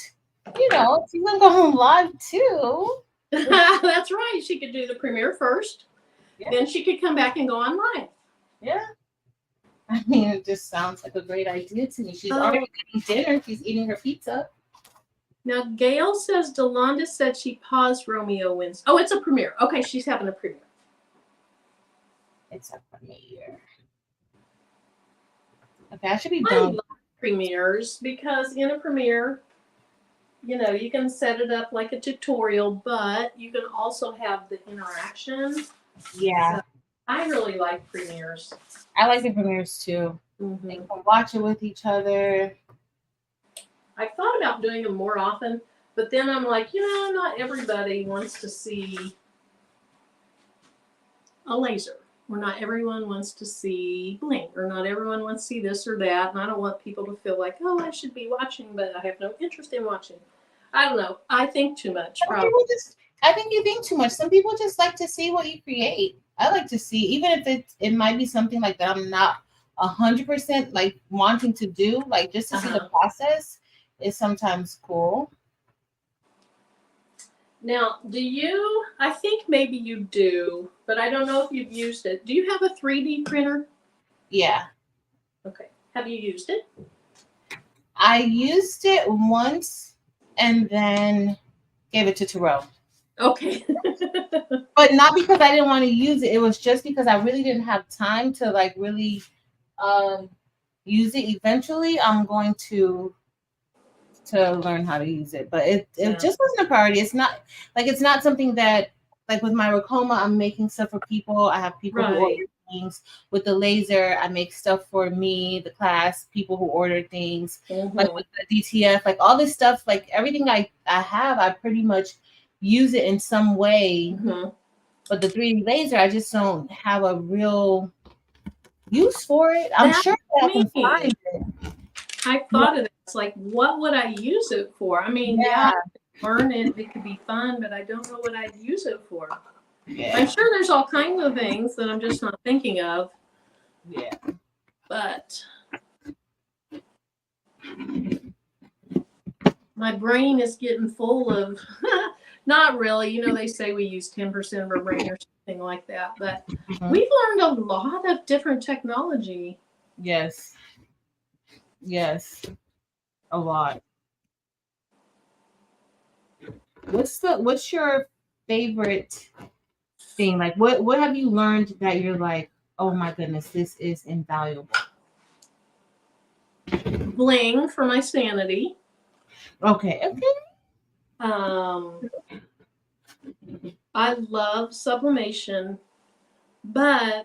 B: you know, she's gonna go on live too.
A: That's right. She could do the premiere first. Yeah. Then she could come back and go on live.
B: Yeah. I mean, it just sounds like a great idea to me. She's already eating dinner. She's eating her pizza.
A: Now, Gail says Delonda said she paused Romeo Wednesday. Oh, it's a premiere. Okay, she's having a premiere.
B: It's a premiere. Okay, I should be done. I love
A: premieres because in a premiere, you know, you can set it up like a tutorial, but you can also have the interaction.
B: Yeah.
A: So I really like premieres.
B: I like the premieres too. Mm-hmm. They can watch it with each other.
A: I've thought about doing them more often, but then I'm like, you know, not everybody wants to see a laser, or not everyone wants to see bling, or not everyone wants to see this or that, and I don't want people to feel like, oh, I should be watching, but I have no interest in watching. I don't know. I think too much.
B: I think you think too much. Some people just like to see what you create. I like to see, even if it might be something like that I'm not 100% like wanting to do, like just to see the process is sometimes cool.
A: Now, I think maybe you do, but I don't know if you've used it. Do you have a 3D printer?
B: Yeah.
A: Okay. Have you used it?
B: I used it once and then gave it to Terrell.
A: Okay.
B: But not because I didn't want to use it. It was just because I really didn't have time to like really use it. Eventually, I'm going to learn how to use it. But it just wasn't a priority. It's not something that, like with my Racoma, I'm making stuff for people. I have people who order things. With the laser, I make stuff for me, the class, people who order things. Mm-hmm. Like with the DTF, like all this stuff, like everything I have, I pretty much use it in some way. Mm-hmm. But the 3D laser, I just don't have a real use for it. I'm
A: That's
B: sure I can
A: me.
B: find it.
A: I thought of it. It's like, what would I use it for? I mean, yeah, learn it. It could be fun, but I don't know what I'd use it for.
B: Yeah.
A: I'm sure there's all kinds of things that I'm just not thinking of.
B: Yeah.
A: But my brain is getting full of, not really. You know, they say we use 10% of our brain or something like that. But we've learned a lot of different technology.
B: Yes. Yes. A lot. What's your favorite thing? Like what have you learned that you're like, oh my goodness, this is invaluable?
A: Bling for my sanity.
B: Okay.
A: I love sublimation, but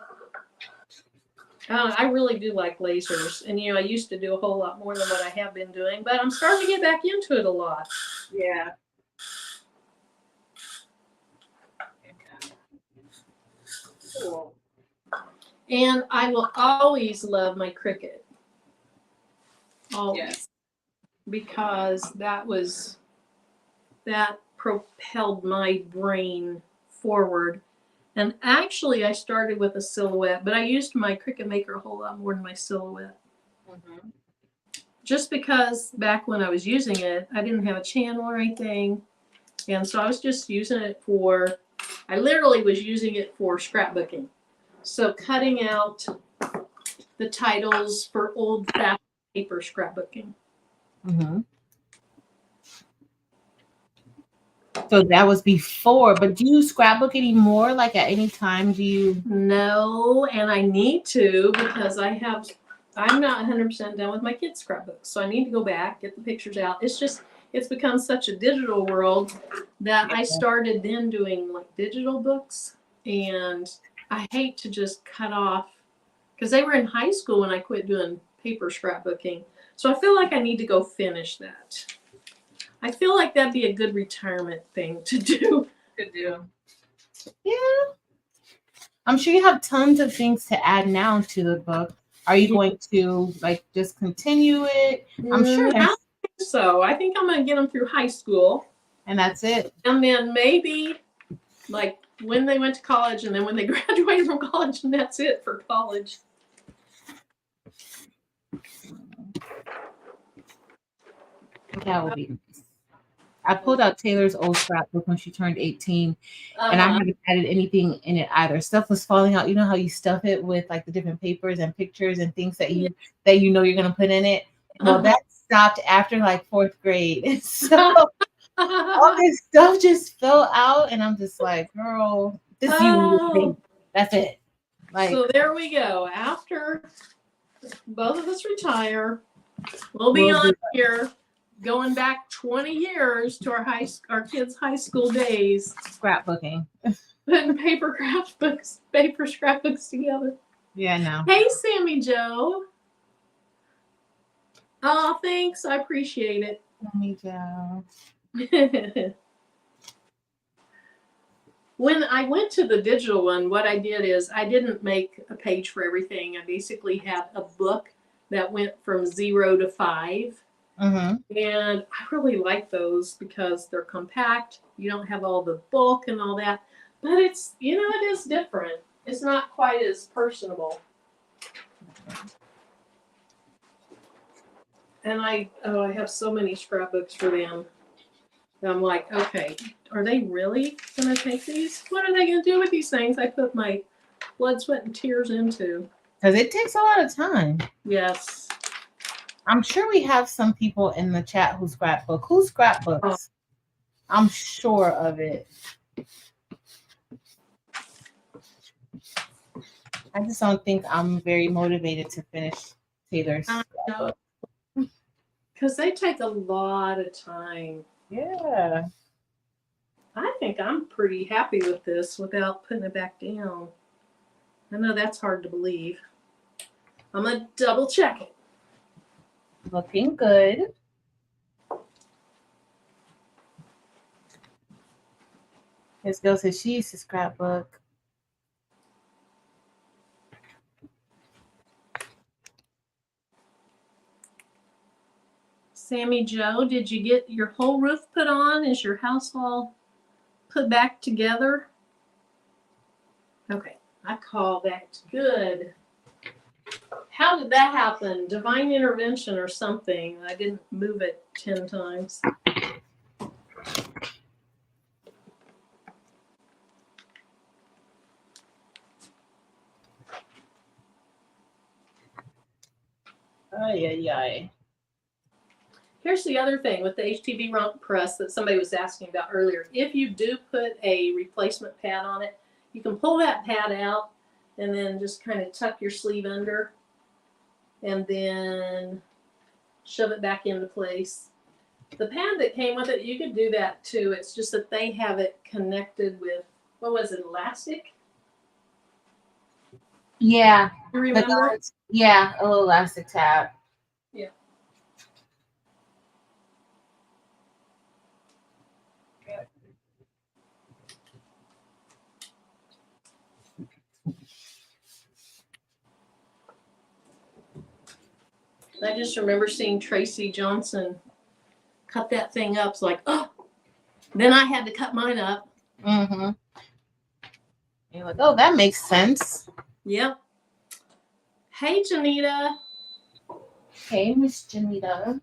A: I really do like lasers. And, you know, I used to do a whole lot more than what I have been doing, but I'm starting to get back into it a lot.
B: Yeah. Cool.
A: And I will always love my Cricut. Always.
B: Yes.
A: Because that propelled my brain forward. And actually, I started with a silhouette, but I used my Cricut Maker a whole lot more than my silhouette.
B: Mm-hmm.
A: Just because back when I was using it, I didn't have a channel or anything. And so I was just using it I literally was using it for scrapbooking. So cutting out the titles for old-fashioned paper scrapbooking.
B: Mm-hmm. So that was before, but do you scrapbook anymore? Like at any time do you?
A: No, and I need to because I'm not 100% done with my kids' scrapbooks. So I need to go back, get the pictures out. It's become such a digital world that I started then doing like digital books. And I hate to just cut off because they were in high school when I quit doing paper scrapbooking. So I feel like I need to go finish that. I feel like that'd be a good retirement thing to do.
B: Yeah. I'm sure you have tons of things to add now to the book. Are you going to like just continue it? I'm sure
A: I don't think so. I think I'm going to get them through high school.
B: And that's it.
A: And then maybe like when they went to college and then when they graduated from college, and that's it for college.
B: That would be nice. I pulled out Taylor's old scrapbook when she turned 18, and I haven't added anything in it either. Stuff was falling out. You know how you stuff it with like the different papers and pictures and things that you know you're gonna put in it. Well, that stopped after like 4th grade. So all this stuff just fell out, and I'm just like, girl, this is you. That's it. Like,
A: so there we go. After both of us retire, we'll be on here going back 20 years to our kids' high school days.
B: Scrapbooking.
A: Putting paper scrapbooks together.
B: Yeah, no.
A: Hey, Sammy Joe. Oh, thanks. I appreciate it.
B: Sammy Joe.
A: When I went to the digital one, what I did is I didn't make a page for everything. I basically had a book that went from 0 to 5.
B: Mm-hmm.
A: And I really like those because they're compact. You don't have all the bulk and all that. But it's, it is different. It's not quite as personable. And I have so many scrapbooks for them. And I'm like, okay, are they really going to take these? What are they going to do with these things I put my blood, sweat, and tears into?
B: Because it takes a lot of time.
A: Yes.
B: I'm sure we have some people in the chat who scrapbook. Who scrapbooks? Oh. I'm sure of it. I just don't think I'm very motivated to finish Taylor's scrapbook.
A: Because they take a lot of time.
B: Yeah.
A: I think I'm pretty happy with this without putting it back down. I know that's hard to believe. I'm going to double check it.
B: Looking good. This girl says she used to scrapbook.
A: Sammy Joe, did you get your whole roof put on? Is your house all put back together? Okay, I call that good. How did that happen? Divine intervention or something. I didn't move it 10 times.
B: Ay, ay, ay.
A: Here's the other thing with the HTV rump press that somebody was asking about earlier. If you do put a replacement pad on it, you can pull that pad out and then just kind of tuck your sleeve under and then shove it back into place. The pad that came with it, you could do that too. It's just that they have it connected with, what was it, elastic?
B: Yeah.
A: You remember?
B: Yeah, a little elastic tab.
A: Yeah. I just remember seeing Tracy Johnson cut that thing up. It's like, oh, then I had to cut mine up.
B: Mm-hmm. You're like, oh, that makes sense.
A: Yep. Hey, Janita.
B: Hey, Miss Janita.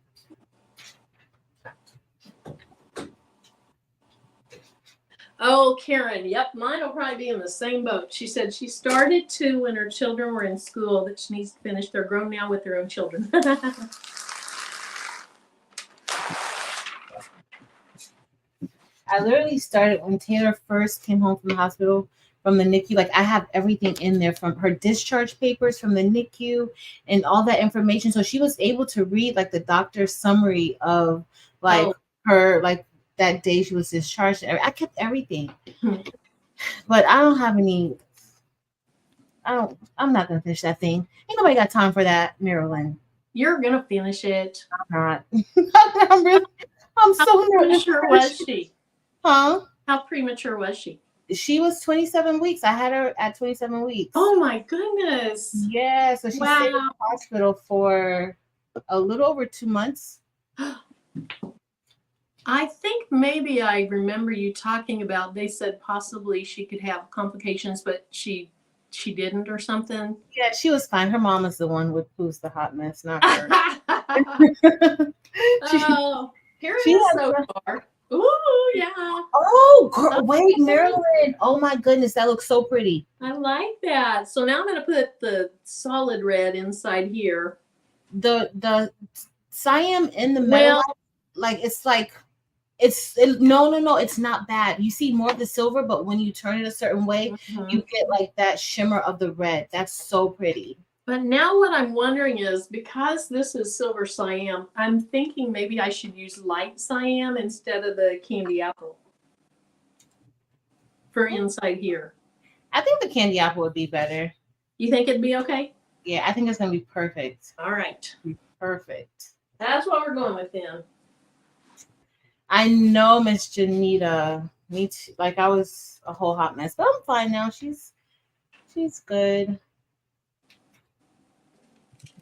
A: Oh, Karen. Yep, mine will probably be in the same boat. She said she started to when her children were in school, that she needs to finish. They're grown now with their own children.
B: I literally started when Taylor first came home from the hospital from the NICU. Like, I have everything in there from her discharge papers from the NICU and all that information. So she was able to read like the doctor's summary of like her, like that day she was discharged. I kept everything, but I don't have any. I'm not gonna finish that thing. Ain't nobody got time for that, Marilyn.
A: You're gonna finish it.
B: I'm not. I'm so nervous.
A: How premature was she?
B: Huh?
A: How premature was she?
B: She was 27 weeks. I had her at 27 weeks.
A: Oh my goodness.
B: Yeah, so she stayed in the hospital for a little over 2 months.
A: I think maybe I remember you talking about, they said possibly she could have complications, but she didn't or something.
B: Yeah, she was fine. Her mom is the one who's the hot mess, not her.
A: Oh, here it is so far. Ooh, yeah.
B: Oh, girl, wait, Marilyn. Oh my goodness, that looks so pretty.
A: I like that. So now I'm going to put the solid red inside here.
B: The cyan in the metal, like it's like no, it's not bad. You see more of the silver, but when you turn it a certain way, you get like that shimmer of the red. That's so pretty.
A: But now what I'm wondering is, because this is silver cyan, I'm thinking maybe I should use light cyan instead of the candy apple for inside here.
B: I think the candy apple would be better.
A: You think it'd be okay?
B: Yeah, I think it's going to be perfect.
A: All right.
B: Perfect.
A: That's what we're going with then.
B: I know, Miss Janita. Me too. Like, I was a whole hot mess, but I'm fine now. She's good.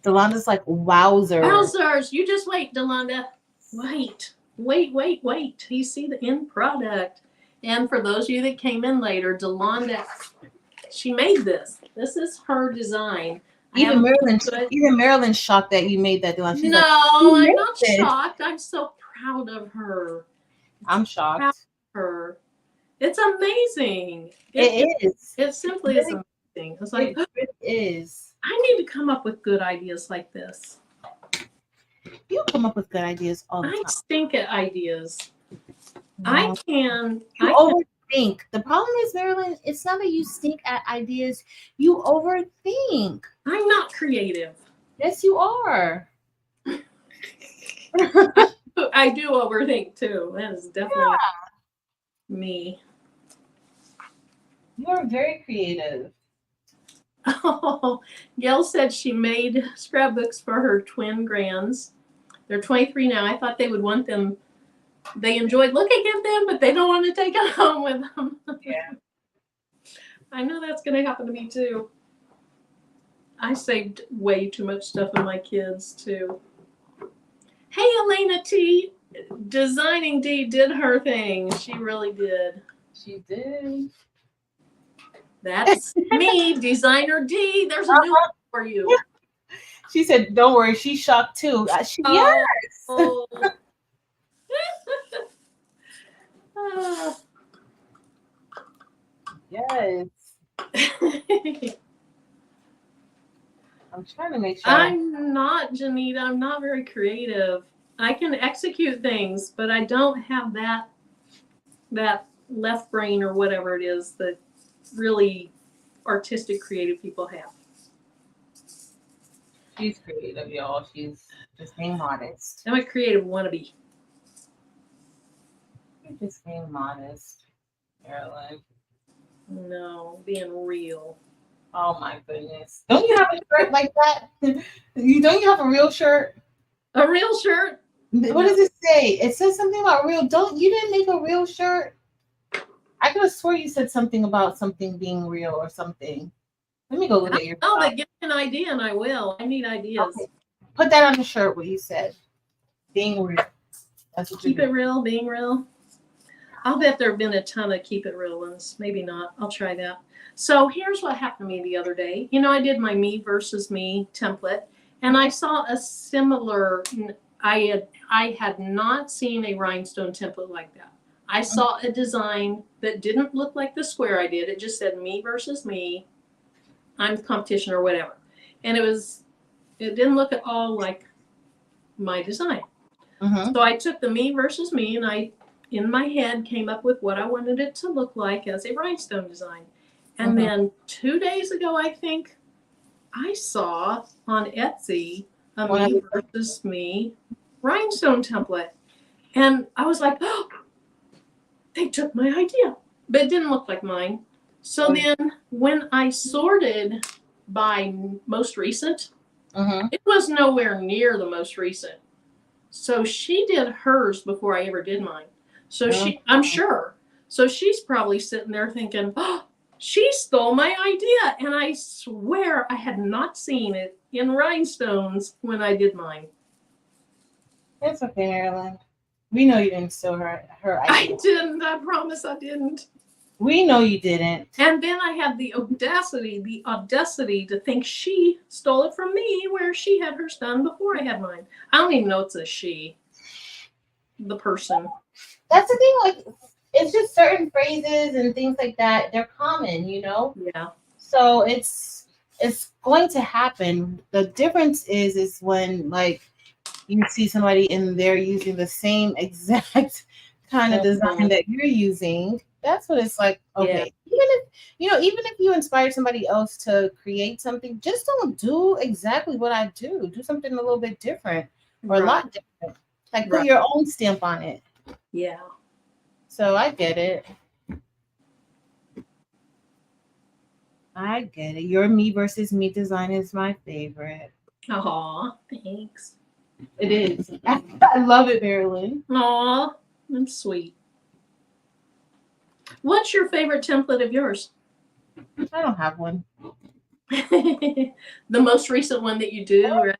B: Delonda's like, wowzer.
A: Wowzers. You just wait, Delonda. Wait. You see the end product. And for those of you that came in later, Delonda, she made this. This is her design.
B: Even Marilyn's shocked that you made that, Delonda.
A: No, like, I'm not shocked. I'm so proud of her.
B: I'm shocked.
A: Proud of her. It's amazing.
B: It is.
A: It simply is amazing. It's like,
B: it is.
A: I need to come up with good ideas like this.
B: You come up with good ideas all the time.
A: I stink at ideas.
B: No.
A: I can.
B: Overthink. The problem is, Marilyn, it's not that you stink at ideas. You overthink.
A: I'm not creative.
B: Yes, you are.
A: I do overthink too. That is definitely me.
B: You are very creative.
A: Oh, Gail said she made scrapbooks for her twin grands. They're 23 now. I thought they would want them. They enjoyed looking at them, but they don't want to take it home with them.
B: Yeah.
A: I know that's going to happen to me too. I saved way too much stuff in my kids too. Hey, Elena T. Designing D did her thing. She really did.
B: She did.
A: That's me, Designer D. There's a new one for you.
B: She said, "Don't worry, she's shocked too."
A: Oh.
B: Yes.
A: Ah.
B: Yes. I'm trying to make sure.
A: I'm not, Janita. I'm not very creative. I can execute things, but I don't have that left brain or whatever it is that really artistic, creative people have.
B: She's creative, y'all. She's just being modest.
A: I'm a creative wannabe.
B: You're just being modest, Carolyn.
A: No, being real.
B: Oh my goodness! Don't you have a shirt like that? Don't you have a real shirt?
A: A real shirt?
B: What does it say? It says something about real. You didn't make a real shirt? I could have swore you said something about something being real or something. Let me go look at your.
A: Oh, but give me an idea and I will. I need ideas.
B: Okay. Put that on the shirt. What you said, being real. That's what
A: Keep it real, being real. I'll bet there have been a ton of keep it real ones. Maybe not. I'll try that. So here's what happened to me the other day. You know, I did my me versus me template, and I saw a similar. I had not seen a rhinestone template like that. I saw a design that didn't look like the square I did. It just said me versus me. I'm the competition or whatever, and it didn't look at all like my design. So I took the me versus me, and I, in my head, came up with what I wanted it to look like as a rhinestone design. And then 2 days ago, I think, I saw on Etsy a me versus me rhinestone template. And I was like, oh, they took my idea. But it didn't look like mine. So then when I sorted by most recent, it was nowhere near the most recent. So she did hers before I ever did mine. So I'm sure. So she's probably sitting there thinking, oh, she stole my idea. And I swear I had not seen it in rhinestones when I did mine.
B: That's okay, Marilyn. We know you didn't steal her idea.
A: I didn't. I promise I didn't.
B: We know you didn't.
A: And then I had the audacity to think she stole it from me where she had hers done before I had mine. I don't even know it's a she. The person.
B: That's the thing, like, it's just certain phrases and things like that. They're common, you know?
A: Yeah.
B: So it's going to happen. The difference is when, like, you see somebody and they're using the same exact kind of design that you're using. That's what it's like. Okay, even if you inspire somebody else to create something, just don't do exactly what I do. Do something a little bit different or a lot different. Like put your own stamp on it.
A: Yeah.
B: So I get it. I get it. Your me versus me design is my favorite.
A: Aw, thanks.
B: It is. I love it, Marilyn.
A: Aw, that's sweet. What's your favorite template of yours?
B: I don't have one.
A: The most recent one that you do, right?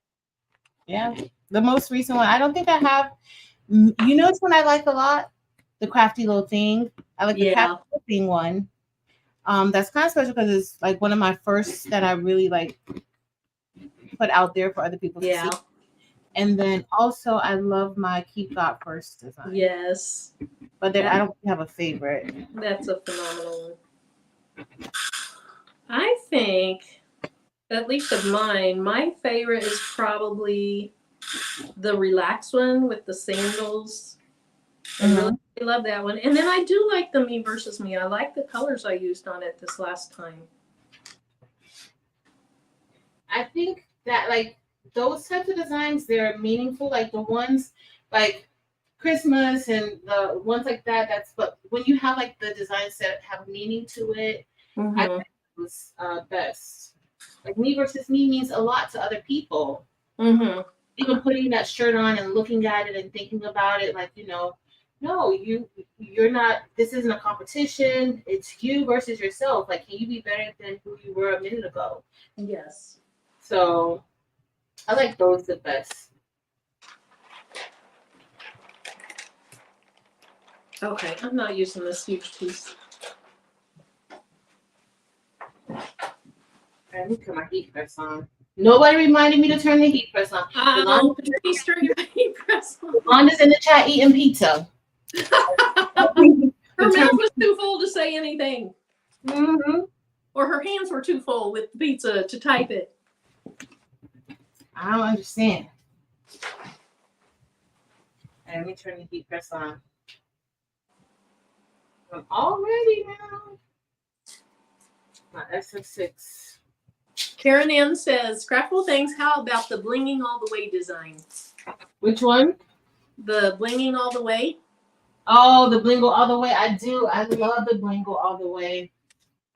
B: Yeah, the most recent one. I don't think I have. You know, it's one I like a lot. The crafty little thing. I like the crafty little thing one. That's kind of special because it's like one of my first that I really like put out there for other people to see. And then also I love my Keep God First design.
A: Yes.
B: But I don't have a favorite.
A: That's a phenomenal one. I think, at least of mine, my favorite is probably the relaxed one with the sandals. I really love that one. And then I do like the me versus me. I like the colors I used on it this last time.
B: I think that like those types of designs, they're meaningful. Like the ones like Christmas and the ones like that. But when you have like the designs that have meaning to it, I think it was best. Like me versus me means a lot to other people. Even putting that shirt on and looking at it and thinking about it, like, you know, no, you're not. This isn't a competition. It's you versus yourself. Like, can you be better than who you were a minute ago?
A: Yes.
B: So I like those the best.
A: Okay, I'm not using this huge piece.
B: Let me turn my heat press on. Nobody reminded me to turn the heat press on.
A: Oh, Patrice, turn your heat press on.
B: Yolanda's in the chat eating pizza.
A: Her mouth was too full to say anything.
B: Mm-hmm.
A: Or her hands were too full with the pizza to type it.
B: I don't understand. Let me turn the heat press on. I'm all ready now. My SF6.
A: Karen M says, Scrappable Things, how about the Blinging All the Way design?
B: Which one?
A: The Blinging All the Way?
B: Oh, the Blingle All the Way. I do. I love the Blingle All the Way.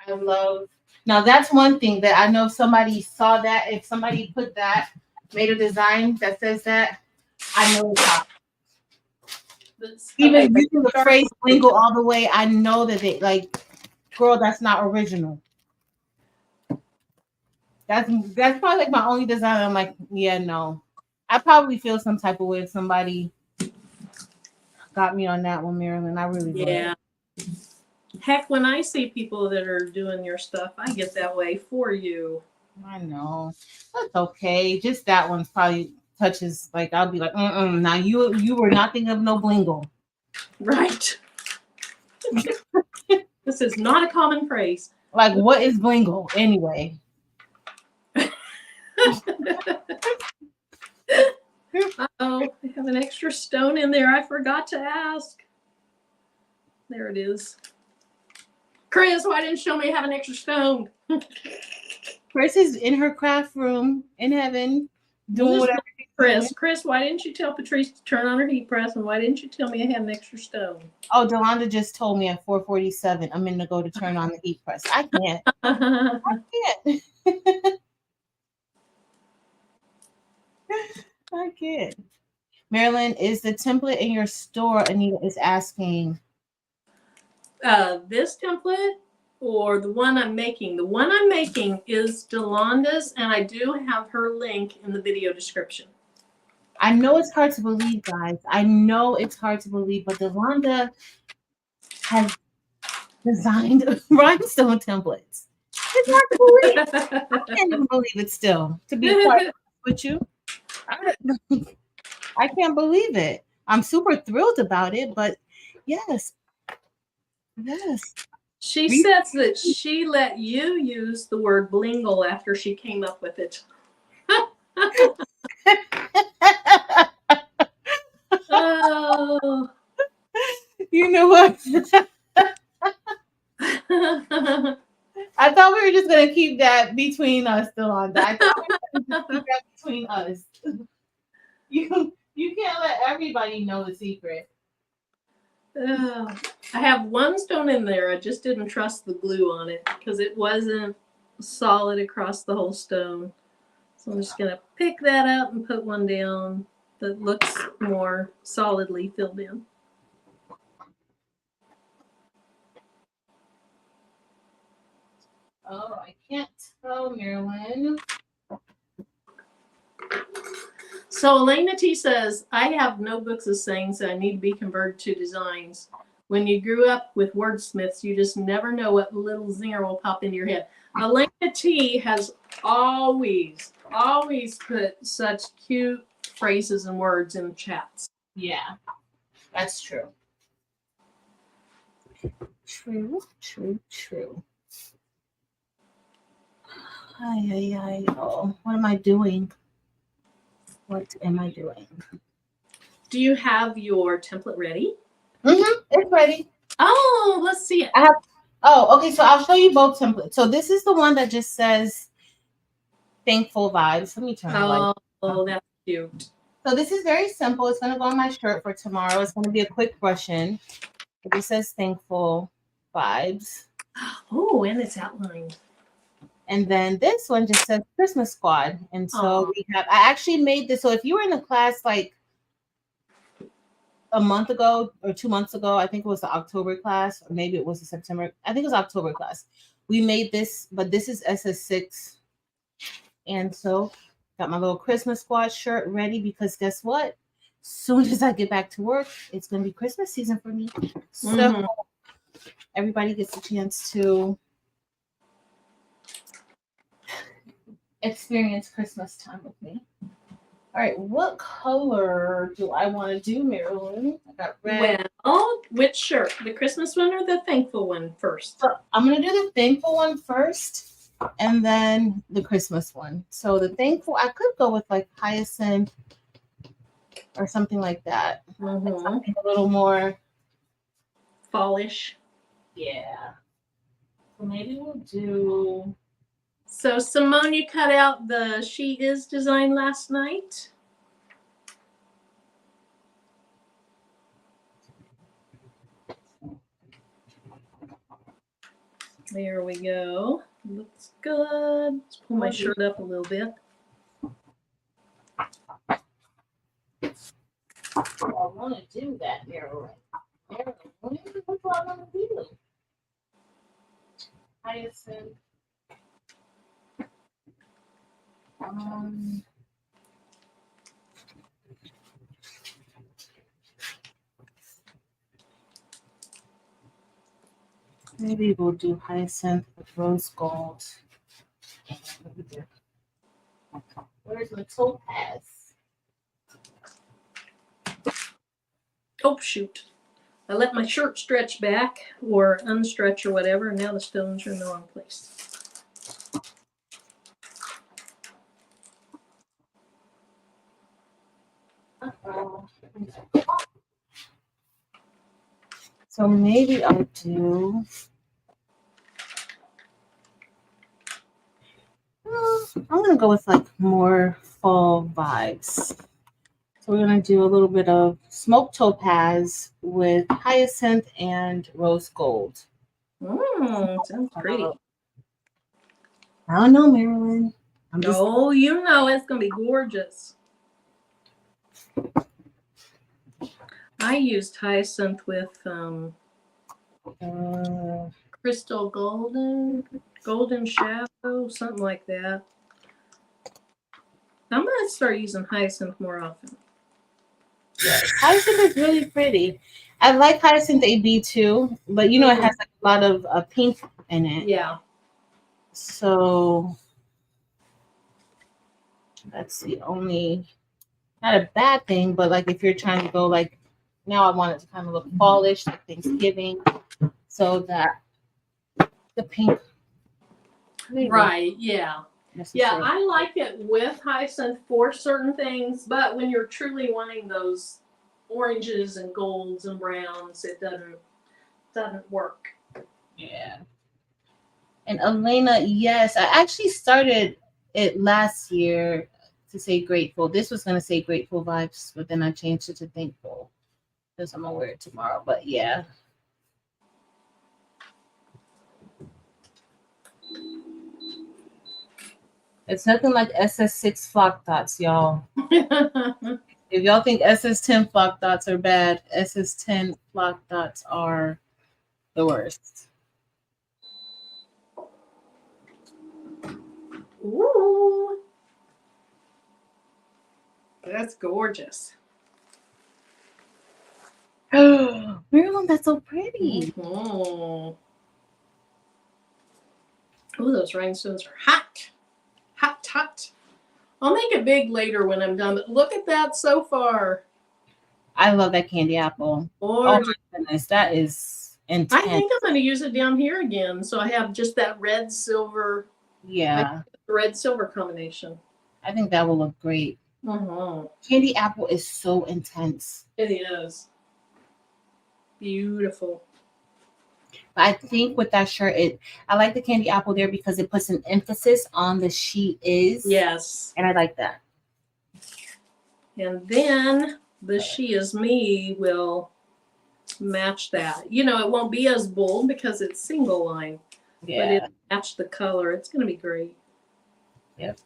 B: I love. Now, that's one thing that I know if somebody saw that, if somebody put that, made a design that says that, I know it's hot. Even using the phrase Blingle All the Way, I know that they, like, girl, that's not original. That's probably like my only design. I'm like, yeah, no. I probably feel some type of way if somebody got me on that one, Marilyn. I really would.
A: Yeah. Heck, when I see people that are doing your stuff, I get that way for you.
B: I know. That's okay. Just that one's probably touches, like, I'll be like, now you were not thinking of no Blingle.
A: Right. This is not a common phrase.
B: Like, what is Blingle anyway?
A: Uh-oh, I have an extra stone in there. I forgot to ask. There it is. Chris, why didn't you show me I have an extra stone?
B: Chris is in her craft room in heaven doing whatever.
A: Chris, why didn't you tell Patrice to turn on her heat press, and why didn't you tell me I had an extra stone?
B: Oh, Delonda just told me at 4:47 I'm in to go to turn on the heat press. I can't. I can't. I can't. Marilyn, is the template in your store? Anita is asking.
A: This template or the one I'm making? The one I'm making is Delonda's, and I do have her link in the video description.
B: I know it's hard to believe, guys. I know it's hard to believe, but Delonda has designed rhinestone templates. It's hard to believe. I can't even believe it still, to be quite honest with you. I can't believe it. I'm super thrilled about it, but yes. Yes.
A: She says that she let you use the word blingle after she came up with it. Oh.
B: You know what? I thought we were just gonna keep that between us, Delonda. I thought we were gonna keep that between us. You can't let everybody know the secret.
A: I have one stone in there. I just didn't trust the glue on it because it wasn't solid across the whole stone. So I'm just gonna pick that up and put one down that looks more solidly filled in.
B: Oh, I can't tell, Marilyn.
A: So Elena T says, I have notebooks of sayings that I need to be converted to designs. When you grew up with wordsmiths, you just never know what little zinger will pop into your head. Elena T has always put such cute phrases and words in the chats.
B: Yeah, that's true. True. Oh, what am I doing? What am I doing?
A: Do you have your template ready?
B: Mm-hmm. It's ready.
A: Oh, let's see it.
B: Okay, so I'll show you both templates. So this is the one that just says thankful vibes. Let me turn the light.
A: Oh, that's cute.
B: So this is very simple. It's going to go on my shirt for tomorrow. It's going to be a quick brush-in. It just says thankful vibes.
A: Oh, and it's outlined.
B: And then this one just says Christmas squad. And so I actually made this. So if you were in the class like a month ago or 2 months ago, I think it was the October class, or maybe it was the September. I think it was October class. We made this, but this is SS6. And so got my little Christmas squad shirt ready because guess what? soon as I get back to work, it's gonna be Christmas season for me. So
A: Mhm.
B: everybody gets a chance to experience Christmas time with me. All right, what color do I want to do, Marilyn? I got red.
A: Well, which shirt? The Christmas one or the thankful one first?
B: So I'm gonna do the thankful one first, and then the Christmas one. So the thankful, I could go with like hyacinth or something like that.
A: Mhm.
B: Something a little more,
A: Fallish.
B: yeah. So maybe we'll do.
A: So Simone, you cut out the She Is design last night. There we go. Looks good. Let's pull my shirt up a little bit.
B: I want to do that, Marilyn. Marilyn, what do I want to do? Hyacinth. Um, Maybe we'll do hyacinth with rose gold. Where's my topaz?
A: Oh shoot. I let my shirt stretch back or unstretch or whatever, and now the stones are in the wrong place.
B: Uh-oh. So maybe I'll do. I'm gonna go with like more fall vibes. So we're gonna do a little bit of smoked topaz with hyacinth and rose gold.
A: Sounds pretty.
B: I don't know, Marilyn.
A: Oh, you know it's gonna be gorgeous. I used hyacinth with crystal golden shadow, something like that. I'm gonna start using hyacinth more often.
B: Hyacinth is really pretty. I like hyacinth AB too, but you know it has like a lot of pink in it.
A: Yeah.
B: So that's the only, not a bad thing, but like if you're trying to go like, now I want it to kind of look fallish, like Thanksgiving, so that the pink.
A: Right, yeah. Yeah, I like it with hyacinth for certain things, but when you're truly wanting those oranges and golds and browns, it doesn't work.
B: Yeah. And Elena, yes, I actually started it last year to say grateful. This was gonna say grateful vibes, but then I changed it to thankful because I'm gonna wear it tomorrow. But yeah. It's nothing like SS6 flock dots, y'all. If y'all think SS10 flock dots are bad, SS10 flock dots are the worst.
A: Ooh. That's gorgeous.
B: Marilyn, that's so pretty.
A: Ooh, those rhinestones are hot. Hot, hot. I'll make it big later when I'm done, but look at that so far.
B: I love that candy apple.
A: Gorgeous.
B: Oh my goodness, that is intense.
A: I think I'm going to use it down here again, so I have just that red silver.
B: Yeah,
A: red silver combination.
B: I think that will look great. Candy apple is so intense.
A: It is beautiful.
B: I think with that shirt, I like the candy apple there because it puts an emphasis on the she is.
A: Yes.
B: And I like that.
A: And then the she is me will match that. You know, it won't be as bold because it's single line. Yeah. But it'll match the color. It's going to be great.
B: Yep.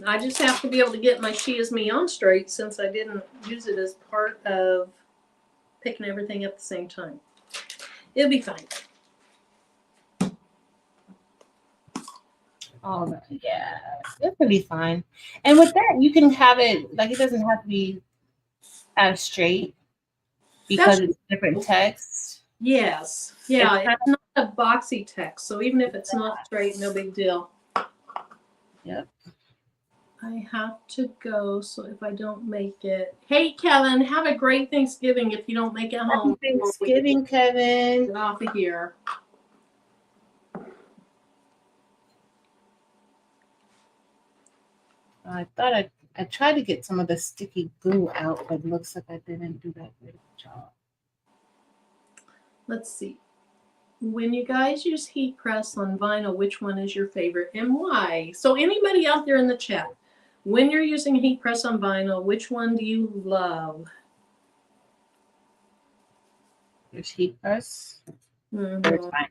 A: I just have to be able to get my she is me on straight since I didn't use it as part of picking everything up at the same time. It'll be fine.
B: Oh, yeah, it could be fine. And with that, you can have it like it doesn't have to be as straight because
A: That's
B: it's different text.
A: yes.
B: It's
A: Yeah,
B: kind
A: it's not a boxy text, so even if it's not straight, no big deal.
B: Yep.
A: I have to go, so if I don't make it. Hey, Kevin, have a great Thanksgiving if you don't make it home.
B: Happy Thanksgiving, Kevin.
A: Get off of here.
B: I thought I tried to get some of the sticky glue out, but it looks like I didn't do that good job.
A: Let's see. When you guys use heat press on vinyl, which one is your favorite and why? So anybody out there in the chat, when you're using heat press on vinyl, which one do you love?
B: There's heat press.
A: Mm-hmm.
B: There's vinyl.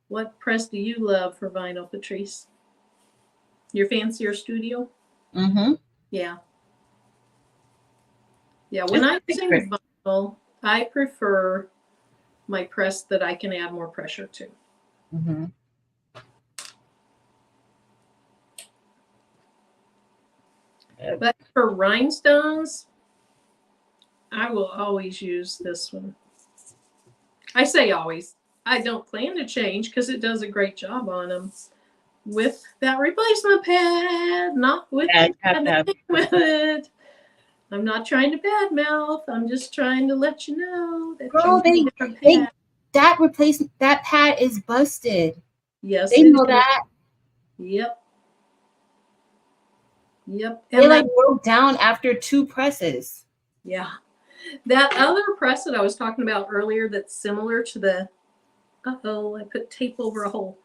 A: What press do you love for vinyl, Patrice? Your fancier studio?
B: Mm-hmm.
A: Yeah. Yeah, when I'm using vinyl, I prefer my press that I can add more pressure to.
B: Mm-hmm.
A: But for rhinestones, I will always use this one. I say always. I don't plan to change because it does a great job on them with that replacement pad, not with with it. I'm not trying to badmouth. I'm just trying to let you know that
B: Girl, that pad is busted.
A: Yes,
B: they know that.
A: Yep. Yep.
B: And they like broke down after 2 presses.
A: Yeah. That other press that I was talking about earlier that's similar to the I put tape over a hole.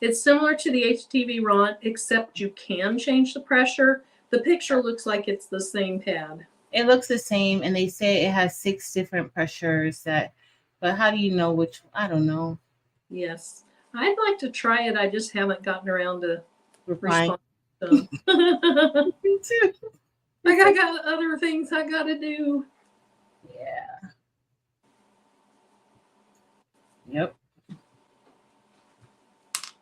A: It's similar to the HTV Ron, except you can change the pressure. The picture looks like it's the same pad.
B: It looks the same, and they say it has 6 different pressures but how do you know which? I don't know.
A: Yes. I'd like to try it. I just haven't gotten around to
B: replying.
A: Me too. I got other things I got to do.
B: Yeah. Yep.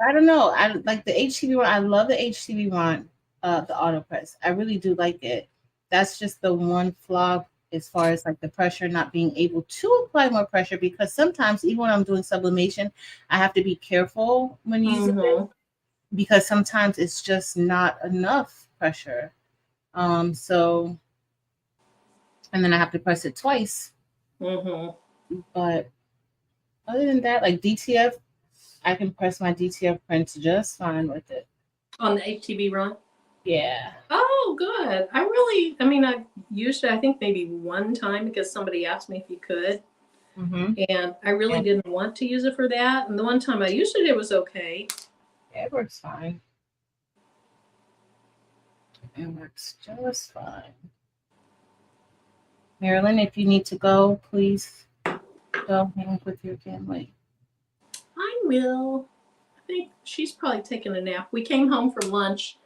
B: I don't know. I like the HTV one. I love the HTV one, the auto press. I really do like it. That's just the one flaw as far as like the pressure, not being able to apply more pressure, because sometimes even when I'm doing sublimation, I have to be careful when using it, because sometimes it's just not enough pressure. So, and then I have to press it twice. But other than that, like DTF, I can press my DTF prints just fine with it.
A: On the HTV Ron?
B: Yeah.
A: Oh, good. I used it, I think maybe one time because somebody asked me if you could. And I really didn't want to use it for that. And the one time I used it, it was okay.
B: Yeah, it works fine. It works just fine. Marilyn, if you need to go, please go hang with your family.
A: I will. I think she's probably taking a nap. We came home for lunch,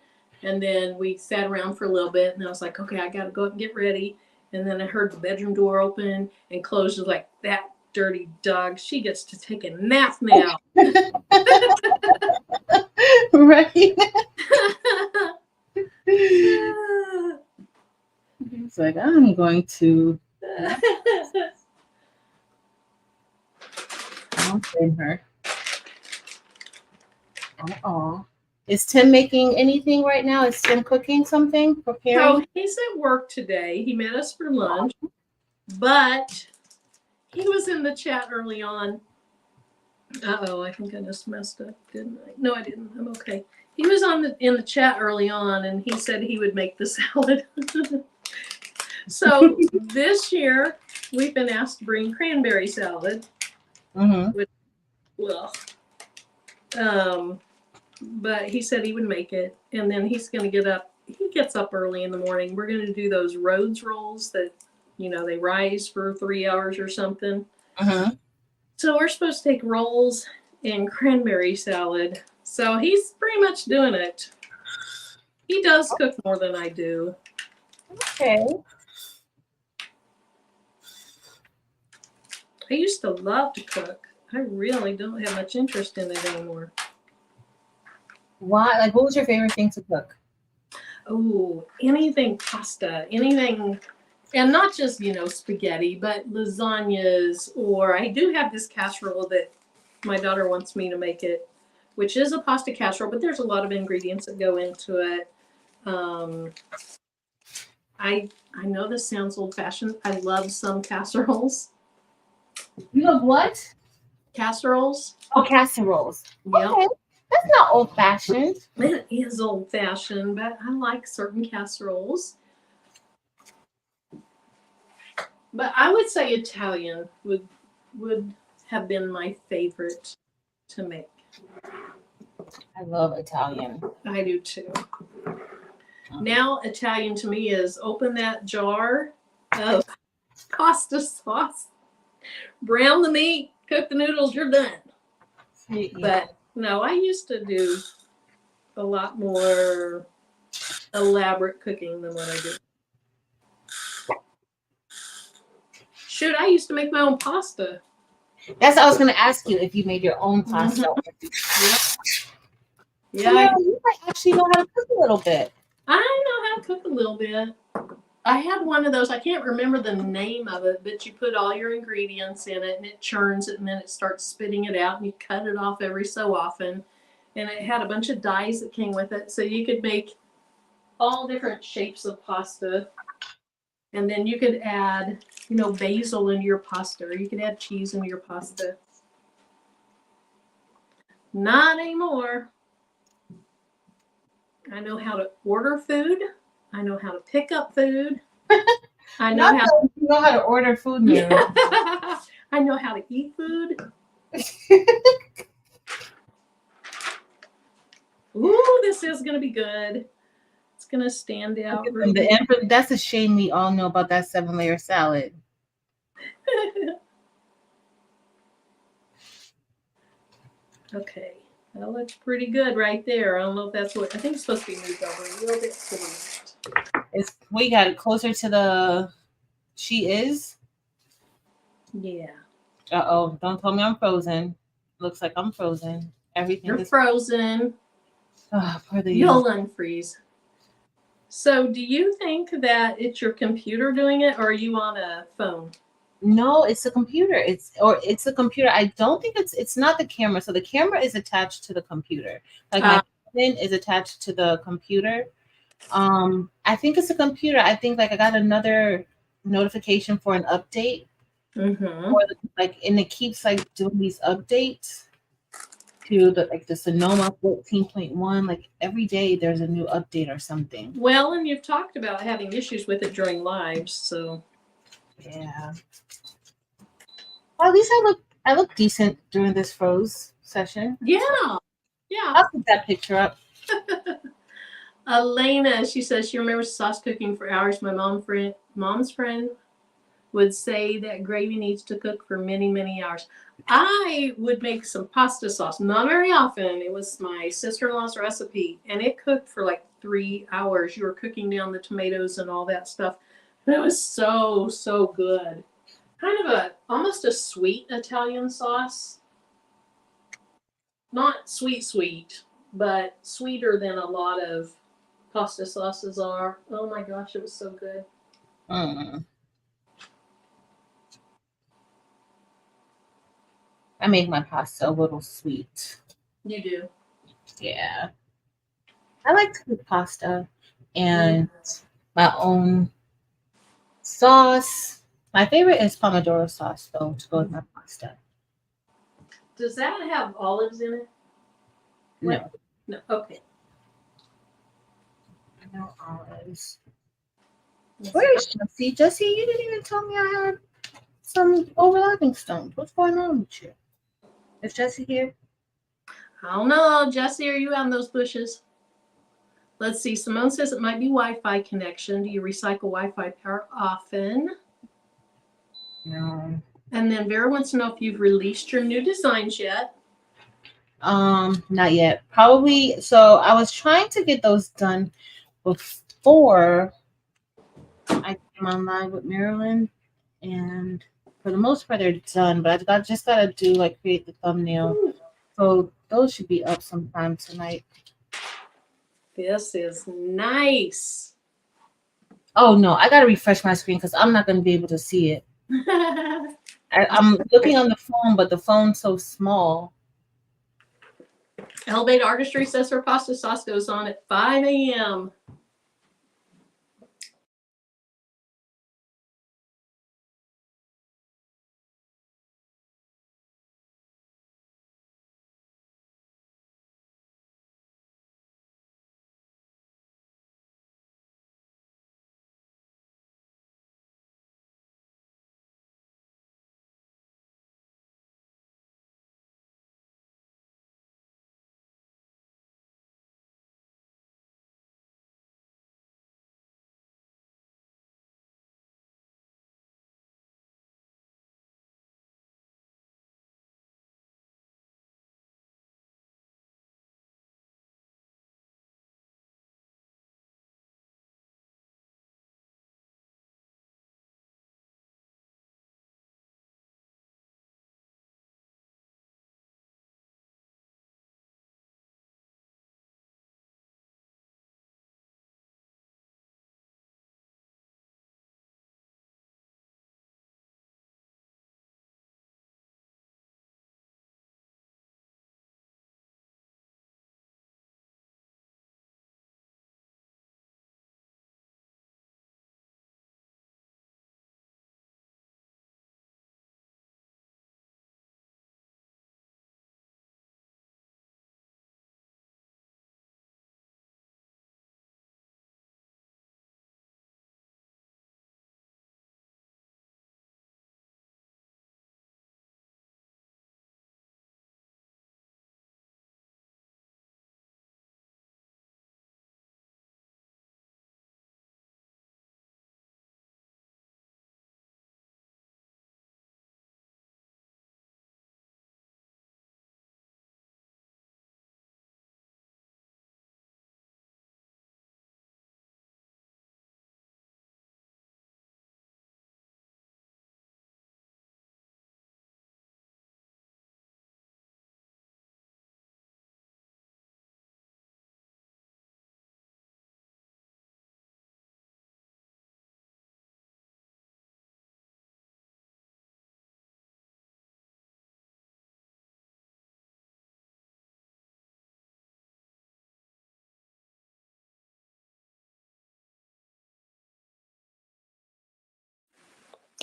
A: and then we sat around for a little bit, and I was like, okay, I got to go up and get ready. And then I heard the bedroom door open and close. It was like, that dirty dog. She gets to take a nap now.
B: Right. He's like, I'm going to. I'll blame her. Oh, is Tim making anything right now? Is Tim cooking something? Preparing?
A: So he's at work today. He met us for lunch, but he was in the chat early on. I think I just messed up, didn't I? No, I didn't. I'm okay. He was in the chat early on, and he said he would make the salad. So this year we've been asked to bring cranberry salad. Which, but he said he would make it, and then he's going to get up. He gets up early in the morning. We're going to do those Rhodes rolls that, they rise for 3 hours or something. So we're supposed to take rolls and cranberry salad. So he's pretty much doing it. He does cook more than I do.
B: Okay.
A: I used to love to cook. I really don't have much interest in it anymore.
B: Why? Like, what was your favorite thing to cook?
A: Oh, anything pasta, anything, and not just, spaghetti, but lasagnas, or I do have this casserole that my daughter wants me to make it, which is a pasta casserole, but there's a lot of ingredients that go into it. I know this sounds old-fashioned. I love some casseroles.
B: You love what?
A: Casseroles.
B: Oh, casseroles.
A: Yep.
B: Okay. That's not old-fashioned.
A: It is old-fashioned, but I like certain casseroles. But I would say Italian would have been my favorite to make.
B: I love Italian.
A: I do too. Now Italian to me is open that jar of pasta sauce, brown the meat, cook the noodles, you're done. Yeah. But no, I used to do a lot more elaborate cooking than what I do. Shoot, I used to make my own pasta.
B: That's what I was going to ask you, if you made your own pasta.
A: Yeah.
B: You might actually know how to cook a little bit.
A: I know how to cook a little bit. I had one of those, I can't remember the name of it, but you put all your ingredients in it and it churns it and then it starts spitting it out and you cut it off every so often. And it had a bunch of dies that came with it. So you could make all different shapes of pasta. And then you could add, basil into your pasta, or you could add cheese into your pasta. Not anymore. I know how to order food. I know how to pick up food. I know
B: how to order food now.
A: I know how to eat food. Ooh, this is going to be good. It's going to stand out.
B: That's a shame we all know about that 7-layer salad.
A: Okay. That looks pretty good right there. I don't know if that's what I think it's supposed to be moved over a little bit to the left.
B: We got it closer to the she is.
A: Yeah.
B: Uh-oh, don't tell me I'm frozen. Looks like I'm frozen. Everything
A: You're frozen.
B: Oh,
A: you'll unfreeze. So do you think that it's your computer doing it, or are you on a phone?
B: No, it's a computer. It's a computer. I don't think it's not the camera. So the camera is attached to the computer. Like my phone is attached to the computer. I think it's a computer. I think I got another notification for an update.
A: Mm-hmm.
B: And it keeps doing these updates to the Sonoma 14.1. Every day there's a new update or something.
A: Well, and you've talked about having issues with it during lives, so
B: yeah. Well, at least I look decent during this froze session.
A: Yeah.
B: I'll put that picture up.
A: Elena, she says she remembers sauce cooking for hours. My mom's friend would say that gravy needs to cook for many, many hours. I would make some pasta sauce, not very often. It was my sister-in-law's recipe, and it cooked for 3 hours. You were cooking down the tomatoes and all that stuff. And it was so, so good. Kind of almost a sweet Italian sauce. Not sweet, but sweeter than a lot of pasta sauces are. Oh my gosh, it was so good.
B: I make my pasta a little sweet.
A: You do?
B: Yeah. I like to cook pasta and my own sauce. My favorite is pomodoro sauce, though, to go with my pasta.
A: Does that have olives in it?
B: No.
A: No. Okay.
B: No olives. Where is Jessie? Jessie, you didn't even tell me I had some overlapping stones. What's going on with you? Is Jessie here?
A: I don't know. Jessie, are you out in those bushes? Let's see. Simone says it might be Wi-Fi connection. Do you recycle Wi-Fi power often?
B: No.
A: And then Vera wants to know if you've released your new designs yet.
B: Not yet. Probably. So I was trying to get those done before I came online with Marilyn, and for the most part, they're done. But just gotta do like create the thumbnail. So those should be up sometime tonight.
A: This is nice.
B: Oh no, I gotta refresh my screen because I'm not gonna be able to see it. I'm looking on the phone, but the phone's so small.
A: Elevated Artistry says her pasta sauce goes on at 5 a.m.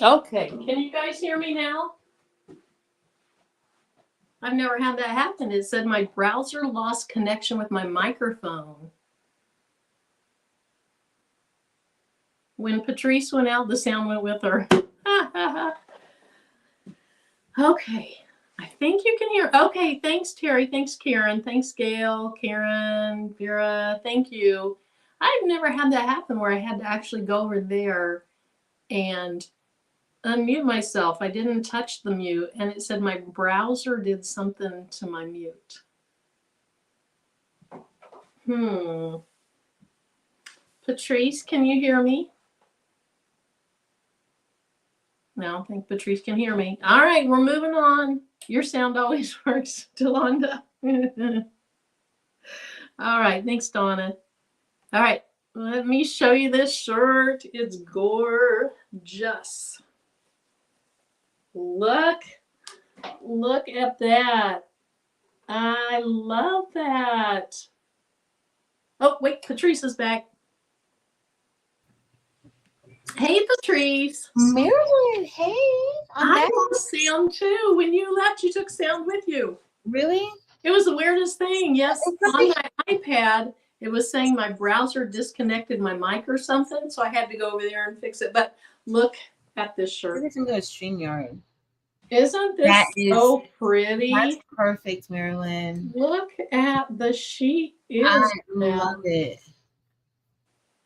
A: Okay, can you guys hear me now? I've never had that happen. It said my browser lost connection with my microphone. When Patrice went out, the sound went with her. Okay, I think you can hear. Okay, thanks, Terry. Thanks, Karen. Thanks, Gail, Karen, Vera. Thank you. I've never had that happen where I had to actually go over there and unmute myself. I didn't touch the mute, and it said my browser did something to my mute. Patrice, can you hear me? No, I don't think Patrice can hear me. All right, we're moving on. Your sound always works, Delonda. All right, thanks, Donna. All right, let me show you this shirt. It's gorgeous. Look at that. I love that. Oh, wait, Patrice is back. Hey, Patrice.
B: Marilyn, hey.
A: I lost sound too. When you left, you took sound with you.
B: Really?
A: It was the weirdest thing. Yes, on my iPad, it was saying my browser disconnected my mic or something, so I had to go over there and fix it. But look at this shirt.
B: This is a StreamYard.
A: Isn't this so pretty?
B: That's perfect, Marilyn.
A: Look at the sheet.
B: I love it.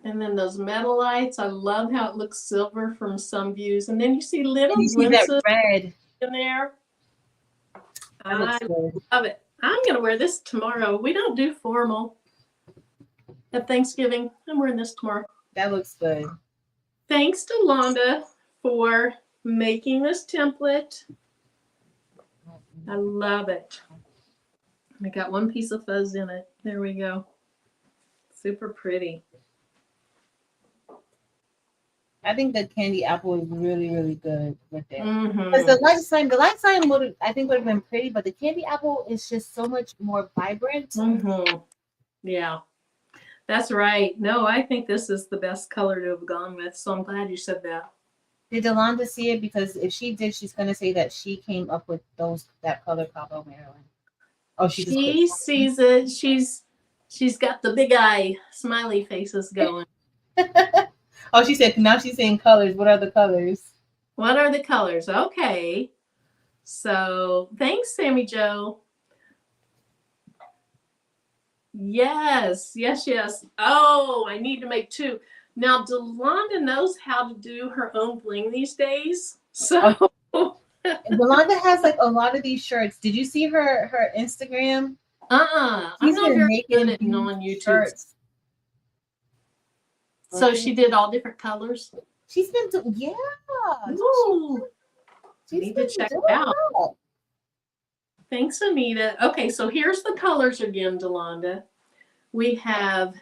A: And then those metal lights. I love how it looks silver from some views. And then you see little
B: glimpses that red
A: in there. I love it. I'm going to wear this tomorrow. We don't do formal at Thanksgiving. I'm wearing this tomorrow.
B: That looks good.
A: Thanks to Londa for making this template. I love it. I got one piece of fuzz in it. There we go. Super pretty.
B: I think the candy apple is really, really good with it. Because
A: Mm-hmm.
B: the light sign would I think would have been pretty, but the candy apple is just so much more vibrant.
A: Mm-hmm. Yeah, that's right. No, I think this is the best color to have gone with. So I'm glad you said that.
B: Did Delonda see it? Because if she did, she's gonna say that she came up with that color combo, Marilyn. Oh, she just
A: She sees it. She's got the big eye smiley faces going.
B: Oh, she said now she's saying colors. What are the colors?
A: What are the colors? Okay. So thanks, Sammy Joe. Yes, yes, yes. Oh, I need to make two. Now, Delonda knows how to do her own bling these days. So
B: Delonda has like a lot of these shirts. Did you see her Instagram?
A: I'm
B: She's
A: not
B: been
A: very
B: making
A: good at
B: these
A: non-YouTube.
B: shirts.
A: So she did all different colors.
B: She's been yeah.
A: Ooh,
B: She's
A: need
B: been
A: to check
B: doing
A: it out.
B: that.
A: Thanks, Anita. Okay, so here's the colors again, Delonda. We have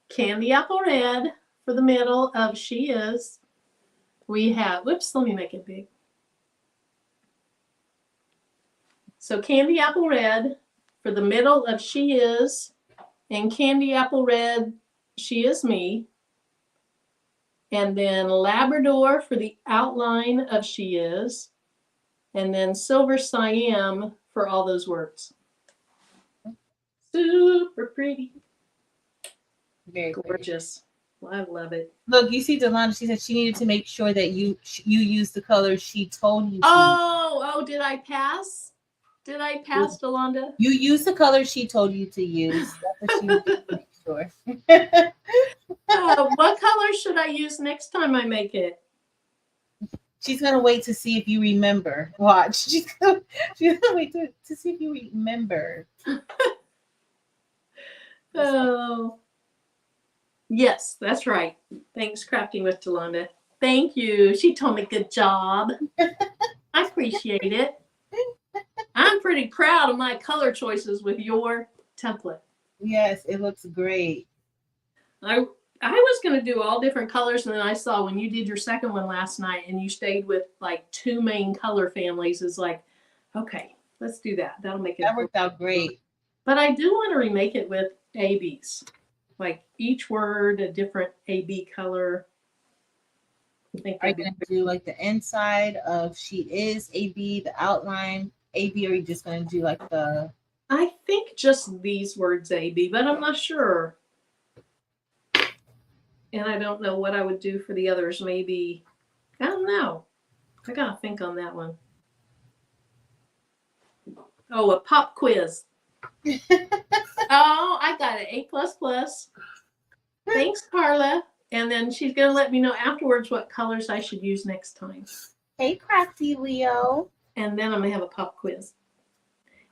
A: candy apple red for the middle of She Is. We have, whoops, let me make it big. So candy apple red for the middle of She Is, and candy apple red, She Is Me. And then Labrador for the outline of She Is. And then Silver Siam for all those words. Super pretty.
B: Very
A: gorgeous. Pretty. I love it.
B: Look, you see Delonda, she said she needed to make sure that you use the colors she told you to.
A: Oh, did I pass? Did I pass, Delonda?
B: You use the colors she told you to use. That's what she needed to make sure.
A: What color should I use next time I make it?
B: She's gonna wait to see if you remember. Watch. She's gonna wait to see if you remember.
A: Oh. Yes, that's right. Thanks, Crafting with Delonda. Thank you. She told me good job. I appreciate it. I'm pretty proud of my color choices with your template.
B: Yes, it looks great.
A: I was going to do all different colors, and then I saw when you did your second one last night and you stayed with like two main color families, is like, okay, let's do that. That'll make it.
B: That worked out great.
A: But I do want to remake it with ABs, like each word a different AB color.
B: Are you going to do like the inside of She Is AB, the outline AB, or are you just going to do like the...
A: I think just these words AB, but I'm not sure. And I don't know what I would do for the others. Maybe, I don't know. I got to think on that one. Oh, a pop quiz. Oh, I got an A++. Thanks, Carla. And then she's going to let me know afterwards what colors I should use next time.
B: Hey, Crafty Leo.
A: And then I'm going to have a pop quiz.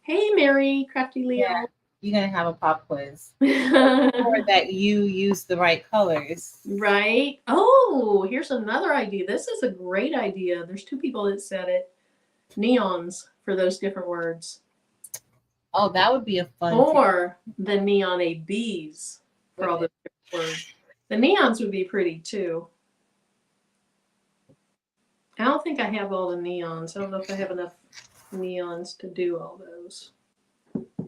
A: Hey, Mary, Crafty Leo.
B: Yeah, you're going to have a pop quiz. Or that you use the right colors.
A: Right. Oh, here's another idea. This is a great idea. There's two people that said it. Neons for those different words.
B: Oh, that would be a fun
A: Or the neon ABs for all the different words. The neons would be pretty too. I don't think I have all the neons. I don't know if I have enough neons to do all those.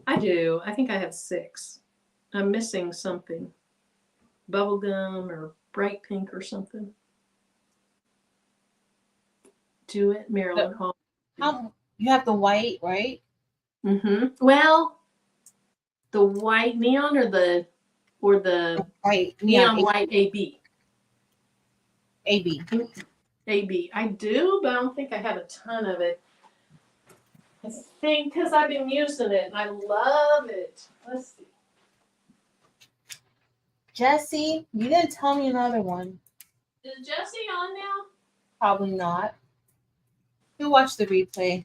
A: I do. I think I have 6. I'm missing something. Bubblegum or bright pink or something. Do it, Marilyn Hall.
B: You have the white, right?
A: Mm-hmm. Well, the white neon or the
B: white
A: neon white AB.
B: AB.
A: AB. I do, but I don't think I have a ton of it. I think because I've been using it and I love it. Let's see.
B: Jessie, you didn't tell me another one.
A: Is Jessie on now?
B: Probably not. You'll watch the replay.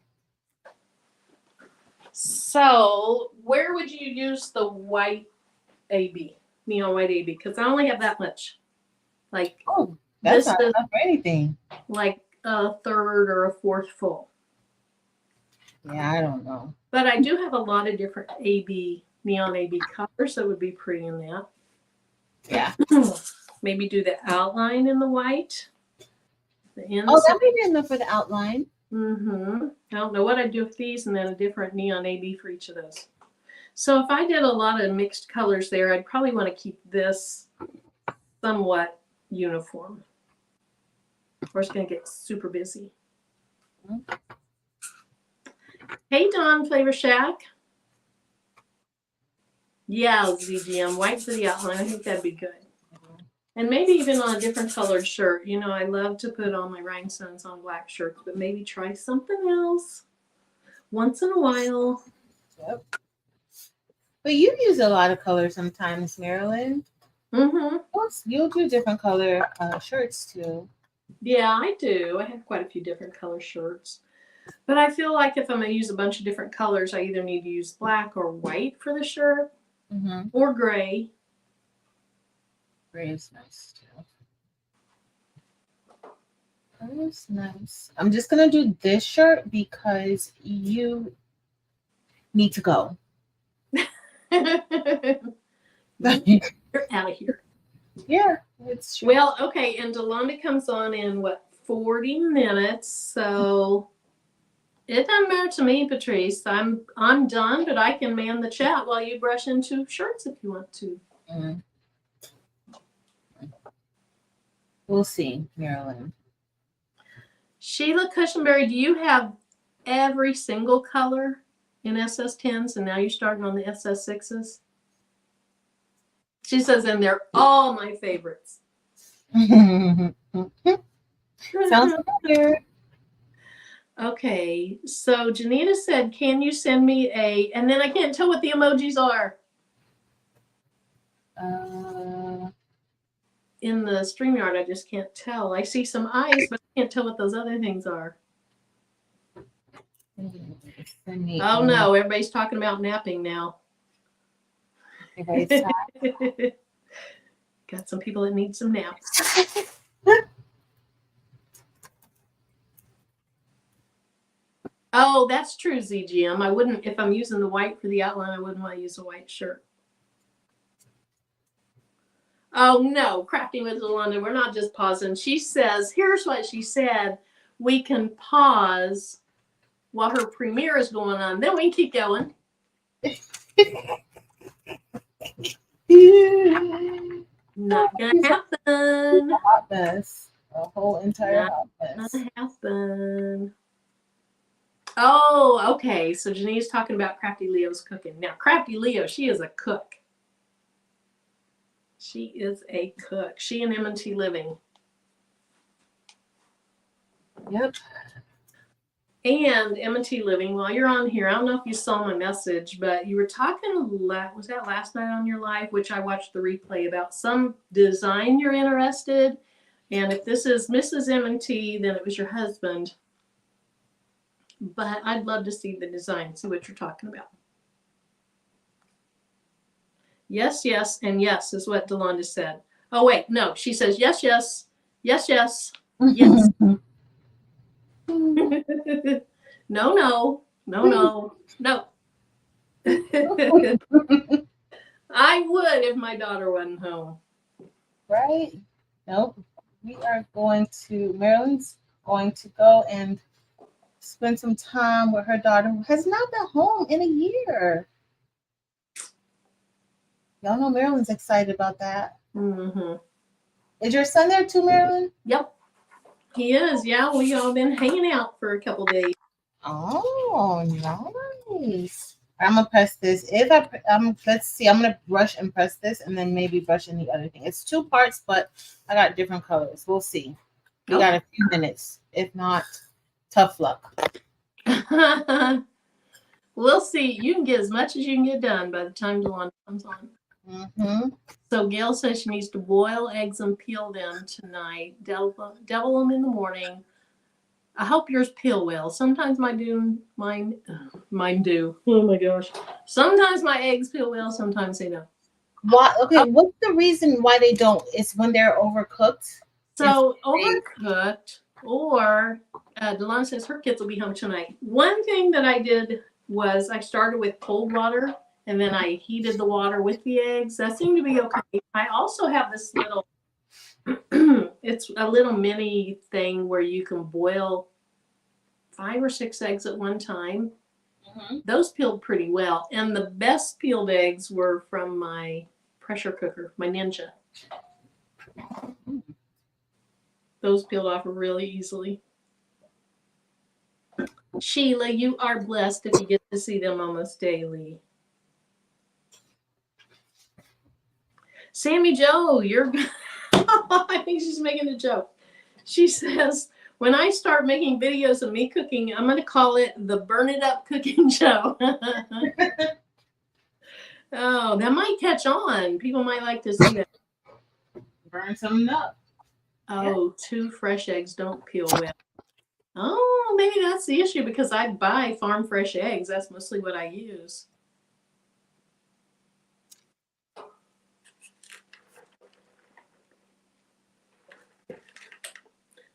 A: So, where would you use the white AB, neon white AB? Because I only have that much. Like,
B: oh, that's not enough for anything.
A: Like a third or a fourth full.
B: Yeah, I don't know.
A: But I do have a lot of different neon AB colors that would be pretty in that.
B: Yeah.
A: Maybe do the outline in the white. The ends.
B: Oh, that may be enough for the outline.
A: I don't know what I'd do with these, and then a different neon AB for each of those. So if I did a lot of mixed colors there, I'd probably want to keep this somewhat uniform, or it's going to get super busy. Hey, Dawn, Flavor Shack. Yeah, ZGM, white for the outline. I think that'd be good. And maybe even on a different colored shirt. You know, I love to put all my rhinestones on black shirts, but maybe try something else once in a while.
B: Yep. But you use a lot of color sometimes, Marilyn. You'll do different color shirts too.
A: Yeah, I do. I have quite a few different color shirts. But I feel like if I'm going to use a bunch of different colors, I either need to use black or white for the shirt, or gray.
B: Gray is nice too. That is nice. I'm just going to do this shirt because you need to go.
A: You're out of here.
B: Yeah, it's true.
A: Well, okay, and Delonda comes on in, 40 minutes, so it doesn't matter to me, Patrice. I'm done, but I can man the chat while you brush into shirts if you want to.
B: We'll see, Marilyn.
A: Sheila Cushenberry, do you have every single color in SS10s, and now you're starting on the SS6s? She says, and they're all my favorites.
B: Sounds familiar.
A: Okay, so Janita said, can you send me and then I can't tell what the emojis are. In the StreamYard, I just can't tell. I see some eyes, but I can't tell what those other things are. Oh no, everybody's talking about napping now. Got some people that need some naps. Oh, that's true, ZGM. I wouldn't, if I'm using the white for the outline, I wouldn't want to use a white shirt. Oh no, Crafting with Delonda, we're not just pausing. She says, here's what she said. We can pause while her premiere is going on. Then we can keep going. Not gonna happen.
B: Hot mess. A whole entire hot mess.
A: Not gonna happen. Oh, okay. So Janine's talking about Crafty Leo's cooking. Now, Crafty Leo, she is a cook. She is a cook. She and M&T Living.
B: Yep.
A: And M&T Living, while you're on here, I don't know if you saw my message, but you were talking, was that last night on your live, which I watched the replay, about some design you're interested. And if this is Mrs. M&T, then it was your husband. But I'd love to see the design, see what you're talking about. Yes, yes, and yes is what Delonda said. Oh, wait, no. She says yes, yes, yes, yes, yes. No, no, no, no, no. I would if my daughter wasn't home.
B: Right? Nope. We are going to, Marilyn's going to go and spend some time with her daughter who has not been home in a year. Y'all know Marilyn's excited about that. Is your son there too, Marilyn?
A: Yep. He is. Yeah, we all been hanging out for a couple days.
B: Oh, nice. I'm gonna press this. Let's see. I'm gonna brush and press this, and then maybe brush in the other thing. It's 2 parts, but I got different colors. We'll see. We got a few minutes. If not, tough luck.
A: We'll see. You can get as much as you can get done by the time Delonda comes on. So Gail says she needs to boil eggs and peel them tonight. Devil them in the morning. I hope yours peel well. Sometimes mine do. Oh my gosh. Sometimes my eggs peel well. Sometimes they don't.
B: Why? Okay. What's the reason why they don't? It's when they're overcooked.
A: So overcooked. Or Delana says her kids will be home tonight. One thing that I did was I started with cold water and then I heated the water with the eggs. That seemed to be okay. I also have this little, it's a little mini thing where you can boil 5 or 6 eggs at one time.
B: Mm-hmm.
A: Those peeled pretty well. And the best peeled eggs were from my pressure cooker, my Ninja. Those peeled off really easily. Sheila, you are blessed if you get to see them almost daily. Sammy Joe, you're I think she's making a joke. She says, when I start making videos of me cooking, I'm going to call it the Burn It Up Cooking Show. Oh, that might catch on. People might like to see that.
B: Burn something up.
A: Oh, 2 fresh eggs don't peel well. Oh, maybe that's the issue because I buy farm fresh eggs. That's mostly what I use.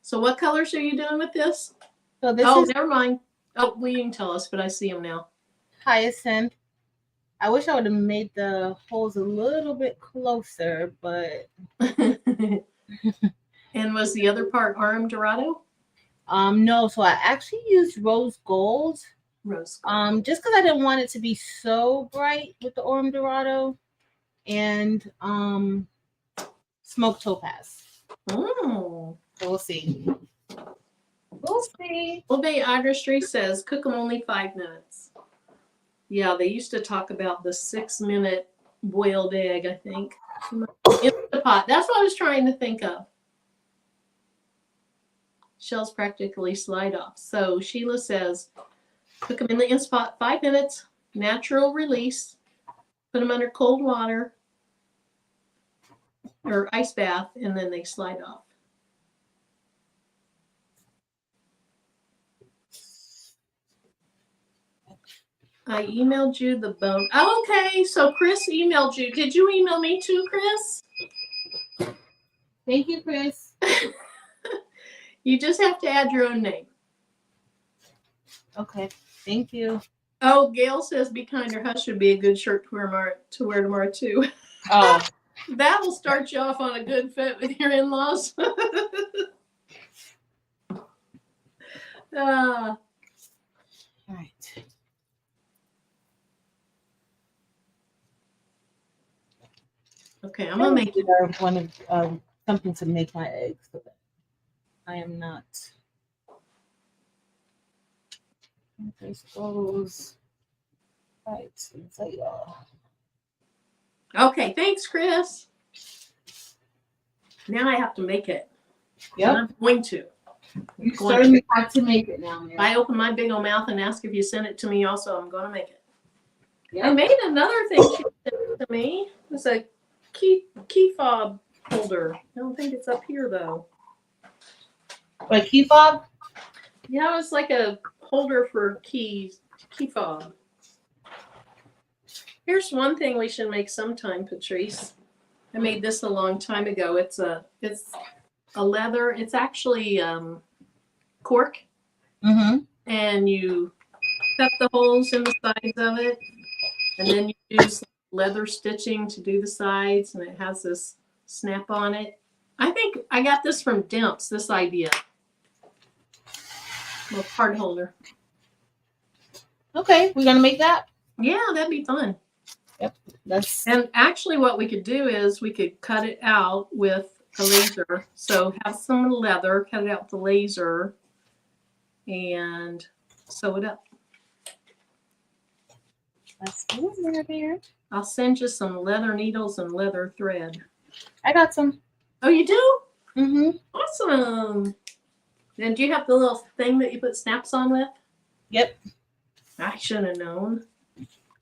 A: So what colors are you doing with this?
B: So this is
A: never mind. Oh, well, you can tell us, but I see them now.
B: hyacinth. I wish I would have made the holes a little bit closer, but
A: And was the other part Arm Dorado?
B: no. So I actually used rose gold.
A: Rose gold.
B: Just because I didn't want it to be so bright with the Orm Dorado, and smoked topaz.
A: Oh.
B: So we'll see. We'll see.
A: Old Bay Artistry says cook them only 5 minutes. Yeah, they used to talk about the 6-minute boiled egg, I think. In the pot. That's what I was trying to think of. Shells practically slide off. So Sheila says cook them in the Instant Pot 5 minutes, natural release, put them under cold water or ice bath, and then they slide off. I emailed you the bone. Oh, okay, so Chris emailed you. Did you email me too, Chris?
B: Thank you, Chris.
A: You just have to add your own name.
B: Okay, thank you.
A: Oh, Gail says "Be Kind or Hush" would be a good shirt to wear tomorrow too.
B: Oh,
A: that will start you off on a good fit with your in-laws.
B: all right.
A: Okay, I'm gonna make it.
B: One of something to make my eggs so that I am not. This goes right inside y'all.
A: Okay, thanks, Chris. Now I have to make it.
B: Yep.
A: I'm going to.
B: You certainly have to make it now, man.
A: If I open my big old mouth and ask if you send it to me also, I'm going to make it.
B: Yep.
A: I made another thing she sent to me. It's a key fob holder. I don't think it's up here, though.
B: Like key fob?
A: Yeah, it's like a holder for key fob. Here's one thing we should make sometime, Patrice. I made this a long time ago. It's a leather. It's actually cork, and you cut the holes in the sides of it, and then you use leather stitching to do the sides, and it has this snap on it. I think I got this from Dimps. This idea, little card holder.
B: Okay, we're gonna make that.
A: Yeah, that'd be fun.
B: Yep.
A: And actually what we could do is we could cut it out with a laser. So have some leather, cut it out with the laser, and sew it up.
B: Let's do it there.
A: I'll send you some leather needles and leather thread.
B: I got some.
A: Oh, you do?
B: Mm-hmm.
A: Awesome. And do you have the little thing that you put snaps on with?
B: Yep.
A: I should have known.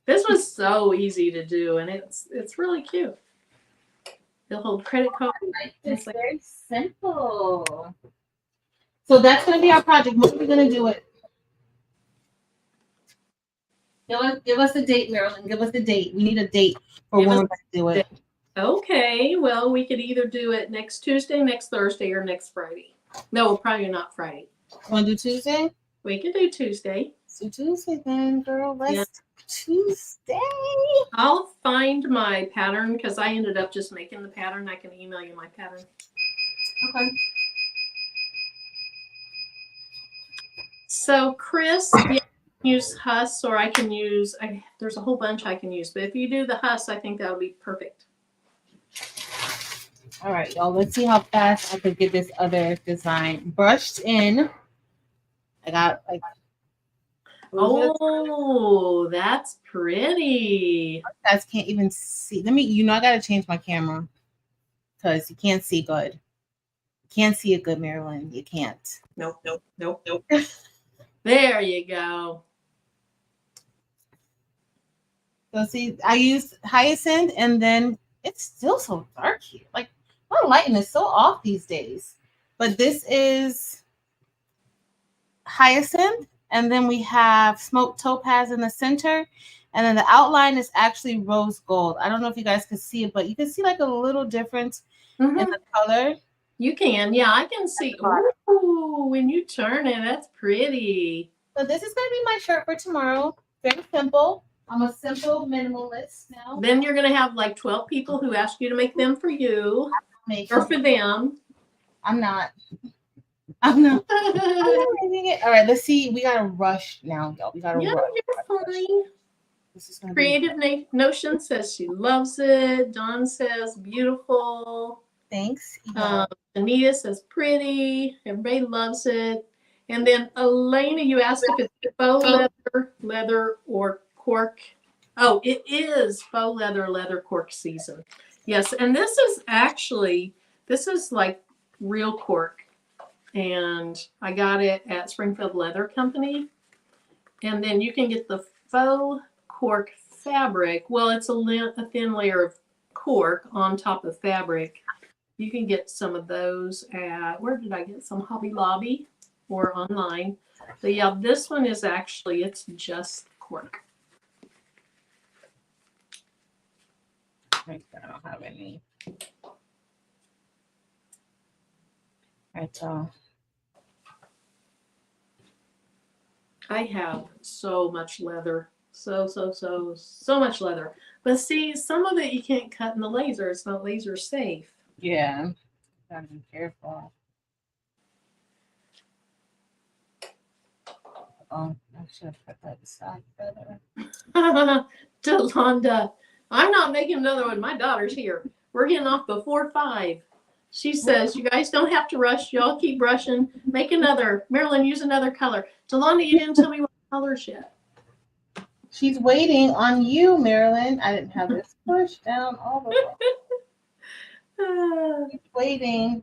A: This was so easy to do, and it's really cute. They'll hold credit card.
B: It's like very simple. So that's going to be our project. When are we going to do it? Give us a date, Marilyn. Give us a date. We need a date for when we're going to do it.
A: Okay. Well, we could either do it next Tuesday, next Thursday, or next Friday. No, probably not Friday.
B: Want to do Tuesday?
A: We can do Tuesday.
B: Let's do Tuesday then, girl. Let's
A: Yeah.
B: do Tuesday.
A: I'll find my pattern because I ended up just making the pattern. I can email you my pattern.
B: Okay.
A: So, Chris, yeah, I can use Huss, or I can use, there's a whole bunch I can use, but if you do the Huss, I think that would be perfect.
B: All right, y'all. Let's see how fast I could get this other design brushed in. I got like.
A: Oh, that's pretty.
B: You guys can't even see. Let me. You know, I gotta change my camera because you can't see good. You can't see it good, Marilyn. You can't.
A: Nope. There you go.
B: So see, I used hyacinth, and then it's still so dark here. Like my lighting is so off these days. But this is hyacinth, and then we have smoked topaz in the center, and then the outline is actually rose gold. I don't know if you guys can see it, but you can see like a little difference in the color.
A: You can, yeah, I can see. Ooh, when you turn it, that's pretty.
B: So this is gonna be my shirt for tomorrow. Very simple. I'm a simple minimalist now.
A: Then you're gonna have like 12 people who ask you to make them for you or for them.
B: I'm not. I'm not. All right, let's see. We gotta rush now, y'all. We gotta rush.
A: You're fine. This is Creative Notion says she loves it. Dawn says beautiful.
B: Thanks.
A: Anita says pretty. Everybody loves it. And then Elena, you asked if it's faux leather, or cork. Oh, it is faux leather cork season. Yes, and this is like real cork. And I got it at Springfield Leather Company. And then you can get the faux cork fabric. Well, it's a thin layer of cork on top of fabric. You can get some of those at, where did I get some? Hobby Lobby or online. But yeah, this one is actually, it's just cork.
B: I don't have any. Right,
A: I have so much leather. So much leather. But see, some of it you can't cut in the laser. It's not laser safe.
B: Yeah. Gotta be careful. Oh, I should have put that aside better.
A: Delonda, I'm not making another one. My daughter's here. We're getting off before 5. She says, you guys don't have to rush. Y'all keep brushing. Make another. Marilyn, use another color. Delonda, you didn't tell me what colors yet.
B: She's waiting on you, Marilyn. I didn't have this pushed down all the way. She's waiting.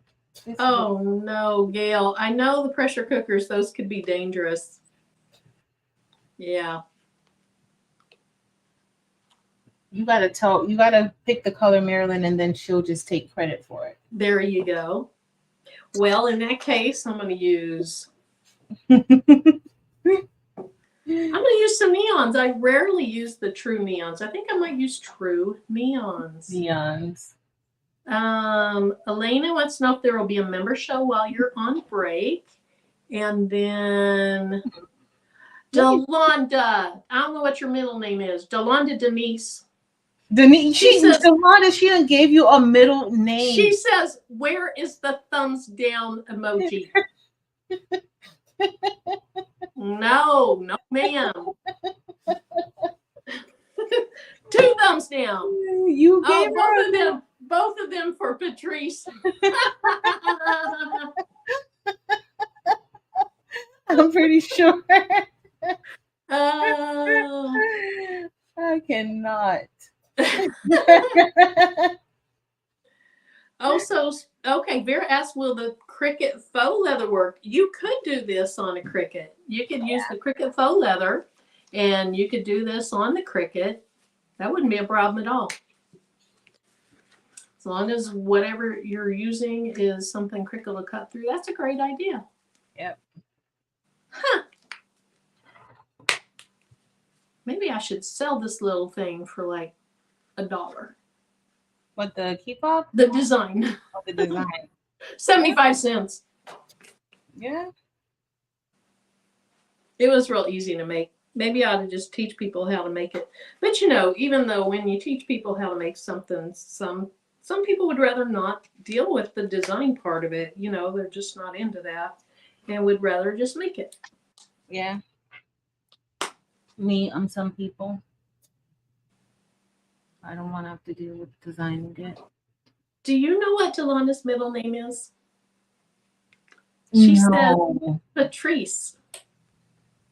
A: Oh, no, Gail. I know the pressure cookers, those could be dangerous. Yeah.
B: You gotta pick the color, Marilyn, and then she'll just take credit for it.
A: There you go. Well, in that case, I'm going to use some neons. I rarely use the true neons. I think I might use true neons. Elena wants to know if there will be a member show while you're on break. And then Delonda, I don't know what your middle name is. Delonda Denise.
B: She says, Delonda, she done gave you a middle name.
A: She says, where is the thumbs down emoji? No, ma'am. 2 thumbs down.
B: You gave
A: both of them for Patrice.
B: I'm pretty sure. I cannot.
A: Okay, Vera asked, will the Cricut faux leather work? You could do this on a Cricut. You could use the Cricut faux leather, and you could do this on the Cricut. That wouldn't be a problem at all. As long as whatever you're using is something Cricut will cut through, that's a great idea.
B: Yep.
A: Huh. Maybe I should sell this little thing for like $1.
B: What, the key fob?
A: The design.
B: Oh, the design.
A: 75 cents.
B: Yeah.
A: It was real easy to make. Maybe I ought to just teach people how to make it. But even though when you teach people how to make something, some people would rather not deal with the design part of it. They're just not into that and would rather just make it.
B: Yeah. I'm some people. I don't want to have to deal with designing it.
A: Do you know what Delonda's middle name is? She says Patrice.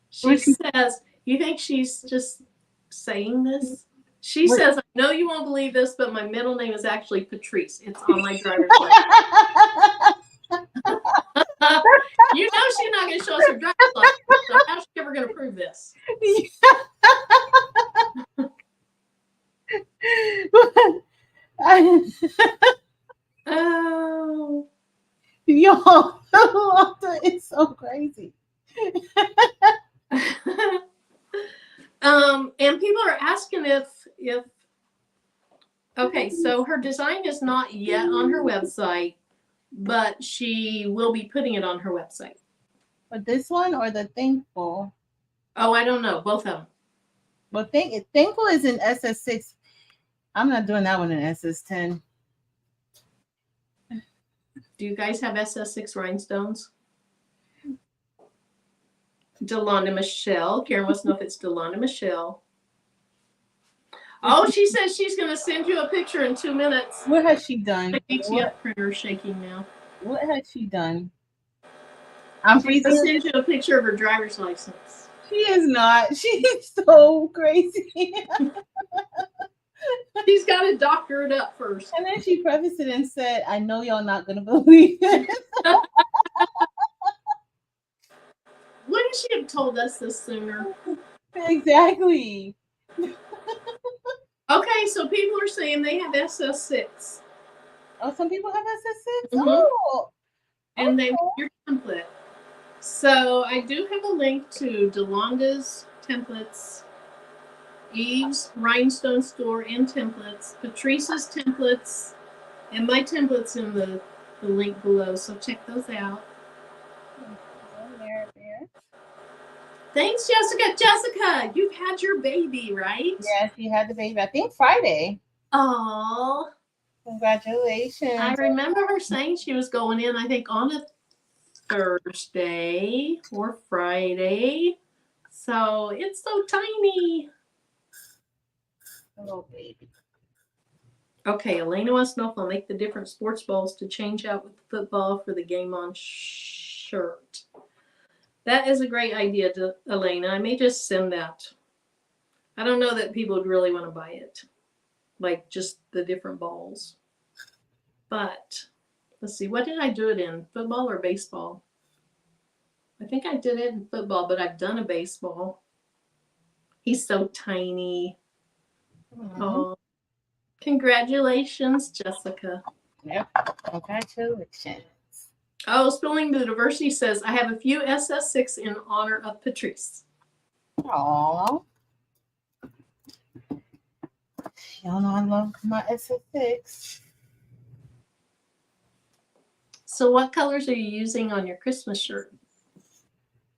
A: She says, you think she's just saying this? She says, I know you won't believe this, but my middle name is actually Patrice. It's on my driver's license. She's not going to show us her driver's license. So how's she ever going to prove this? Oh.
B: Yo, it's so crazy.
A: And people are asking if okay, so her design is not yet on her website, but she will be putting it on her website.
B: For this one or the Thankful?
A: Oh, I don't know. Both of them.
B: Well, Thankful is in SS6. I'm not doing that one in SS10.
A: Do you guys have SS6 rhinestones? Delonda Michelle. Karen wants to know if it's Delonda Michelle. Oh, she says she's going to send you a picture in 2 minutes.
B: What has she done?
A: The ATF printer is shaking now.
B: What has she done?
A: She's going to send you a picture of her driver's license.
B: She is not. She's so crazy.
A: She's got to doctor it up first.
B: And then she prefaced it and said, I know y'all not going to believe it.
A: Wouldn't she have told us this sooner?
B: Exactly.
A: Okay, so people are saying they have SS6.
B: Oh, some people have SS6?
A: Mm-hmm.
B: Oh.
A: And they want your template. So I do have a link to Delonda's templates, Eve's Rhinestone store and templates, Patrice's templates, and my templates in the link below. So check those out.
B: There.
A: Thanks, Jessica. Jessica, you've had your baby, right?
B: Yeah, she had the baby. I think Friday.
A: Oh.
B: Congratulations.
A: I remember her saying she was going in, I think, on a Thursday or Friday. So it's so tiny.
B: Little baby.
A: Okay, Elena wants to know if I'll make the different sports balls to change out with the football for the Game On shirt. That is a great idea, Elena. I may just send that. I don't know that people would really want to buy it, like just the different balls. But let's see, what did I do it in? Football or baseball? I think I did it in football, but I've done a baseball. He's so tiny. Mm-hmm. Oh, congratulations, Jessica.
B: Yep, congratulations.
A: Oh, Spilling the Diversity says, I have a few SS6 in honor of Patrice.
B: Aww. Y'all know I love my SS6.
A: So what colors are you using on your Christmas shirt?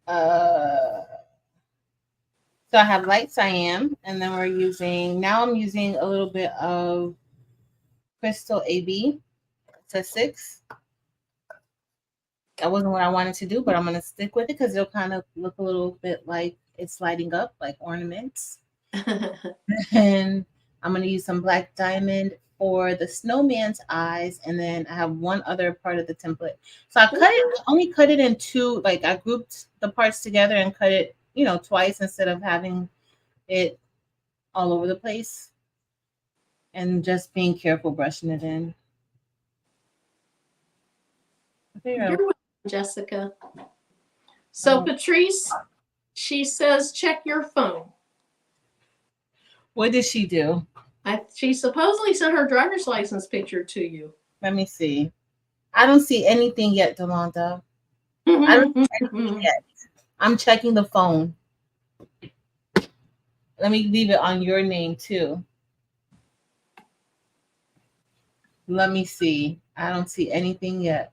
B: So I have light cyan, and then I'm using a little bit of Crystal AB. It's a 6. That wasn't what I wanted to do, but I'm going to stick with it because it'll kind of look a little bit like it's lighting up, like ornaments. And I'm going to use some black diamond for the snowman's eyes, and then I have one other part of the template. So I only cut it in 2, like I grouped the parts together and cut it, twice instead of having it all over the place, and just being careful brushing it in.
A: You're welcome, Jessica. So Patrice, she says, check your phone.
B: What did she do?
A: She supposedly sent her driver's license picture to you.
B: Let me see. I don't see anything yet, Delonda. I don't see anything yet. I'm checking the phone. Let me leave it on your name too. Let me see. I don't see anything yet.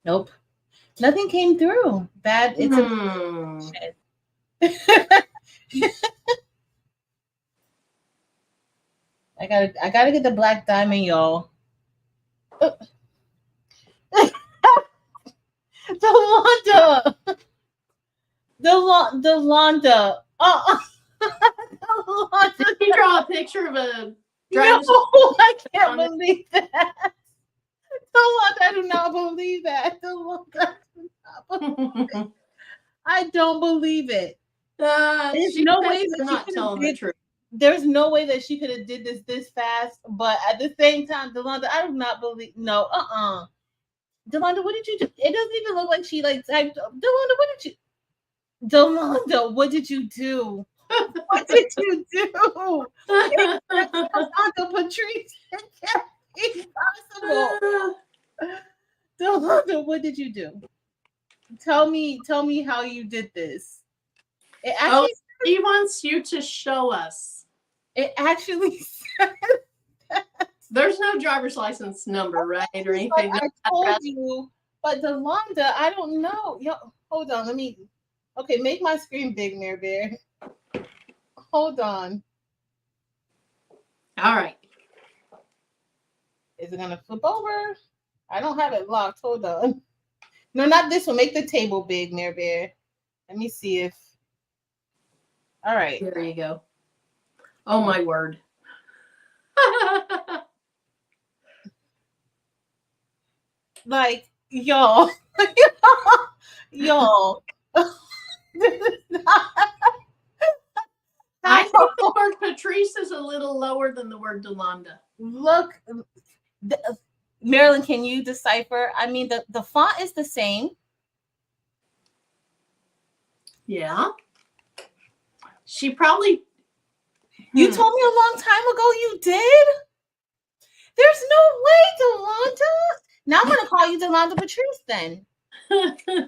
B: Nope. Nothing came through. Bad. It's a I gotta get the black diamond, y'all. Delonda. Delonda. Delonda.
A: Did you draw a picture of a
B: No, I can't believe that. Delonda, I do not believe that. Delonda, I don't believe it. There's no way that
A: not telling the truth.
B: There's no way that she could have did this fast, but at the same time, Delonda, I do not believe. No, Delonda, what did you do? It doesn't even look like she like typed. Delonda, what did you? Delonda, what did you do? What did you do? Delonda Patrice, it can't be possible. Delonda, what did you do? Tell me how you did this. It actually
A: he wants you to show us.
B: It actually says that.
A: There's no driver's license number, right? Or anything.
B: I told you, but Delonda, I don't know. Yo, hold on, let me. Okay, make my screen big, Mare Bear. Hold on.
A: All right.
B: Is it gonna flip over? I don't have it locked. Hold on. No, not this one. Make the table big, Mare Bear. Let me see if. All right.
A: There you go. Oh my word.
B: Like, y'all. Y'all.
A: I think the word Patrice is a little lower than the word Delonda.
B: Look, Marilyn, can you decipher? I mean, the font is the same.
A: Yeah. She probably.
B: You told me a long time ago you did? There's no way, Delonda. Now I'm going to call you Delonda Patrice then. I'm going to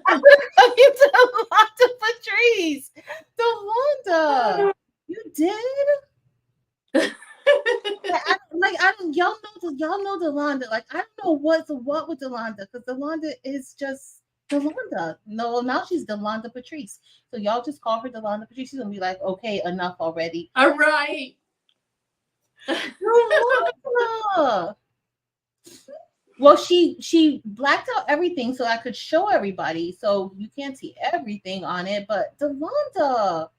B: call you Delonda Patrice. Delonda. You did? Y'all know Delonda. Like, I don't know what with Delonda, because Delonda is just Delonda. No, now she's Delonda Patrice. So y'all just call her Delonda Patrice. She's gonna be like, okay, enough already.
A: All right.
B: Delonda. Well, she blacked out everything so I could show everybody. So you can't see everything on it, but Delonda.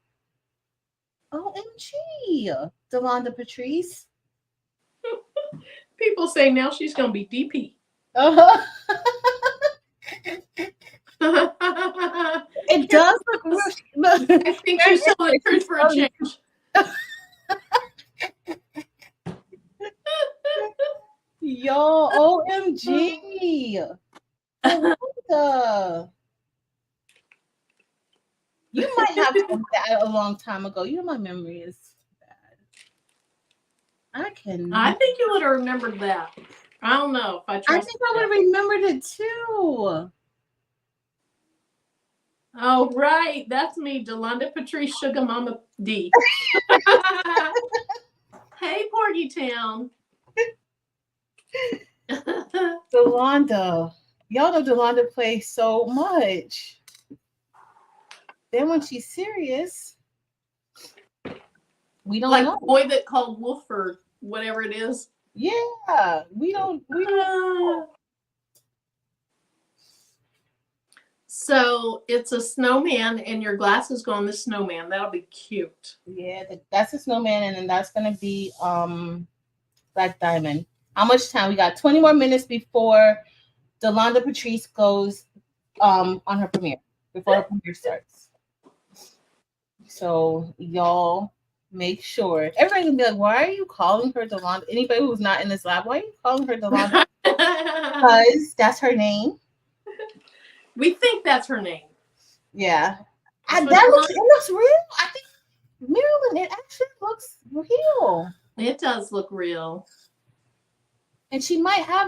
B: OMG. Delonda Patrice.
A: People say now she's going to be DP.
B: It does look real.
A: I think she's telling the truth for a change.
B: Yo, OMG. You might have done that a long time ago. You know, my memory is bad. I
A: think you would have remembered that. I don't know if I trust.
B: I think I would have remembered it too.
A: Oh, right. That's me, Delonda Patrice Sugar Mama D. Hey, Porgy Town.
B: Delonda. Y'all know Delonda plays so much. Then when she's serious, we don't know.
A: Boy That Called Wolf or whatever it is.
B: Yeah, we don't know.
A: So it's a snowman and your glasses go on the snowman. That'll be cute.
B: Yeah, that's a snowman, and then that's gonna be Black Diamond. How much time? We got 20 more minutes before Delonda Patrice goes on her premiere, before her premiere starts. So y'all make sure. Everybody's gonna be like, why are you calling her Delonda? Anybody who's not in this lab, why are you calling her Delonda? Because that's her name.
A: We think that's her name.
B: Yeah. It looks real. I think, Marilyn, it actually looks real.
A: It does look real.
B: And she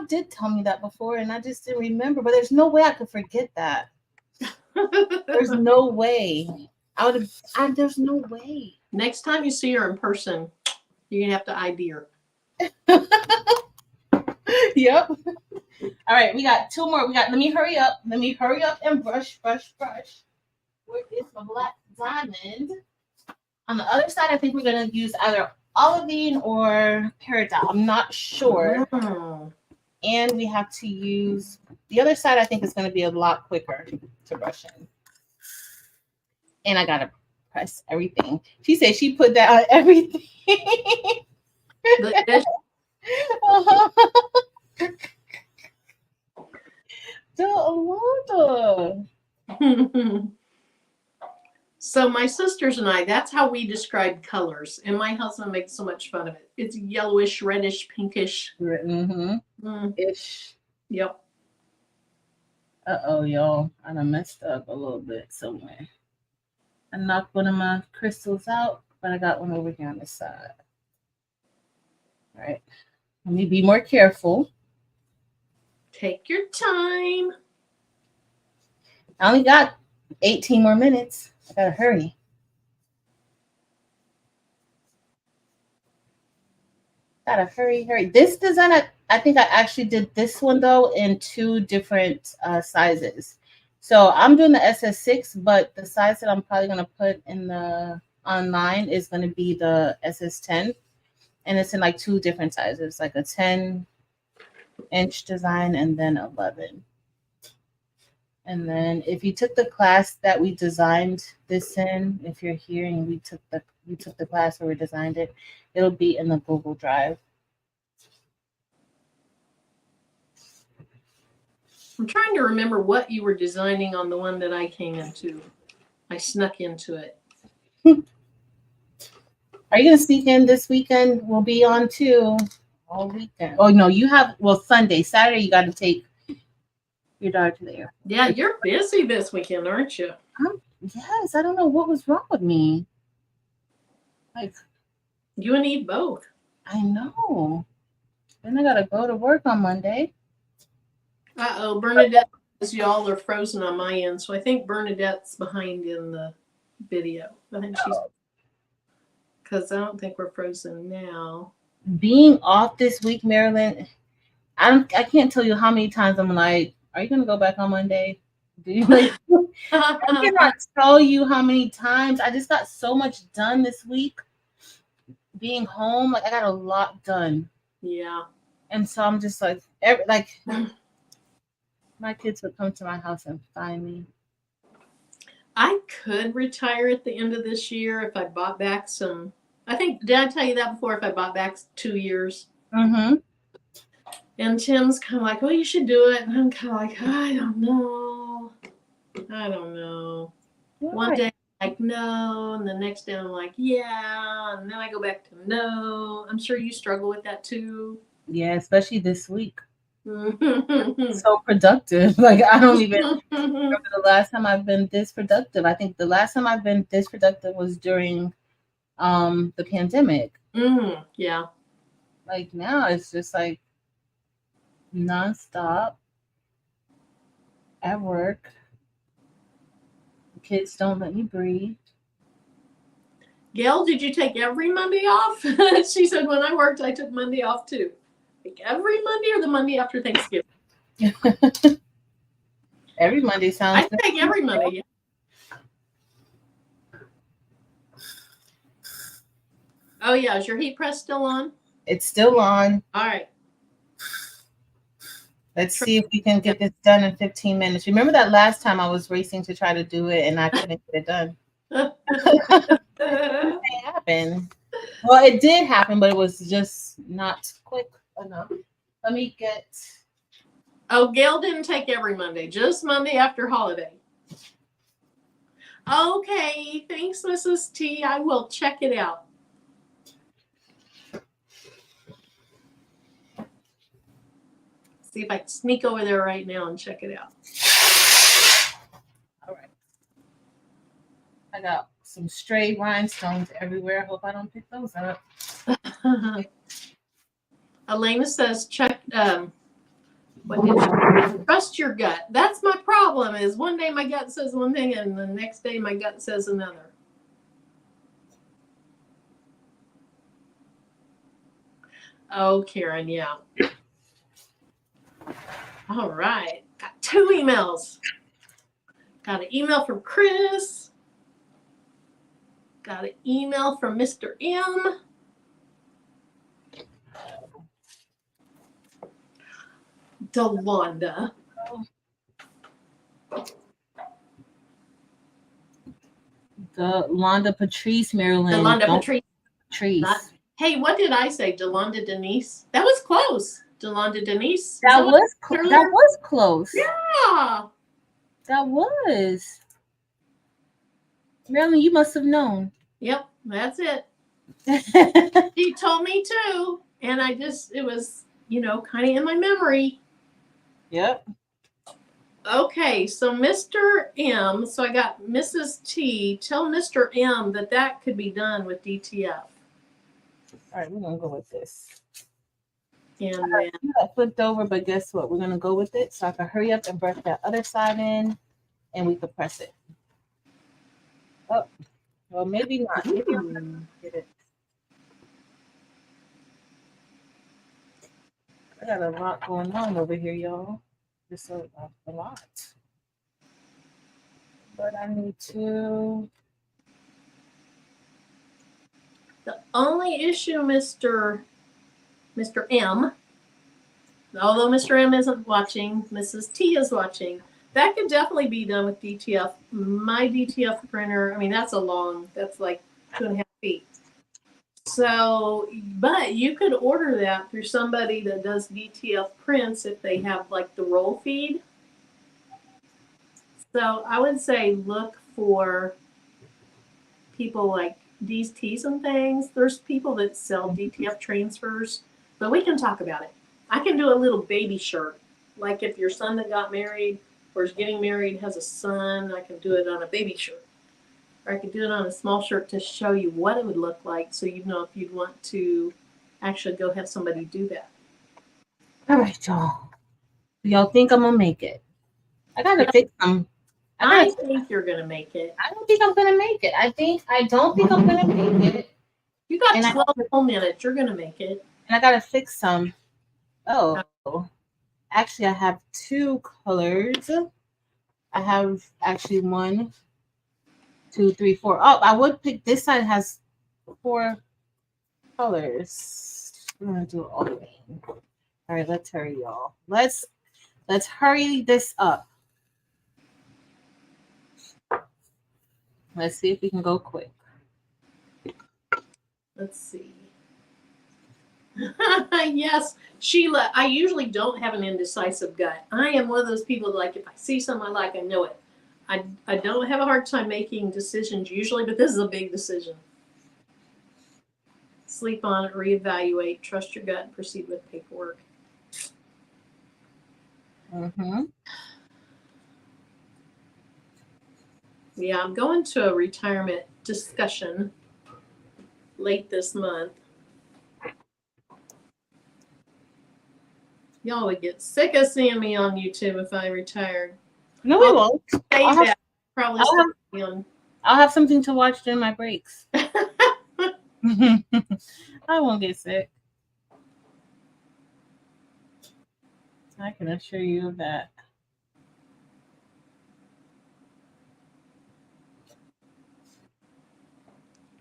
B: did tell me that before, and I just didn't remember. But there's no way I could forget that. There's no way. There's no way.
A: Next time you see her in person, you're going to have to ID her.
B: Yep. All right, we got two more. Let me hurry up. Let me hurry up and brush. Where is my black diamond? On the other side, I think we're gonna use either olivine or peridot. I'm not sure. And we have to use the other side. I think is gonna be a lot quicker to brush in. And I gotta press everything. She said she put that on everything.
A: So my sisters and I, that's how we describe colors. And my husband makes so much fun of it. It's yellowish, reddish, pinkish.
B: Ish.
A: Yep.
B: Uh-oh, y'all. I done messed up a little bit somewhere. I knocked one of my crystals out, but I got one over here on the side. All right. Let me be more careful.
A: Take your time.
B: I only got 18 more minutes. I gotta hurry. Hurry. This design, I think I actually did this one though in two different sizes. So I'm doing the SS6, but the size that I'm probably gonna put in the online is gonna be the SS10, and it's in like two different sizes, like a 10-inch design and then 11. And then if you took the class that we designed this in, if you're here and you took the class where we designed it, it'll be in the Google Drive.
A: I'm trying to remember what you were designing on the one that I came into. I snuck into it.
B: Are you gonna sneak in this weekend? We'll be on too all weekend. Oh no, you have Sunday, Saturday. You got to take your daughter to the airport.
A: Yeah, you're busy this weekend, aren't you?
B: Yes, I don't know what was wrong with me. Like
A: you and Eve both.
B: I know. Then I gotta go to work on Monday.
A: Uh-oh, Bernadette, y'all are frozen on my end, so I think Bernadette's behind in the video. I think she's, because I don't think we're frozen now.
B: Being off this week, Marilyn, I can't tell you how many times I'm like, are you gonna go back on Monday? Do you like I cannot tell you how many times. I just got so much done this week. Being home, like I got a lot done.
A: Yeah.
B: And so I'm just like my kids would come to my house and find me.
A: I could retire at the end of this year if I bought back some. I think, did I tell you that before? If I bought back 2 years?
B: Mm-hmm.
A: And Tim's kind of like, well, you should do it. And I'm kind of like, I don't know. Right. One day I'm like, no. And the next day I'm like, yeah. And then I go back to no. I'm sure you struggle with that too.
B: Yeah, especially this week. So productive. Like I don't even remember the last time I've been this productive. I think the last time I've been this productive was during the pandemic.
A: Yeah.
B: Like now it's just like nonstop at work. The kids don't let me breathe.
A: Gail, did you take every Monday off? She said, when I worked, I took Monday off too. Like every Monday or the Monday after Thanksgiving?
B: Every Monday sounds
A: good. I take every Monday. Oh, yeah. Is your heat press still on?
B: It's still on.
A: All right.
B: Let's see if we can get this done in 15 minutes. Remember that last time I was racing to try to do it and I couldn't get it done? It happened. Well, it did happen, but it was just not quick enough. Let me get...
A: Oh, Gail didn't take every Monday, just Monday after holiday. Okay, thanks, Mrs. T. I will check it out. See if I can sneak over there right now and check it out.
B: All right. I got some stray rhinestones everywhere. I hope I don't pick those up.
A: Elena says, check... trust your gut. That's my problem, is one day my gut says one thing and the next day my gut says another. Oh, Karen, yeah. All right. Got 2 emails. Got an email from Chris. Got an email from Mr. M. Delonda.
B: The Londa Patrice, Maryland.
A: Delonda Patrice.
B: Patrice.
A: Hey, what did I say? Delonda Denise? That was close. Delonda Denise?
B: That was close.
A: Yeah.
B: That was. Marilyn, you must have known.
A: Yep, that's it. She told me too. And it was, kind of in my memory.
B: Yep.
A: Okay, so Mr. M, so I got Mrs. T. Tell Mr. M that could be done with DTF.
B: All right, we're going to go with this.
A: And then
B: you got flipped over, but guess what? We're going to go with it so I can hurry up and brush that other side in and we can press it. Oh, well, maybe not. Maybe I'm going to get it. I got a lot going on over here, y'all. Just a lot. But I need to.
A: The only issue, Mr. M, although Mr. M isn't watching, Mrs. T is watching. That could definitely be done with DTF. My DTF printer, that's that's like 2.5 feet. So, but you could order that through somebody that does DTF prints if they have like the roll feed. So I would say look for people like these tees and things. There's people that sell DTF transfers, but we can talk about it. I can do a little baby shirt. Like if your son that got married or is getting married has a son, I can do it on a baby shirt. Or I could do it on a small shirt to show you what it would look like so you know if you'd want to actually go have somebody do that.
B: All right, y'all. Y'all think I'm going to make it? I got to fix them.
A: I think you're going to make it.
B: I don't think I'm going to make it. I don't think I'm going to make it.
A: You got 12 whole minutes. You're going to make it.
B: And I got to fix some. Oh. Actually, I have 2 colors. I have actually 1, 2, 3, 4. Oh, I would pick this side has 4 colors. I'm going to do it all the way. All right, let's hurry, y'all. Let's hurry this up. Let's see if we can go quick.
A: Let's see. Yes, Sheila, I usually don't have an indecisive gut. I am one of those people that, like, if I see something I like, I know it. I don't have a hard time making decisions usually, but this is a big decision. Sleep on it, reevaluate, trust your gut, and proceed with paperwork.
B: Mm-hmm.
A: Yeah, I'm going to a retirement discussion late this month. Y'all would get sick of seeing me on YouTube if I retired.
B: No, we won't. I'll have something to watch during my breaks. I won't get sick. I can assure you of that.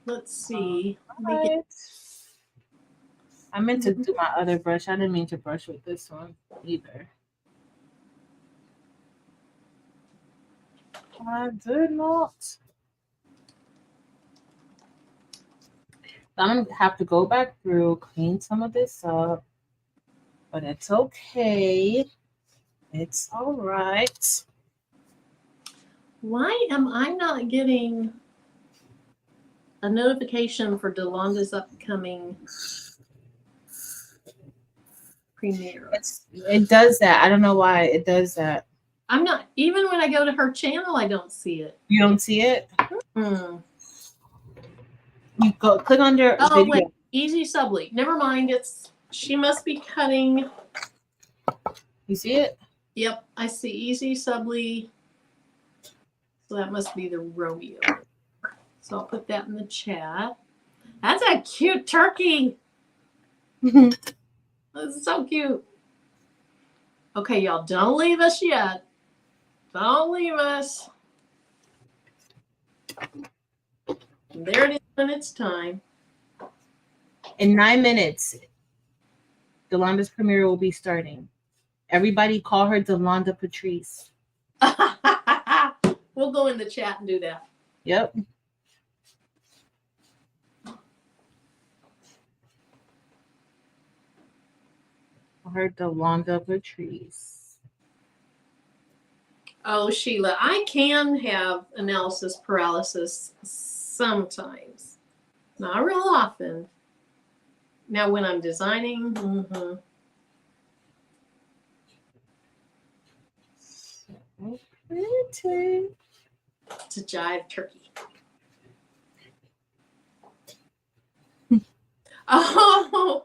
A: Let's see.
B: Right. I meant to do my other brush. I didn't mean to brush with this one either. I did not. I'm going to have to go back through, clean some of this up. But it's okay. It's all right.
A: Why am I not getting a notification for Delonda's upcoming premiere?
B: It does that. I don't know why it does that.
A: I'm not, even when I go to her channel, I don't see it.
B: You don't see it? You go click under video.
A: Wait, Easy Subly. Never mind. She must be cutting.
B: You see it?
A: Yep, I see Easy Subly. So that must be the Romeo. So I'll put that in the chat. That's a cute turkey. That's so cute. Okay, y'all, don't leave us yet. Don't leave us. There it is when it's time.
B: In 9 minutes, Delonda's premiere will be starting. Everybody call her Delonda Patrice.
A: We'll go in the chat and do that.
B: Yep. Call her Delonda Patrice.
A: Oh, Sheila, I can have analysis paralysis sometimes. Not real often. Now, when I'm designing,
B: So pretty.
A: it's a jive turkey. Oh,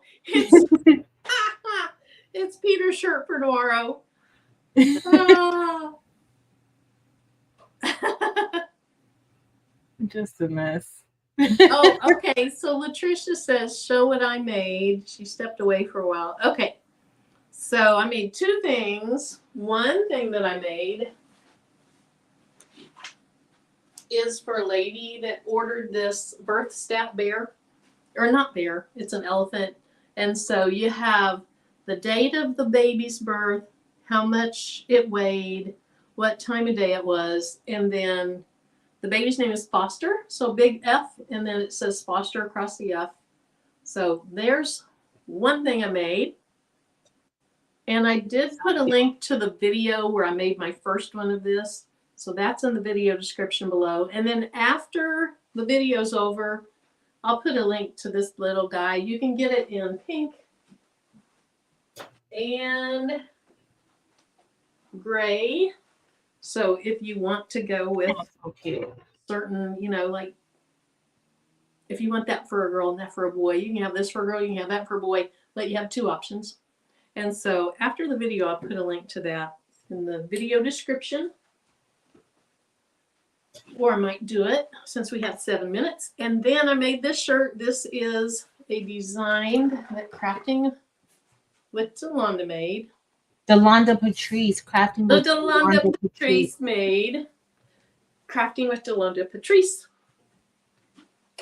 A: it's Peter's shirt for tomorrow. Oh.
B: Just a mess.
A: Oh, okay. So Latricia says, show what I made. She stepped away for a while. Okay. So I made two things. One thing that I made is for a lady that ordered this birth stamp bear. Or not bear, it's an elephant. And so you have the date of the baby's birth, how much it weighed, what time of day it was, and then the baby's name is Foster, so big F, and then it says Foster across the F. So there's one thing I made. And I did put a link to the video where I made my first one of this. So that's in the video description below. And then after the video's over, I'll put a link to this little guy. You can get it in pink and gray. So if you want to go with certain, like if you want that for a girl and that for a boy, you can have this for a girl, you can have that for a boy, but you have two options. And so after the video, I'll put a link to that in the video description. Or I might do it since we have 7 minutes. And then I made this shirt. This is a design that Crafting with Delonda made.
B: Delonda Patrice, Crafting with
A: Delonda Patrice made. Crafting with Delonda Patrice.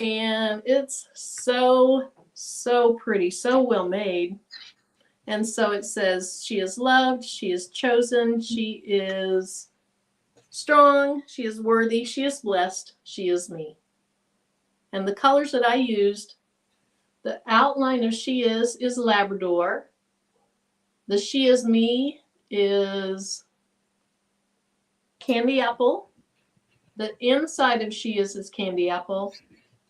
A: And it's so, so pretty, so well made. And so it says, she is loved, she is chosen, she is strong, she is worthy, she is blessed, she is me. And the colors that I used, the outline of she is Labrador. The she is me is candy apple. The inside of she is candy apple.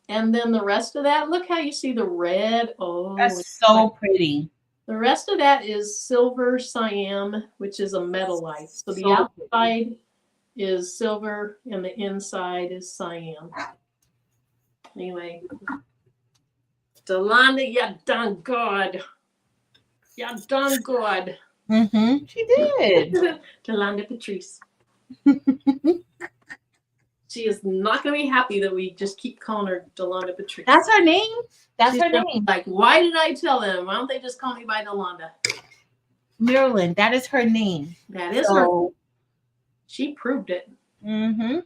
A: And then the rest of that, look how you see the red. Oh,
B: that's so pretty.
A: The rest of that is silver cyan, which is a metallite. So the outside is silver and the inside is cyan. Anyway, Delonda, you done good. You done good.
B: Mm-hmm. She did.
A: Delonda Patrice. She is not going to be happy that we just keep calling her Delonda Patrice.
B: That's her name? That's her name.
A: Like, why did I tell them? Why don't they just call me by Delonda?
B: Marilyn, that is her name.
A: That is her. She proved it.
B: Mm-hmm.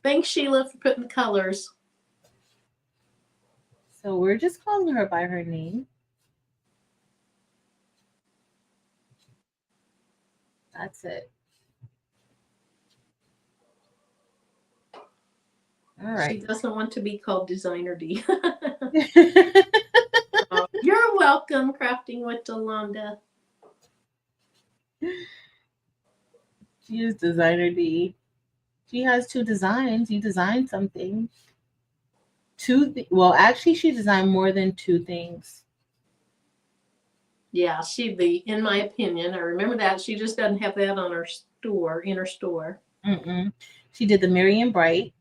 A: Thanks, Sheila, for putting the colors.
B: So we're just calling her by her name. That's it. All right.
A: She doesn't want to be called Designer D. Oh, you're welcome, Crafting with Delonda.
B: She is Designer D. She has two designs. You designed something. Well, actually, she designed more than two things.
A: Yeah, in my opinion, I remember that. She just doesn't have that on her store, in her store.
B: Mm-mm. She did the Miriam Bright.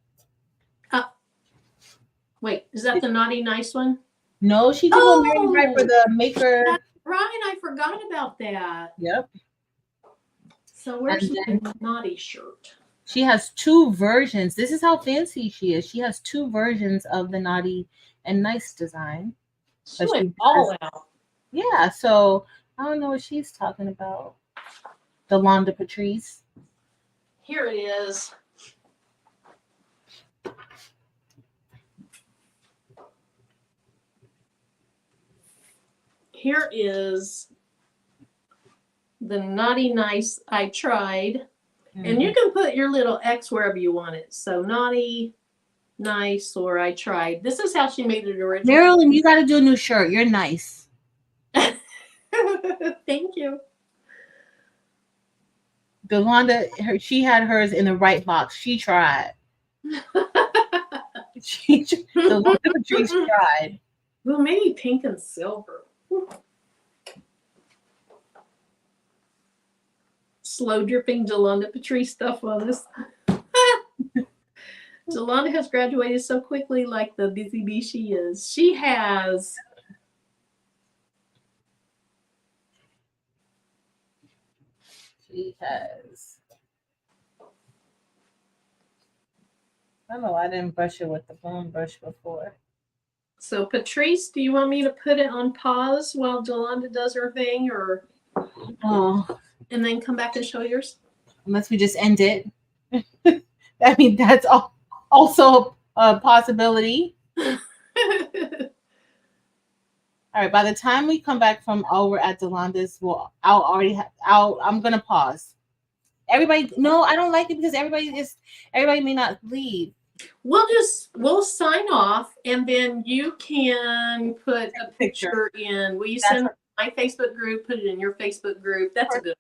A: Wait, is that the Naughty Nice one?
B: No, she did the Miriam Bright for the maker.
A: That's right, I forgot about that.
B: Yep.
A: So where's the Naughty shirt?
B: She has two versions. This is how fancy she is. She has two versions of the Naughty and Nice design.
A: She went all out.
B: Yeah, so I don't know what she's talking about. Delonda Patrice.
A: Here it is. Here is the naughty nice I tried. And you can put your little X wherever you want it. So naughty, nice, or I tried. This is how she made it originally.
B: Marilyn, you got to do a new shirt. You're nice.
A: Thank you.
B: Delonda, she had hers in the right box. She tried. Delonda Patrice tried.
A: Well, maybe pink and silver. Slow dripping Delonda Patrice stuff on us. Delonda has graduated so quickly, like the busy bee she is. She has.
B: She has. I don't know. I didn't brush it with the bone brush before.
A: So, Patrice, do you want me to put it on pause while Delonda does her thing, or and then come back and show yours?
B: Unless we just end it. I mean, that's also a possibility. All right. By the time we come back from over at Delonda's, I'm gonna pause. Everybody, no, I don't like it because everybody may not leave.
A: We'll sign off, and then you can put a picture in. Will you send my Facebook group? Put it in your Facebook group. That's a good.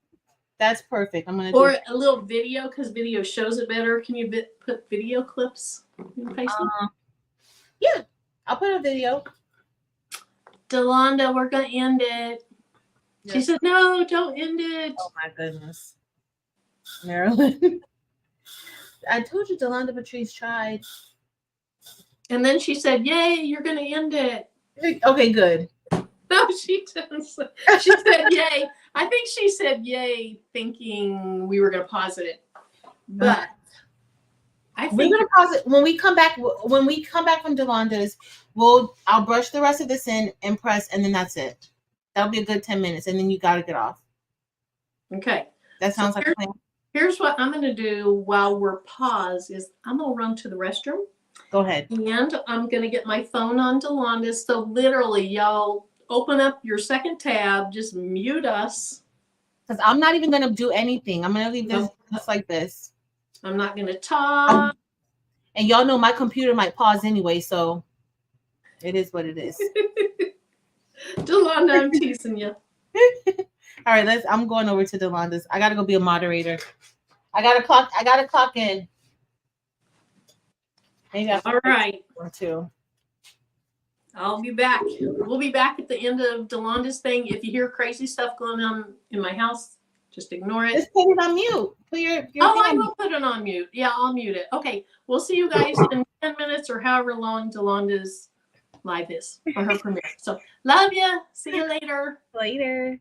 B: That's perfect. I'm gonna
A: or a little video, because video shows it better. Can you put video clips in Facebook?
B: Yeah, I'll put a video.
A: Delonda, we're gonna end it. Yes. She said, "No, don't end it."
B: Oh my goodness, Marilyn. I told you Delonda Patrice tried.
A: And then she said, "Yay, you're gonna end it."
B: Okay, good.
A: No, she didn't. She said, "Yay." I think she said, "Yay," thinking we were gonna pause it. But I think
B: we're gonna pause it when we come back. When we come back from Delonda's, I'll brush the rest of this in and press, and then that's it. That'll be a good 10 minutes, and then you gotta get off.
A: Okay.
B: That sounds like a plan.
A: Here's what I'm gonna do while we're paused is I'm gonna run to the restroom.
B: Go ahead.
A: And I'm gonna get my phone on Delonda's. So literally, y'all open up your second tab, just mute us.
B: Because I'm not even gonna do anything. I'm gonna leave this just like this.
A: I'm not gonna talk.
B: And y'all know my computer might pause anyway, so it is what it is.
A: Delonda, I'm teasing you.
B: All right, I'm going over to Delonda's. I gotta go be a moderator. I gotta clock in. Maybe
A: all right.
B: Or two.
A: I'll be back. We'll be back at the end of Delonda's thing. If you hear crazy stuff going on in my house, just ignore it.
B: Just put it on mute. Put your
A: I will put it on mute. Yeah, I'll mute it. Okay, we'll see you guys in 10 minutes or however long Delonda's live is for her premiere. So love you. See you later.
B: Later.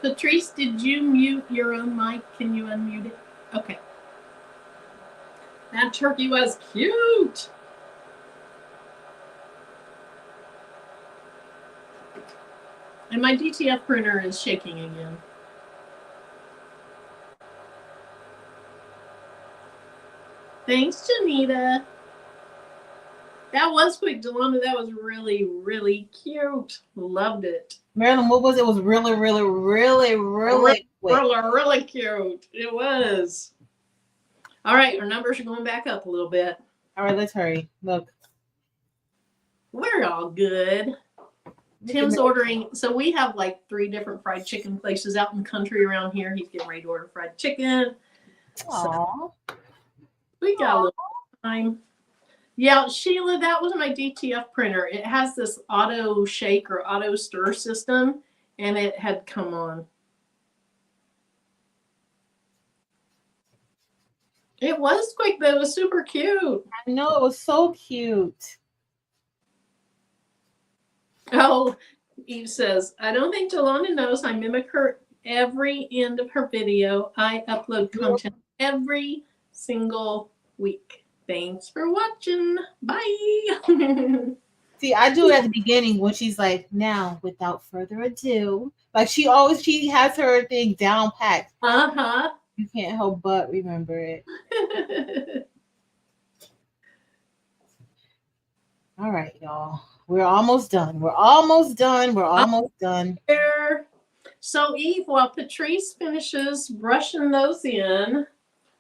A: Patrice, did you mute your own mic? Can you unmute it? Okay. That turkey was cute. And my DTF printer is shaking again. Thanks, Janita. That was quick, Delonda. That was really, really cute. Loved it.
B: Marilyn, what was it? It was really, really, really, really quick.
A: Really cute. It was. All right, our numbers are going back up a little bit.
B: All right, let's hurry. Look.
A: We're all good. Tim's ordering. So we have like 3 different fried chicken places out in the country around here. He's getting ready to order fried chicken.
B: Aww.
A: So we got a little time. Yeah, Sheila, that was my DTF printer. It has this auto shake or auto stir system, and it had come on. It was quick, but it was super cute.
B: I know, it was so cute.
A: Oh, Eve says, I don't think Delonda knows I mimic her every end of her video. I upload content every single week. Thanks for watching. Bye.
B: See, I do it at the beginning when she's like, now, without further ado. Like she has her thing down packed.
A: Uh-huh.
B: You can't help but remember it. All right, y'all. We're almost done. We're almost done. We're almost done.
A: So, Eve, while Patrice finishes brushing those in,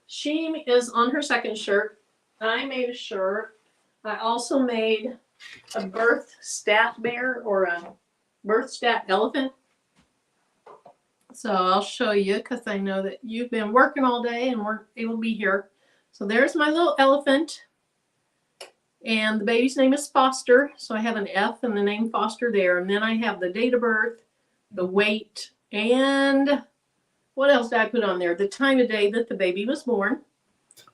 A: she is on her second shirt. I made a shirt. I also made a birth stat bear or a birth stat elephant. So I'll show you because I know that you've been working all day and weren't able to be here. So there's my little elephant. And the baby's name is Foster. So I have an F and the name Foster there. And then I have the date of birth, the weight, and what else did I put on there? The time of day that the baby was born.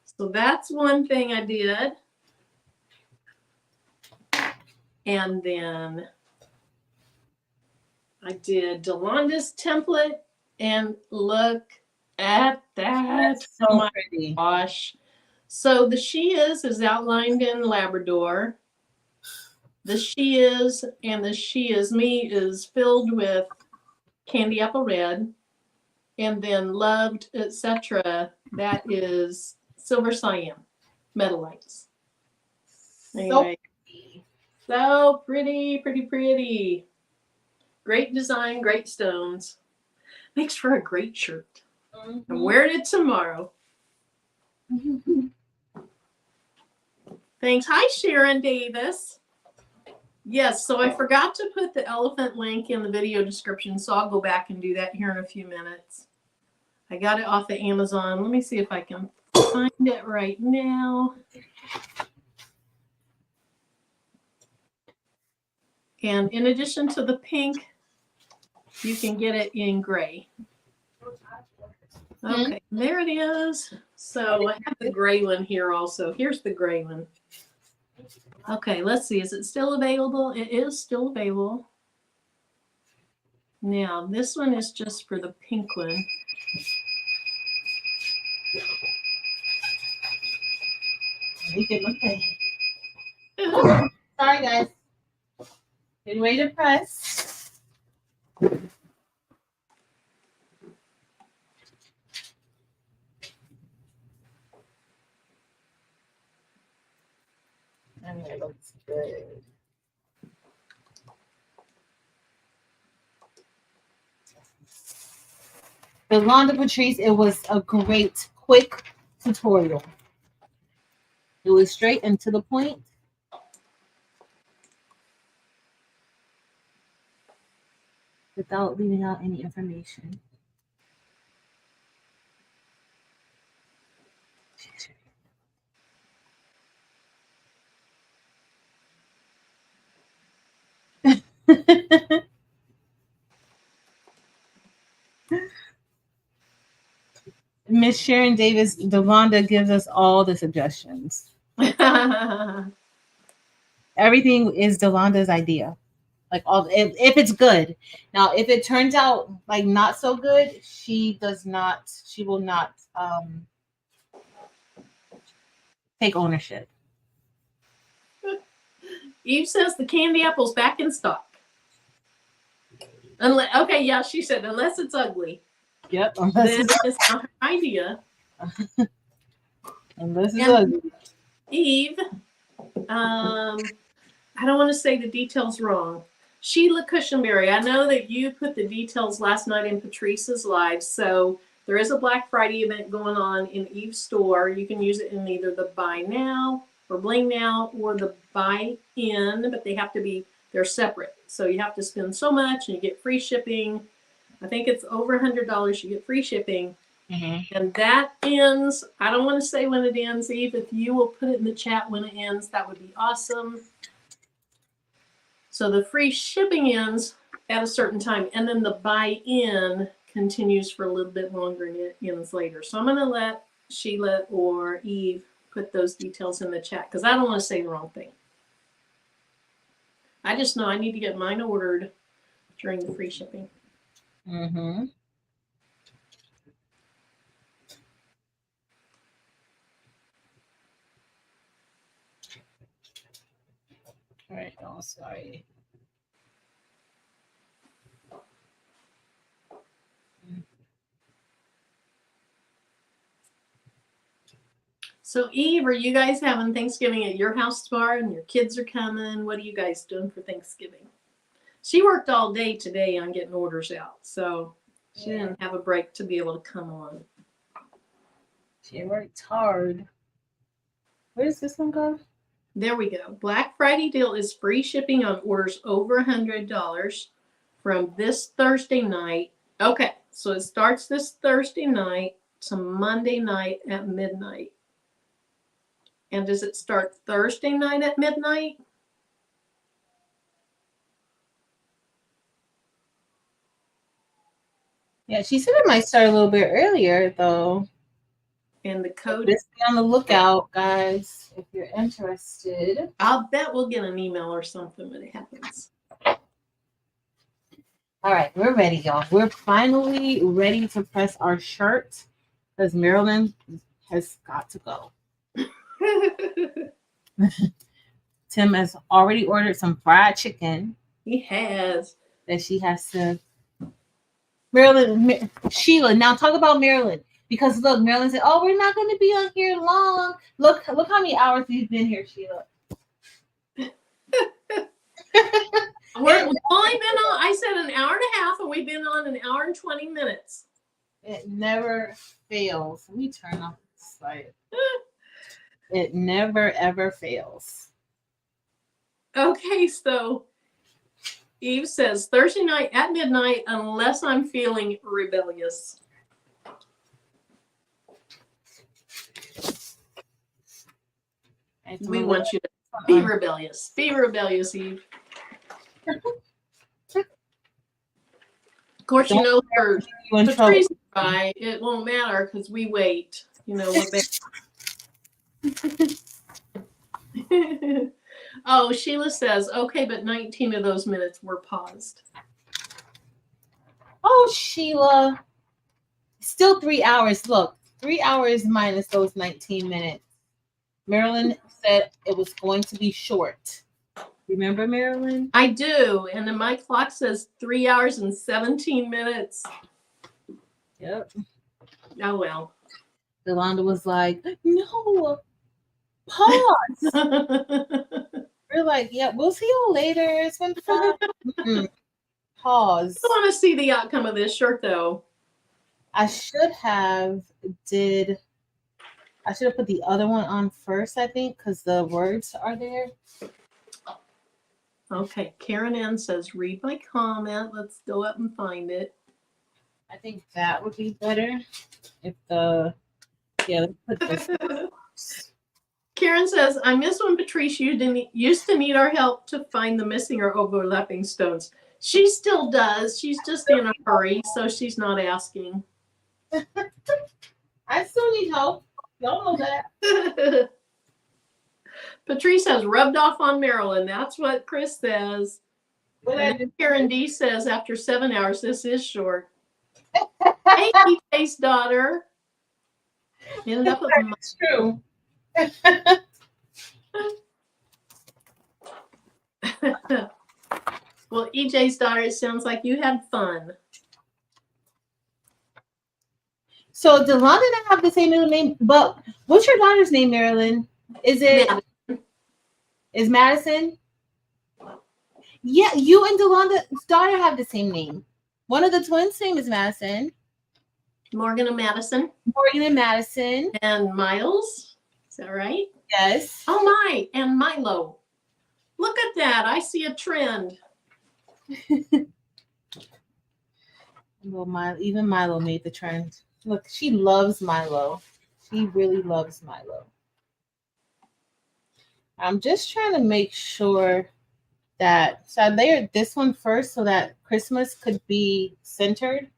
A: So that's one thing I did. And then I did Delonda's template. And look at that.
B: That's so pretty.
A: Gosh. So the she is outlined in Labrador. The she is and the she is me is filled with candy apple red. And then loved, etc. That is silver cyan, metalites. Anyway, so pretty, pretty, pretty. Great design, great stones. Makes for a great shirt. Mm-hmm. I'm wearing it tomorrow. Thanks. Hi, Sharon Davis. Yes, so I forgot to put the elephant link in the video description, so I'll go back and do that here in a few minutes. I got it off of Amazon. Let me see if I can find it right now. And in addition to the pink, you can get it in gray. Okay, there it is. So I have the gray one here also. Here's the gray one. Okay, let's see. Is it still available? It is still available. Now, this one is just for the pink one.
B: Let me get my pen. Sorry, guys. Getting ready to press. And it looks good. Yolanda Patrice, it was a great, quick tutorial. It was straight and to the point. Without leaving out any information. Miss Sharon Davis, Delonda gives us all the suggestions. Everything is Delonda's idea. Like all if it's good. Now, if it turns out like not so good, she will not take ownership.
A: Eve says the candy apple's back in stock. Okay, yeah, she said unless it's ugly.
B: Yep.
A: Then it's not her idea.
B: Unless it's ugly.
A: Eve, I don't want to say the details wrong. Sheila Cushenberry, I know that you put the details last night in Patrice's live, so there is a Black Friday event going on in Eve's store. You can use it in either the buy now or bling now or the buy in, but they're separate. So you have to spend so much and you get free shipping. I think it's over $100. You get free shipping. Mm-hmm. And that ends, I don't want to say when it ends, Eve. If you will put it in the chat when it ends, that would be awesome. So the free shipping ends at a certain time, and then the buy-in continues for a little bit longer and it ends later. So I'm going to let Sheila or Eve put those details in the chat because I don't want to say the wrong thing. I just know I need to get mine ordered during the free shipping.
B: Mm-hmm. All right. Oh, sorry.
A: So Eve, are you guys having Thanksgiving at your house tomorrow and your kids are coming? What are you guys doing for Thanksgiving? She worked all day today on getting orders out, so she didn't have a break to be able to come on.
B: She worked hard. Where does this one go?
A: There we go. Black Friday deal is free shipping on orders over $100 from this Thursday night. Okay, so it starts this Thursday night to Monday night at midnight. And does it start Thursday night at midnight?
B: Yeah, she said it might start a little bit earlier, though.
A: And the code
B: is be on the lookout, guys, if you're interested.
A: I'll bet we'll get an email or something when it happens.
B: All right, we're ready, y'all. We're finally ready to press our shirt because Marilyn has got to go. Tim has already ordered some fried chicken.
A: He has.
B: That she has to. Marilyn, Sheila, now talk about Marilyn. Because look, Marilyn said, "Oh, we're not going to be on here long. Look how many hours we've been here, Sheila."
A: We've only been on. I said an hour and a half, and we've been on an hour and 20 minutes.
B: It never fails. Let me turn off this light. It never ever fails.
A: Okay, so Eve says Thursday night at midnight, unless I'm feeling rebellious. We want you to be rebellious. Be rebellious, Eve. Of course, you know, for Patrice and I, it won't matter because we wait. You know, oh, Sheila says, okay, but 19 of those minutes were paused.
B: Oh, Sheila. Still 3 hours. Look, 3 hours minus those 19 minutes. Marilyn said it was going to be short. Remember, Marilyn?
A: I do. And then my clock says 3 hours and 17 minutes.
B: Yep.
A: Oh, well.
B: Yolanda was like, no, pause. We're like, yeah, we'll see you later. It's been fun. Pause.
A: I want to see the outcome of this shirt, though.
B: I should have put the other one on first, I think, because the words are there.
A: Okay, Karen Ann says, read my comment. Let's go up and find it.
B: I think that would be better if let's put this.
A: Karen says, I miss when Patrice used to need our help to find the missing or overlapping stones. She still does. She's just in a hurry, so she's not asking.
B: I still need help. Y'all know that.
A: Patrice has rubbed off on Marilyn. That's what Chris says. And then Karen D says, after 7 hours, this is short. Hey, EJ's daughter. Ended up with
B: It's true.
A: Well, EJ's daughter, it sounds like you had fun.
B: So Delon and I have the same middle name, but what's your daughter's name, Marilyn? Is it is Madison? Yeah, you and Delonda's daughter have the same name. One of the twins' name is Madison.
A: Morgan and Madison.
B: Morgan and Madison.
A: And Miles. Is that right?
B: Yes.
A: Oh my, and Milo. Look at that. I see a trend.
B: Well, even Milo made the trend. Look, she loves Milo. She really loves Milo. I'm just trying to make sure that, so I layered this one first so that Christmas could be centered.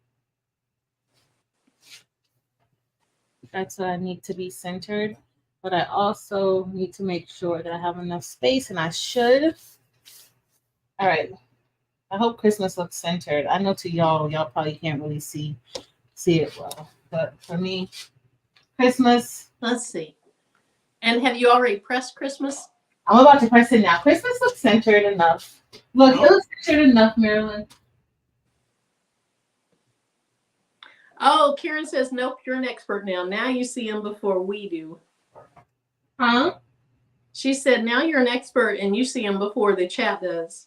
B: That's what I need to be centered. But I also need to make sure that I have enough space, and I should. All right. I hope Christmas looks centered. I know to y'all probably can't really see it well. But for me, Christmas.
A: Let's see. And have you already pressed Christmas?
B: I'm about to press it now. Christmas looks centered enough. Look, it looks centered enough, Marilyn.
A: Oh, Karen says, nope, you're an expert now. Now you see them before we do.
B: Huh?
A: She said, now you're an expert and you see them before the chat does.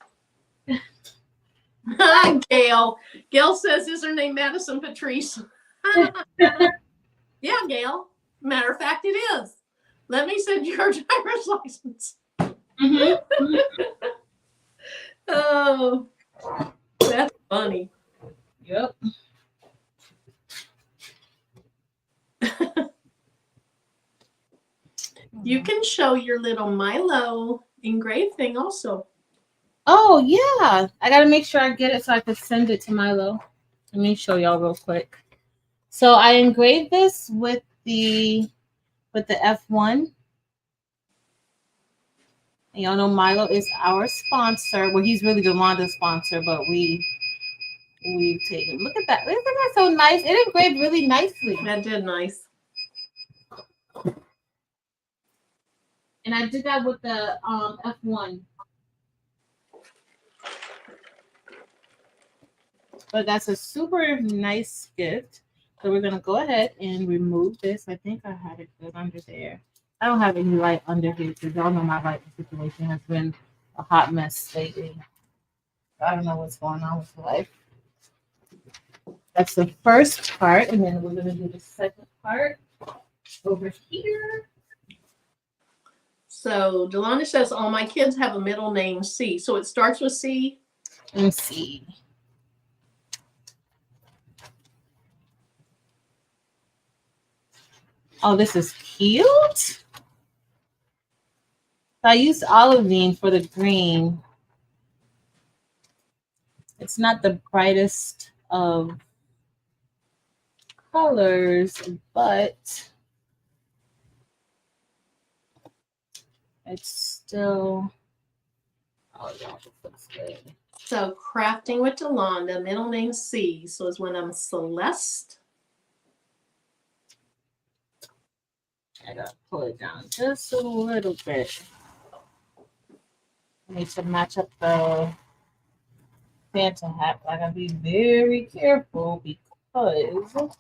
A: Gail. Gail says, is her name Madison Patrice? Yeah, Gail. Matter of fact, it is. Let me send you her driver's license. Mm-hmm. Oh, that's funny.
B: Yep.
A: You can show your little Milo engraved thing also.
B: Oh, yeah. I got to make sure I get it so I can send it to Milo. Let me show y'all real quick. So I engraved this with the F1. And y'all know Milo is our sponsor. Well, he's really Yolanda's sponsor, but we've taken. Look at that. Isn't that so nice? It engraved really nicely.
A: That did nice.
B: And I did that with the F1. But that's a super nice gift. So we're going to go ahead and remove this. I think I had it good under there. I don't have any light under here because y'all know my lighting situation has been a hot mess lately. I don't know what's going on with life. That's the first part. And then we're going to do the second part over here.
A: So Delana says, all my kids have a middle name C. So it starts with C?
B: And C. Oh, this is cute. I used olivine for the green. It's not the brightest of colors, but it's still, oh yeah, this looks good.
A: So crafting with Delonda, middle name C. So is when I'm Celeste.
B: I gotta pull it down just a little bit. I need to match up the Santa hat. I gotta be very careful because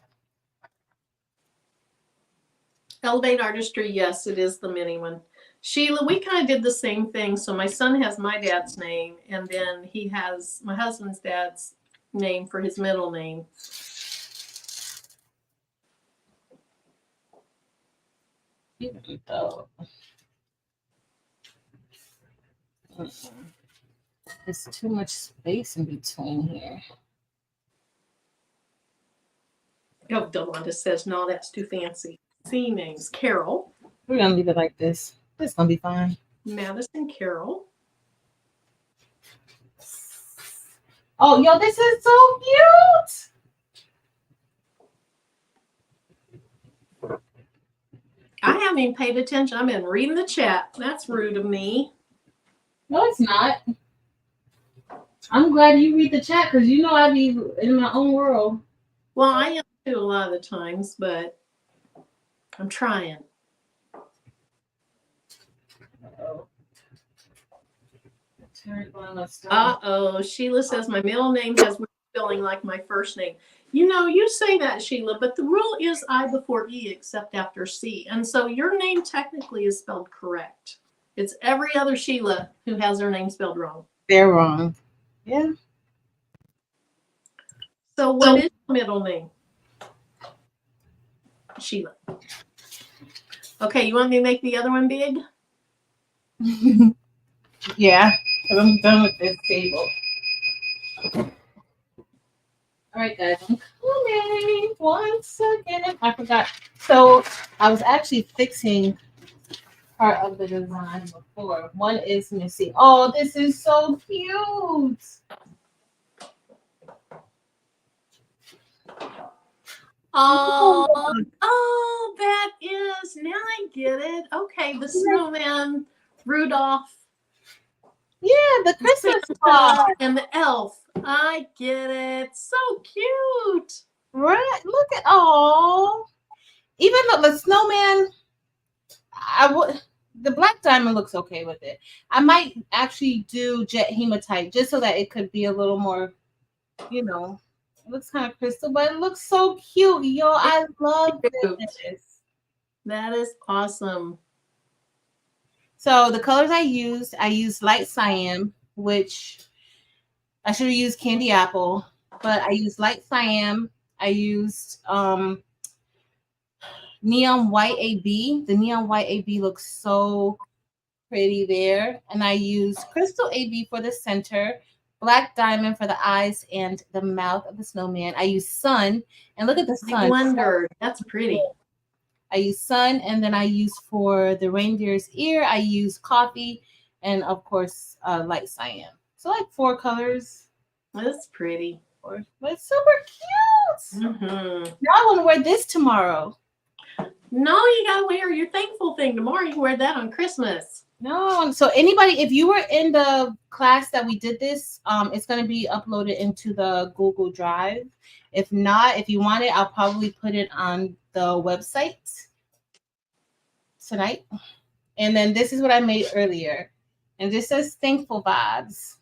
A: Elevate Artistry, yes, it is the mini one. Sheila, we kind of did the same thing. So my son has my dad's name, and then he has my husband's dad's name for his middle name.
B: even though there's too much space in between here.
A: Oh, Delonda says, no, that's too fancy. C names, Carol.
B: We're gonna leave it like this. It's gonna be fine.
A: Madison Carol.
B: Oh, yo, this is so cute.
A: I haven't even paid attention. I've been reading the chat. That's rude of me.
B: No, it's not. I'm glad you read the chat because you know I be in my own world.
A: Well, I am too a lot of the times, but I'm trying. Uh-oh. Sheila says my middle name has weird spelling like my first name. You know, you say that, Sheila, but the rule is I before E except after C. And so your name technically is spelled correct. It's every other Sheila who has their name spelled wrong.
B: They're wrong. Yeah.
A: So what is your middle name? Sheila. Okay, you want me to make the other one big?
B: Yeah, because I'm done with this table. All right, guys, I'm coming once again. I forgot. So I was actually fixing part of the design before. One is missing. Oh, this is so cute.
A: Oh, that is, now I get it. Okay, the snowman, Rudolph.
B: Yeah, the Christmas star.
A: And the elf. I get it. So cute.
B: Right? Look at even though the snowman, I would the black diamond looks okay with it. I might actually do jet hematite just so that it could be a little more, it looks kind of crystal, but it looks so cute. Yo, I love this.
A: That is awesome.
B: So the colors I used light cyan, which I should have used candy apple, but I used light cyan. I used neon white AB. The neon white AB looks so pretty there. And I used crystal AB for the center, black diamond for the eyes and the mouth of the snowman. I used sun, and look at the sun.
A: I wondered. That's pretty.
B: I used sun, and then I used for the reindeer's ear, I used coffee, and of course, light cyan. So like 4 colors.
A: That's pretty.
B: But it's super cute.
A: Mm-hmm.
B: Now I want to wear this tomorrow.
A: No, you gotta wear your thankful thing tomorrow. You can wear that on Christmas.
B: No, so anybody, if you were in the class that we did this, it's going to be uploaded into the Google Drive. If not, if you want it, I'll probably put it on the website tonight. And then this is what I made earlier. And this says thankful vibes.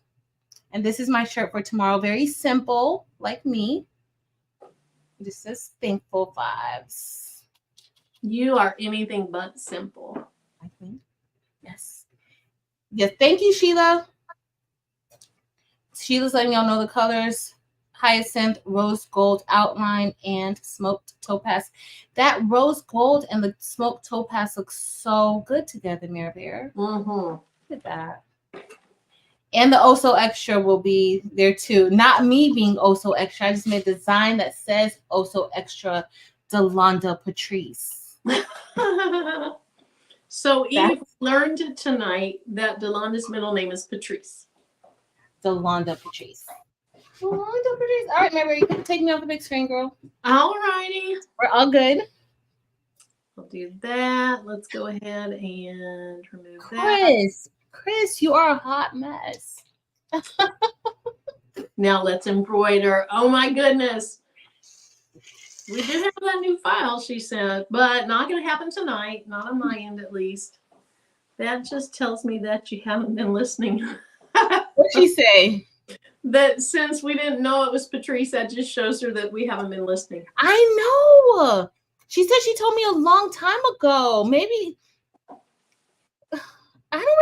B: And this is my shirt for tomorrow. Very simple, like me. This says thankful vibes.
A: You are anything but simple.
B: I think. Yes. Yeah. Thank you, Sheila. Sheila's letting y'all know the colors: hyacinth, rose gold outline, and smoked topaz. That rose gold and the smoked topaz look so good together, Mira Bear.
A: Mm-hmm.
B: Look at that. And the Oh So Extra will be there too. Not me being Oh So Extra. I just made a design that says Oh So Extra Delonda Patrice.
A: So Eve learned tonight that Delonda's middle name is Patrice.
B: Delonda Patrice. Delonda Patrice. All right, Mary, you can take me off the big screen, girl.
A: All righty.
B: We're all good.
A: I'll do that. Let's go ahead and remove
B: Chris, you are a hot mess.
A: Now let's embroider. Oh my goodness. We do have that new file she sent, but not going to happen tonight. Not on my end, at least. That just tells me that you haven't been listening.
B: What'd she say?
A: That since we didn't know it was Patrice, that just shows her that we haven't been listening.
B: I know. She said she told me a long time ago. Maybe. I don't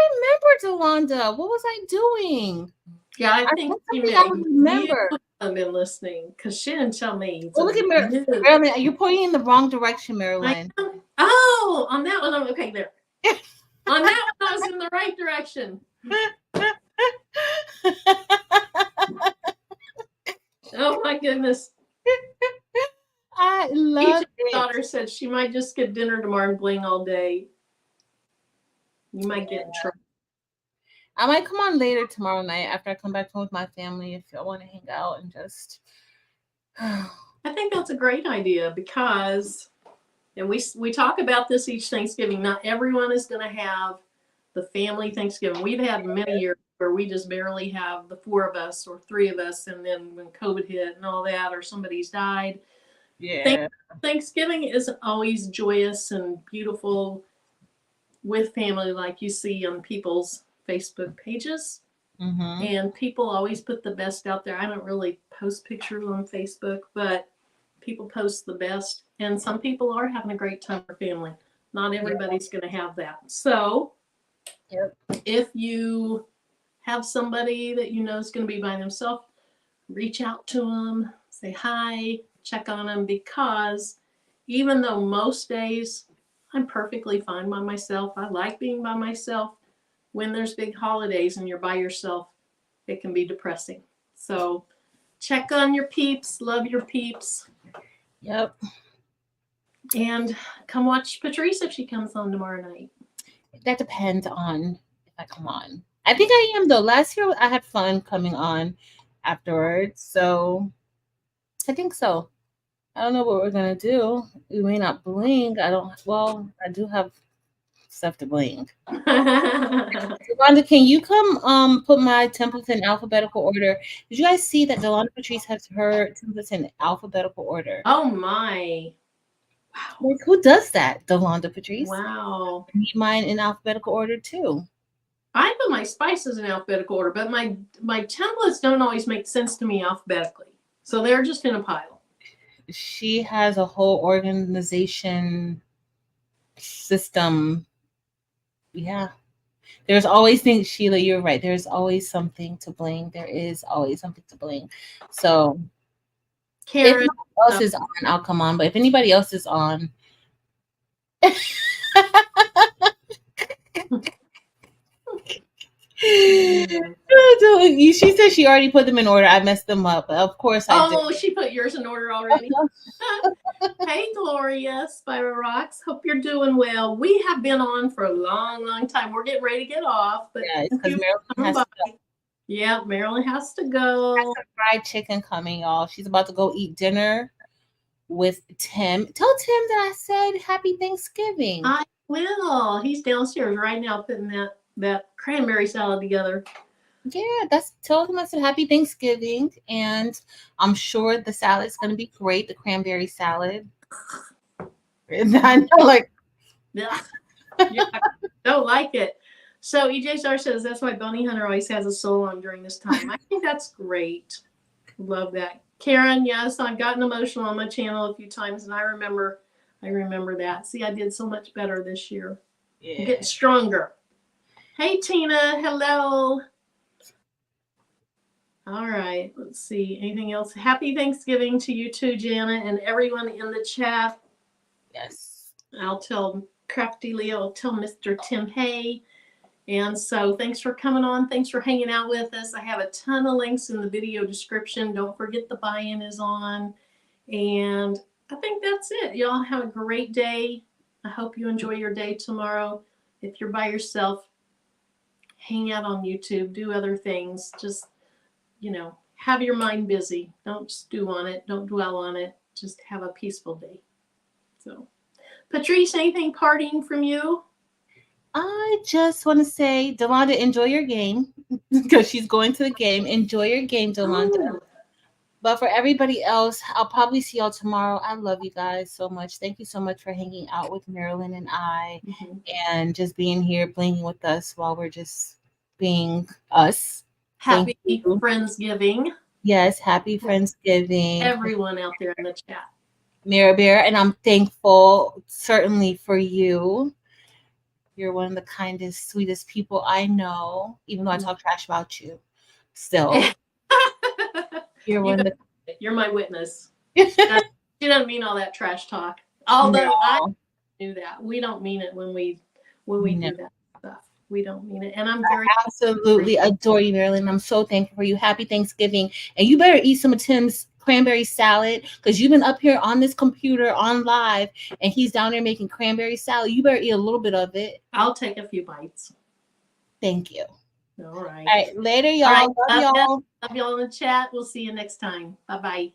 B: remember, Delonda. What was I doing?
A: Yeah, I think
B: I remember.
A: You haven't been listening because she didn't tell me.
B: Well, look at Marilyn. You're pointing in the wrong direction, Marilyn.
A: Oh, on that one. Okay, there. On that one, I was in the right direction. Oh my goodness.
B: I love it.
A: Daughter said she might just skip dinner tomorrow and bling all day. You might get in trouble.
B: I might come on later tomorrow night after I come back home with my family if y'all want to hang out and just.
A: I think that's a great idea because, and we talk about this each Thanksgiving, not everyone is going to have the family Thanksgiving. We've had many years where we just barely have the 4 of us or 3 of us, and then when COVID hit and all that, or somebody's died.
B: Yeah.
A: Thanksgiving is always joyous and beautiful with family, like you see on people's Facebook pages.
B: Mm-hmm.
A: And people always put the best out there. I don't really post pictures on Facebook, but people post the best. And some people are having a great time with family. Not everybody's going to have that. So if you have somebody that you know is going to be by themselves, reach out to them, say hi, check on them, because even though most days I'm perfectly fine by myself, I like being by myself, when there's big holidays and you're by yourself, it can be depressing. So check on your peeps, love your peeps.
B: Yep.
A: And come watch Patrice if she comes on tomorrow night.
B: That depends on if I come on. I think I am though. Last year I had fun coming on afterwards, so I think so. I don't know what we're gonna do. We may not bling. I don't. Well, I do have stuff to bling. Yolanda, can you come put my templates in alphabetical order? Did you guys see that Yolanda Patrice has her templates in alphabetical order?
A: Oh my. Wow.
B: Like, who does that, Yolanda Patrice?
A: Wow.
B: I need mine in alphabetical order too.
A: I put my spices in alphabetical order, but my templates don't always make sense to me alphabetically. So they're just in a pile.
B: She has a whole organization system. Yeah. There's always things, Sheila, you're right. There's always something to bling. There is always something to bling. So
A: Karen,
B: if nobody else is on, I'll come on. But if anybody else is on, she said she already put them in order. I messed them up. Of course I did.
A: Oh, she put yours in order already. Hey, Gloria, Spyro Rocks. Hope you're doing well. We have been on for a long, long time. We're getting ready to get off. But
B: yeah, it's because Marilyn has to go.
A: Yeah, Marilyn has to go.
B: That's some fried chicken coming, y'all. She's about to go eat dinner with Tim. Tell Tim that I said happy Thanksgiving.
A: I will. He's downstairs right now putting that cranberry salad together.
B: Yeah, tell him I said happy Thanksgiving, and I'm sure the salad's gonna be great. The cranberry salad. And I know, like,
A: yeah, don't like it. So EJ Star says that's why Bounty Hunter always has a soul on during this time. I think that's great. Love that. Karen, yes, I've gotten emotional on my channel a few times, and I remember that. See, I did so much better this year.
B: yeah.
A: Get stronger. Hey, Tina. Hello. All right. Let's see. Anything else? Happy Thanksgiving to you too, Janet, and everyone in the chat.
B: Yes.
A: I'll tell Crafty Leo, I'll tell Mr. Tim Hay. And so thanks for coming on. Thanks for hanging out with us. I have a ton of links in the video description. Don't forget the buy-in is on. And I think that's it. Y'all have a great day. I hope you enjoy your day tomorrow. If you're by yourself, hang out on YouTube, do other things. Just, have your mind busy. Don't stew on it. Don't dwell on it. Just have a peaceful day. So, Patrice, anything partying from you?
B: I just want to say, Delonda, enjoy your game because she's going to the game. Enjoy your game, Delonda.
A: Ooh.
B: But for everybody else, I'll probably see y'all tomorrow. I love you guys so much. Thank you so much for hanging out with Marilyn and I and just being here, blinging with us while we're just being us.
A: Happy Friendsgiving.
B: Yes, happy Friendsgiving.
A: Everyone out there in the chat.
B: Mira Bear, and I'm thankful certainly for you. You're one of the kindest, sweetest people I know, even though I talk trash about you. Still.
A: You're my witness. She doesn't mean all that trash talk. Although I knew that. We don't mean it when we do that stuff. We don't mean it. And I'm very
B: absolutely adore you, Marilyn. I'm so thankful for you. Happy Thanksgiving. And you better eat some of Tim's cranberry salad because you've been up here on this computer on live and he's down there making cranberry salad. You better eat a little bit of it.
A: I'll take a few bites.
B: Thank you.
A: All right.
B: All right. Later, y'all.
A: Love y'all in the chat. We'll see you next time. Bye-bye.